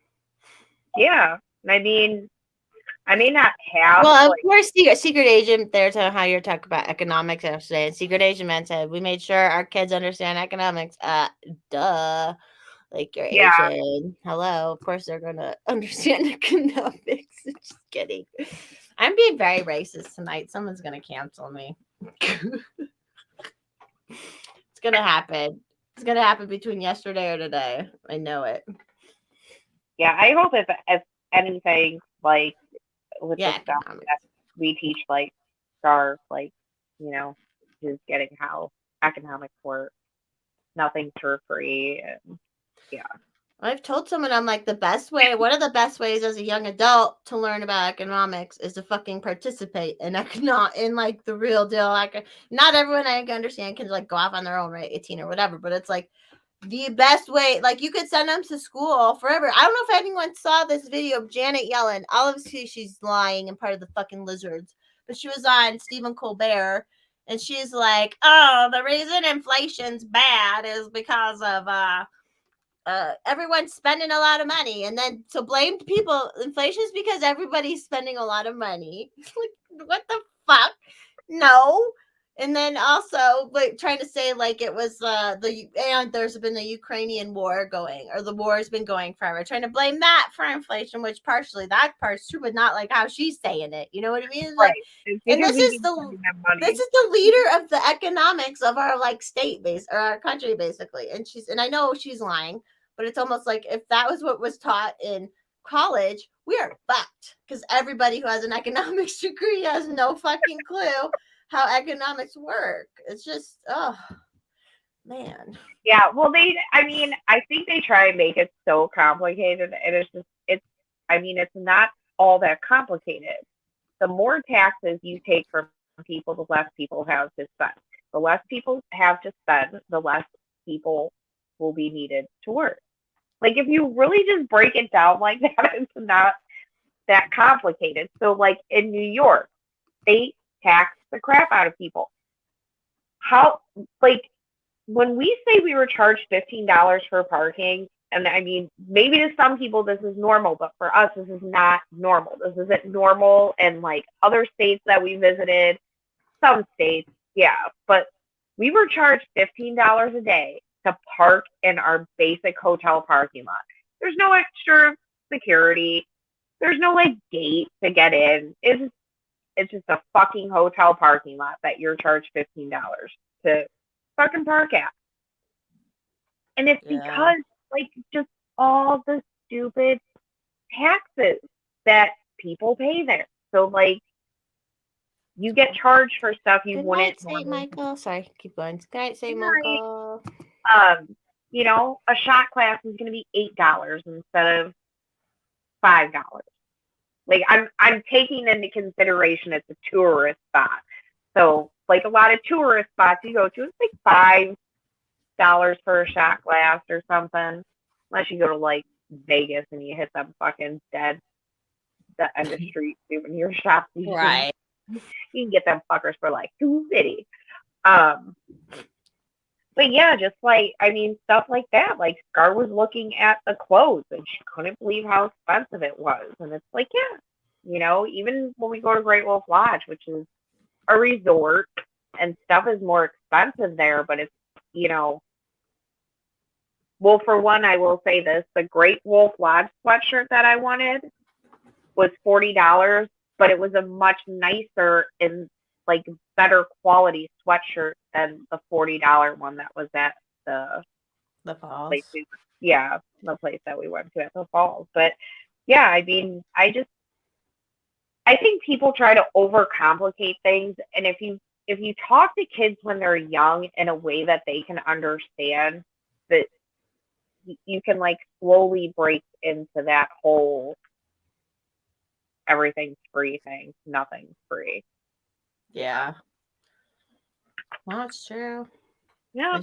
Yeah, I mean, I may not have. Well, of course, secret agent there to how you're talking about economics yesterday. And secret agent man said we made sure our kids understand economics. Duh. Like your Asian. Hello. Of course they're gonna understand economics. Just kidding. I'm being very racist tonight. Someone's gonna cancel me. It's gonna happen. It's gonna happen between yesterday or today. I know it. Yeah, I hope if anything, like with the stuff that we teach, like stars, like, you know, just getting how economics work. Nothing's for free, and yeah. I've told someone, I'm like, one of the best ways as a young adult to learn about economics is to fucking participate in like the real deal. Like, not everyone I can understand can like go off on their own, right? 18 or whatever, but it's like the best way. Like, you could send them to school forever. I don't know if anyone saw this video of Janet Yellen. Obviously, she's lying and part of the fucking lizards, but she was on Stephen Colbert. And she's like, oh, the reason inflation's bad is because of everyone's spending a lot of money, and then to blame people, inflation is because everybody's spending a lot of money. Like, what the fuck? No. And then also like trying to say like it was and there's been the Ukrainian war going, or the war has been going forever, trying to blame that for inflation, which partially that part's true, but not like how she's saying it. You know what I mean? Like, right. And this is the leader of the economics of our like state base or our country basically. And I know she's lying, but it's almost like if that was what was taught in college, we are fucked, because everybody who has an economics degree has no fucking clue how economics work. It's just, oh man. Yeah, well, I think they try and make it so complicated, and it's not all that complicated. the more taxes you take from people, the less people have to spend. The less people have to spend, the less people will be needed to work. Like if you really just break it down like that, it's not that complicated. So like in New York, they tax the crap out of people. How like when we say we were charged $15 for parking, and I mean, maybe to some people this is normal, but for us, this is not normal. This isn't normal in like other states that we visited. Some states, yeah, but we were charged $15 a day to park in our basic hotel parking lot. There's no extra security. There's no like gate to get in. It's just a fucking hotel parking lot that you're charged $15 to fucking park at. And it's because like just all the stupid taxes that people pay there. So like you get charged for stuff you Good wouldn't night, St. Michael. Sorry, keep going. Good night, St. Good night. Michael. You know, a shot class is gonna be $8 instead of $5. Like I'm taking into consideration it's a tourist spot. So like a lot of tourist spots you go to, it's like $5 for a shot glass or something. Unless you go to like Vegas and you hit them fucking dead the end of street souvenir shops. Right. You can get them fuckers for like $2.50. But yeah, just like I mean stuff like that. Like Scar was looking at the clothes and she couldn't believe how expensive it was. And it's like, yeah, you know, even when we go to Great Wolf Lodge, which is a resort and stuff is more expensive there, but it's, you know, well, for one, I will say this, the Great Wolf Lodge sweatshirt that I wanted was $40, but it was a much nicer and like better quality sweatshirt than the $40 one that was at the falls. Place the place that we went to at the falls. But yeah, I mean, I think people try to overcomplicate things, and if you talk to kids when they're young in a way that they can understand, that you can like slowly break into that whole everything's free thing. Nothing's free. Yeah. Well, that's true. Yeah.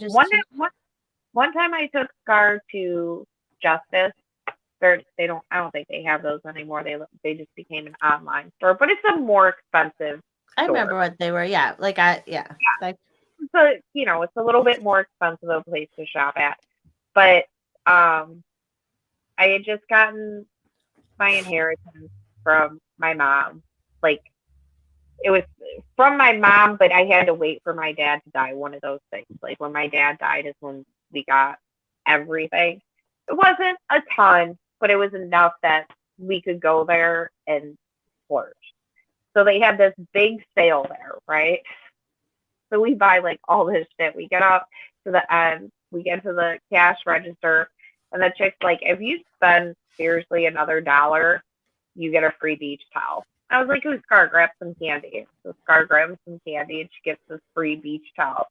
One time I took Scar to Justice. I don't think they have those anymore. They just became an online store, but it's a more expensive I store. remember what they were. Yeah. Like So, you know, it's a little bit more expensive of a place to shop at. But I had just gotten my inheritance from my mom. Like, it was from my mom, but I had to wait for my dad to die. One of those things. Like, when my dad died is when we got everything. It wasn't a ton, but it was enough that we could go there and splurge. So they had this big sale there, right? So we buy like all this shit. We get up to the end, we get to the cash register, and the chick's like, if you spend seriously another $1, you get a free beach towel. I was like, oh, Scar, grab some candy. So Scar grabs some candy and she gets this free beach towel.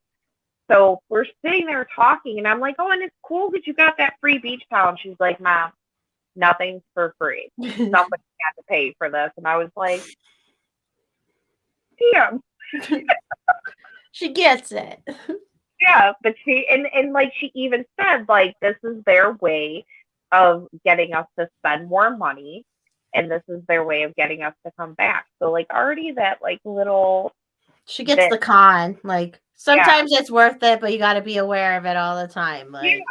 So we're sitting there talking, and I'm like, oh, and it's cool that you got that free beach towel. And she's like, Mom, nothing's for free. Somebody had to pay for this. And I was like, damn. She gets it. Yeah, but and like she even said, like, this is their way of getting us to spend more money, and this is their way of getting us to come back. So like already that like little she gets the con. Like sometimes it's worth it, but you got to be aware of it all the time. Like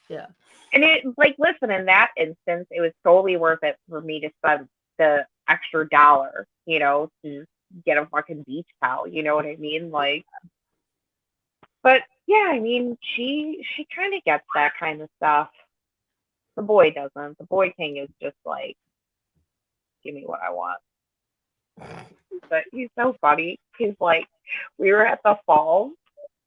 yeah. And it like listen, in that instance, it was totally worth it for me to spend the extra $1, you know, to get a fucking beach towel. You know what I mean? Like, but yeah, I mean, she kind of gets that kind of stuff. The boy doesn't. The boy king is just like, give me what I want. But he's so funny. He's like, we were at the falls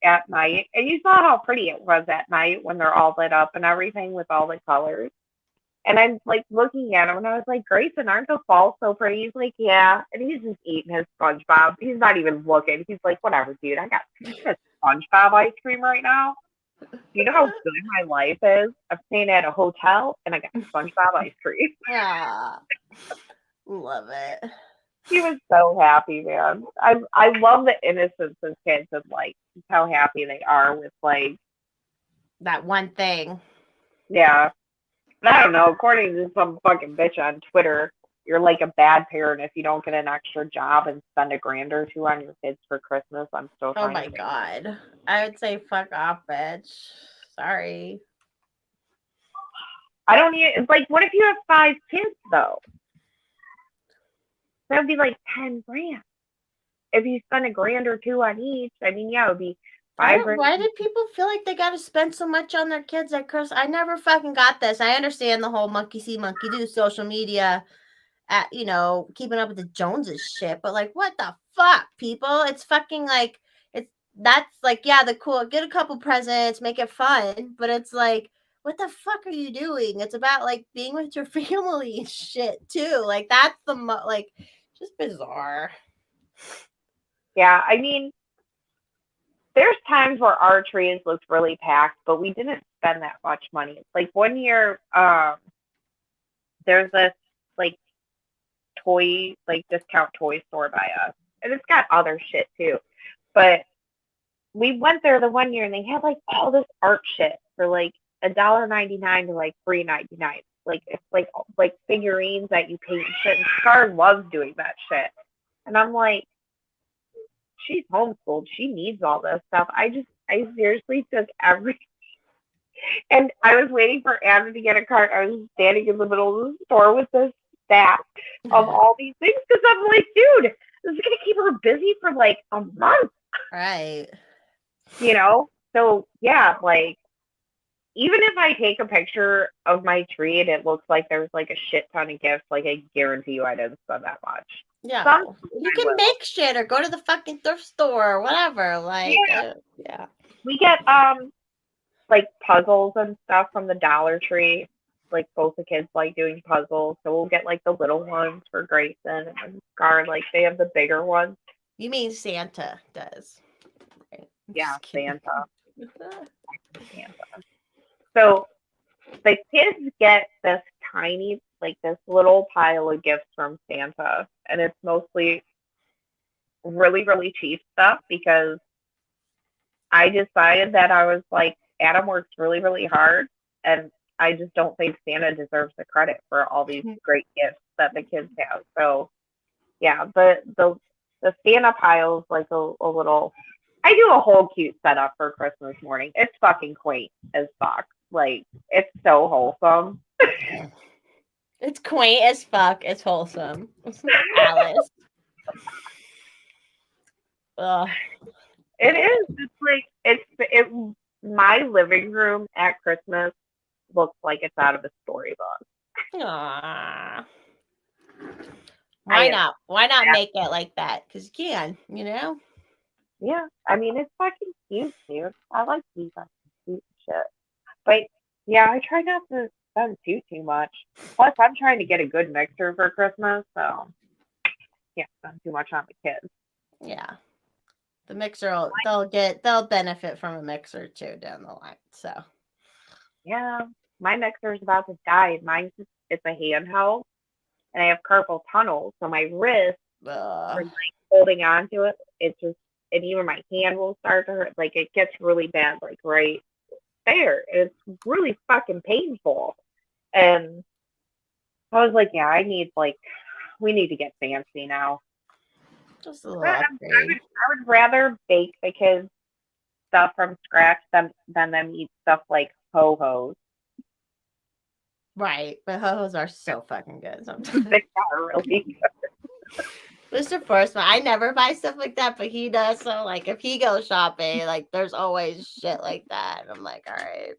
at night, and you saw how pretty it was at night when they're all lit up and everything with all the colors. And I'm like looking at him, and I was like, Grayson, aren't the falls so pretty? He's like, yeah. And he's just eating his SpongeBob. He's not even looking. He's like, whatever, dude. I got SpongeBob ice cream right now. Do you know how good my life is? I'm staying at a hotel, and I got SpongeBob ice cream. Yeah. Love it. He was so happy, man. I love the innocence of kids and like how happy they are with like That one thing. yeah. And I don't know, according to some fucking bitch on Twitter, you're like a bad parent if you don't get an extra job and spend $1,000 or $200 on your kids for Christmas. I'm still Oh trying my to make god. I would say fuck off, bitch. Sorry. I don't need it's like what if you have 5 kids though? That would be like 10 grand. If you spend $1,000 or $200 on each, I mean yeah, it would be 5 grand. Why did people feel like they gotta spend so much on their kids at Christmas? I never fucking got this. I understand the whole monkey see, monkey do social media at keeping up with the Joneses shit, but like what the fuck, people? It's fucking like that's like, yeah, the cool, get a couple presents, make it fun, but it's like, what the fuck are you doing? It's about like being with your family and shit too. Like that's like just bizarre. Yeah, I mean there's times where our trees looked really packed, but we didn't spend that much money. Like one year, there's this like toy, like discount toy store by us, and it's got other shit too. But we went there the one year, and they had like all this art shit for like $1.99 to like $3.99. Like it's like figurines that you paint and shit. And Scar loves doing that shit, and I'm like, she's homeschooled. She needs all this stuff. I seriously took every and I was waiting for Anna to get a cart. I was standing in the middle of the store with this stack of all these things because I'm like, dude, this is gonna keep her busy for like a month, Right. you know? So yeah, like even if I take a picture of my tree and it looks like there's like a shit ton of gifts, like I guarantee you I didn't spend that much. Yeah. Some You can make shit or go to the fucking thrift store or whatever. Like, yeah. we get like puzzles and stuff from the Dollar Tree. Like both the kids like doing puzzles, so we'll get like the little ones for Grayson and Scar. Like they have the bigger ones. You mean Santa does? Right. Yeah, Santa. Santa. So the kids get this tiny, like this little pile of gifts from Santa, and it's mostly really, really cheap stuff because I decided that I was like, Adam works really, really hard, and I just don't think Santa deserves the credit for all these great gifts that the kids have. So, yeah, the Santa pile is like a little. I do a whole cute setup for Christmas morning. It's fucking quaint as fuck. Like it's so wholesome. It's quaint as fuck. It's wholesome. Alice. Ugh. It is. It's like it. My living room at Christmas looks like it's out of a storybook. Aww. Why not? Why not make it like that? Because you can, Yeah, I mean it's fucking cute, dude. I like these fucking cute shit. But yeah, I try not to spend too much. Plus, I'm trying to get a good mixer for Christmas, so can't spend too much on the kids. Yeah. The mixer, they'll benefit from a mixer too down the line. So yeah, my mixer is about to die. Mine's it's a handheld, and I have carpal tunnel, so my wrist for like holding on to it, it's just, and even my hand will start to hurt. Like it gets really bad, like right there. It's really fucking painful. And I was like, yeah, we need to get fancy now. Just a little upgrade. I would rather bake the kids stuff from scratch than them eat stuff like ho-hos. Right, but ho-hos are so fucking good sometimes. They are really good. Mr. Forstman, I never buy stuff like that, but he does. So, like, if he goes shopping, like, there's always shit like that. And I'm like, all right.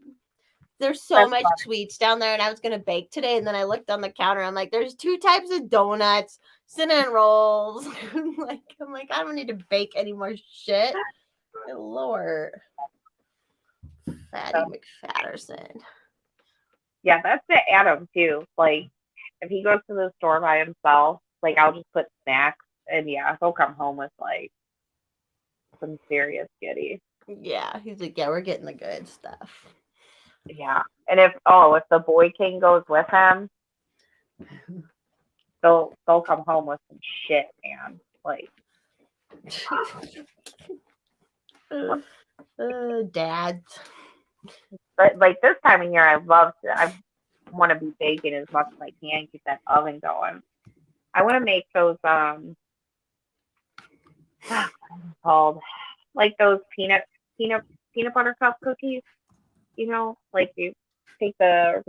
There's so much sweets down there, and I was gonna bake today, and then I looked on the counter. I'm like, there's 2 types of donuts, cinnamon rolls. I'm like, I don't need to bake any more shit. Good Lord, Fatty McFatterson. Yeah, that's it, Adam too. Like, if he goes to the store by himself, like I'll just put snacks, and yeah, he'll come home with like some serious goodies. Yeah, he's like, yeah, we're getting the good stuff. Yeah, and if the boy king goes with him, they'll come home with some shit, man. Like, Dads. but like this time of year, I want to be baking as much as I can, keep that oven going. I want to make those called like those peanut butter cup cookies. You know, like you take the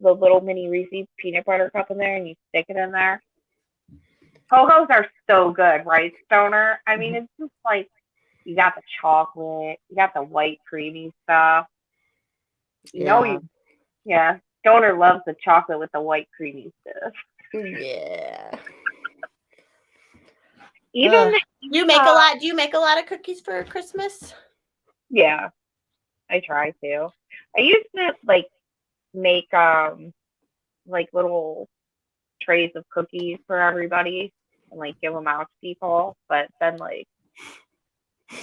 little mini Reese's peanut butter cup in there, and you stick it in there. Oh, those are so good, right, Stoner? I mean, it's just like you got the chocolate, you got the white creamy stuff. Yeah. Stoner loves the chocolate with the white creamy stuff. Yeah. Even Do you make a lot? Do you make a lot of cookies for Christmas? Yeah, I try to. I used to like make like little trays of cookies for everybody and like give them out to people, but then like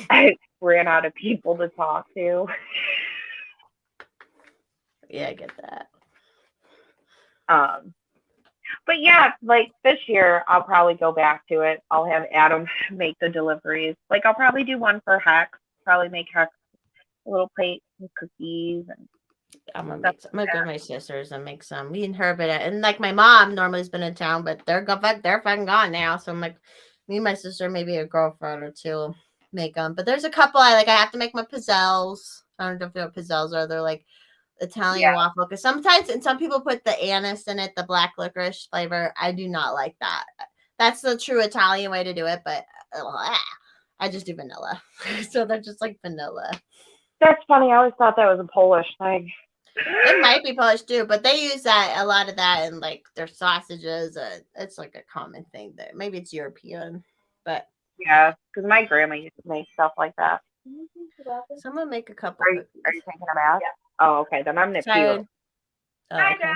I ran out of people to talk to. Yeah, I get that. But yeah, like this year I'll probably go back to it. I'll have Adam make the deliveries. Like I'll probably do one for Hex. Probably make Hex a little plate with cookies and I'm gonna go to my sister's and make some. Me and her, and like my mom normally has been in town, but they're fucking gone now. So I'm like, me and my sister, maybe a girlfriend or two, make them. But there's a couple I like. I have to make my pizzelles. I don't know if you know what pizzelles are. They're like Italian waffle. Because sometimes, and some people put the anise in it, the black licorice flavor. I do not like that. That's the true Italian way to do it, but I just do vanilla. So they're just like vanilla. That's funny. I always thought that was a Polish thing. It might be Polish too, but they use a lot of that in like their sausages. It's like a common thing there. Maybe it's European, but yeah, because my grandma used to make stuff like that. Someone make a couple. Are you taking a bath? Yeah. Oh, okay. Then I'm gonna pee. Oh, okay.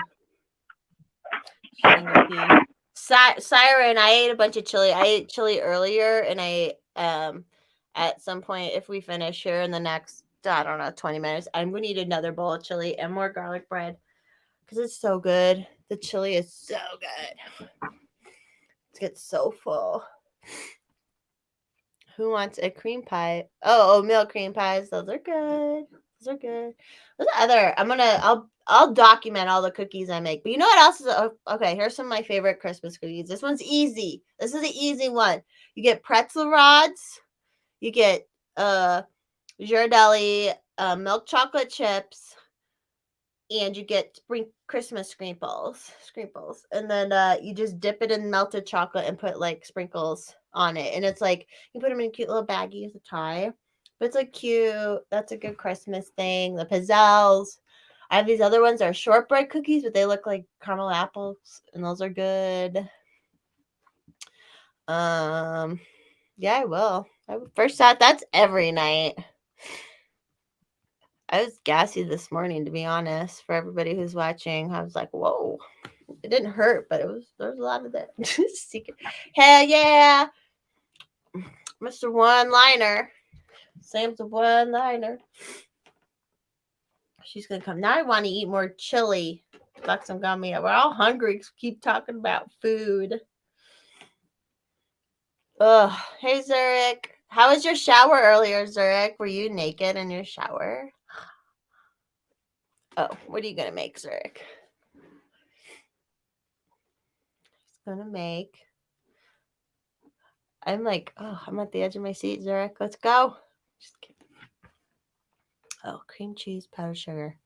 Siren, I ate a bunch of chili. I ate chili earlier, and I at some point, if we finish here in the next, I don't know, 20 minutes, I'm going to eat another bowl of chili and more garlic bread because it's so good. The chili is so good. It gets so full. Who wants a cream pie? Oh, oatmeal cream pies. Those are good. Those are good. What's the other? I'll document all the cookies I make. But you know what else is okay? Here's some of my favorite Christmas cookies. This one's easy. This is the easy one. You get pretzel rods. You get Ghirardelli milk chocolate chips, and you get Christmas sprinkles, and then you just dip it in melted chocolate and put like sprinkles on it, and it's like you put them in a cute little baggie with a tie. But it's like cute. That's a good Christmas thing. The pizzelles. I have these other ones that are shortbread cookies, but they look like caramel apples, and those are good. Yeah, I will. First thought, that's every night. I was gassy this morning, to be honest. For everybody who's watching, I was like, "Whoa!" It didn't hurt, but there was a lot of that. Secret. Hell yeah, Mr. One Liner. Sam's a one liner. She's gonna come now. I want to eat more chili. Buxom got me. We're all hungry. Keep talking about food. Ugh. Hey, Zurich. How was your shower earlier, Zurich? Were you naked in your shower? Oh, what are you gonna make, Zurich? He's gonna make. I'm like, oh, I'm at the edge of my seat, Zurich. Let's go. Just kidding. Oh, cream cheese, powdered sugar,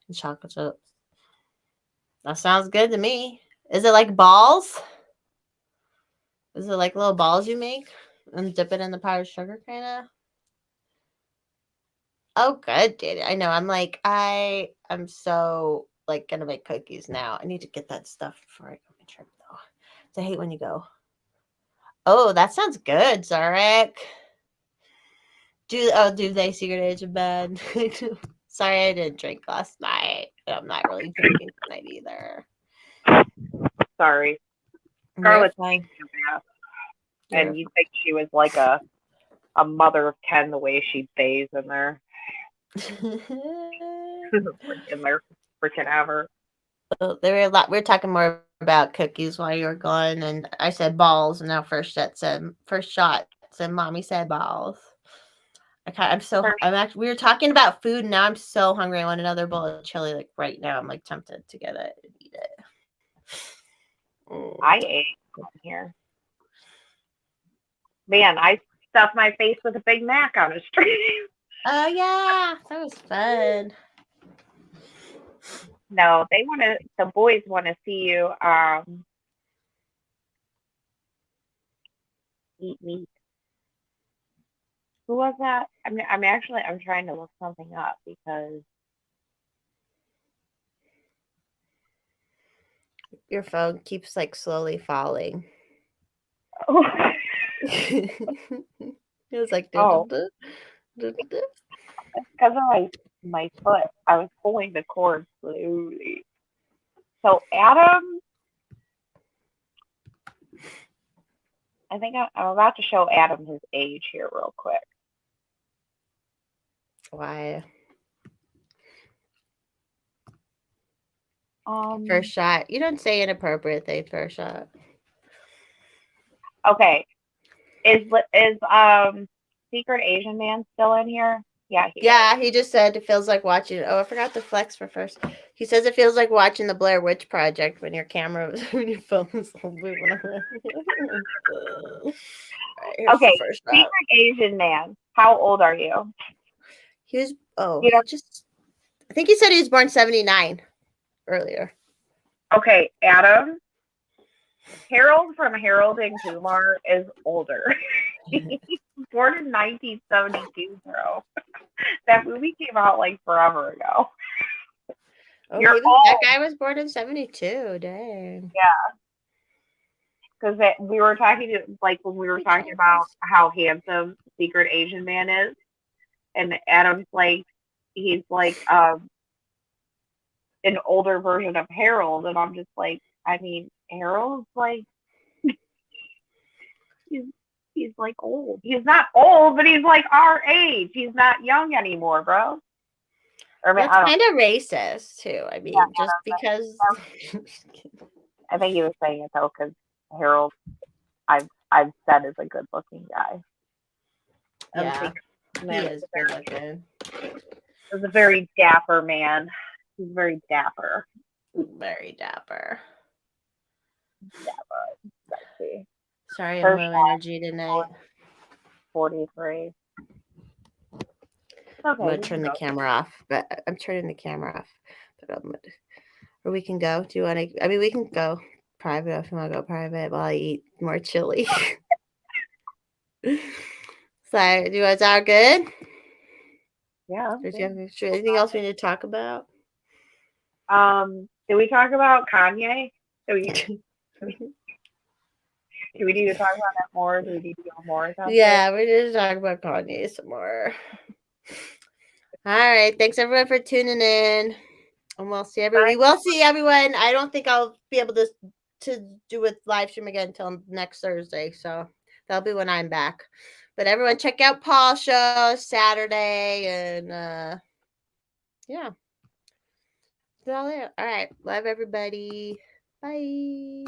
and chocolate chips. That sounds good to me. Is it like balls? Is it like little balls you make and dip it in the powdered sugar, kind of? Oh, good, dude. I know. I'm so like gonna make cookies now. I need to get that stuff before I go on my trip, though. So I hate when you go. Oh, that sounds good, Zarek. Do they secret age of bed? Sorry, I didn't drink last night. I'm not really drinking tonight either. Sorry. Scarlett's fine. And you think she was like a mother of 10 the way she bathes in there. In there freaking ever. Oh, we were talking more about cookies while you were gone, and I said balls, and now first shot said mommy said balls. We were talking about food, and now I'm so hungry. I want another bowl of chili like right now. I'm like tempted to get it and eat it. I ate here. Man, I stuffed my face with a Big Mac on the street. Oh yeah, that was fun. No, the boys want to see you eat meat. Who was that? I'm trying to look something up because Your phone keeps like slowly falling. It was like because of my foot, I was pulling the cord slowly. So Adam, I think I'm about to show Adam his age here real quick. Why? Um, First shot. You don't say inappropriate things first shot. Okay. Is Secret Asian Man still in here? Yeah, he just said it feels like watching. Oh, I forgot the flex for first. He says it feels like watching the Blair Witch Project when your phone is moving around. Right, Okay, first shot. Secret Asian Man. How old are you? He was. I think he said he was born 79 earlier. Okay, Adam. Harold from Harold and Kumar is older. He was born in 1972, bro. That movie came out like forever ago. Oh, You're that guy was born in 72. Dang. Yeah. Because we were talking when we were talking about how handsome Secret Asian Man is, and Adam's he's an older version of Harold, and I'm just like, I mean, Harold's he's old. He's not old, but he's our age. He's not young anymore, bro. That's kind of racist too. I mean, just because. I think he was saying it though, because Harold, I've said is a good looking guy. Yeah, he is good looking. He's a very dapper man. He's very dapper. Very dapper. Sexy. Sorry, I'm low energy tonight. 43. Okay, I'm gonna turn the camera off, but I'm turning the camera off. But or we can go. Do you want to? I mean, we can go private if you want to go private while I eat more chili. So, do you want all good? Yeah. Anything else we need to talk about? Did we talk about Kanye? Do we need to talk about that more? Do we need to go more? Yeah, we need to talk about Kanye some more. All right. Thanks everyone for tuning in. And we'll see everyone. We will see everyone. I don't think I'll be able to do a live stream again until next Thursday. So that'll be when I'm back. But everyone check out Paul's show Saturday. And yeah. That's all there. All right. Love everybody. Bye.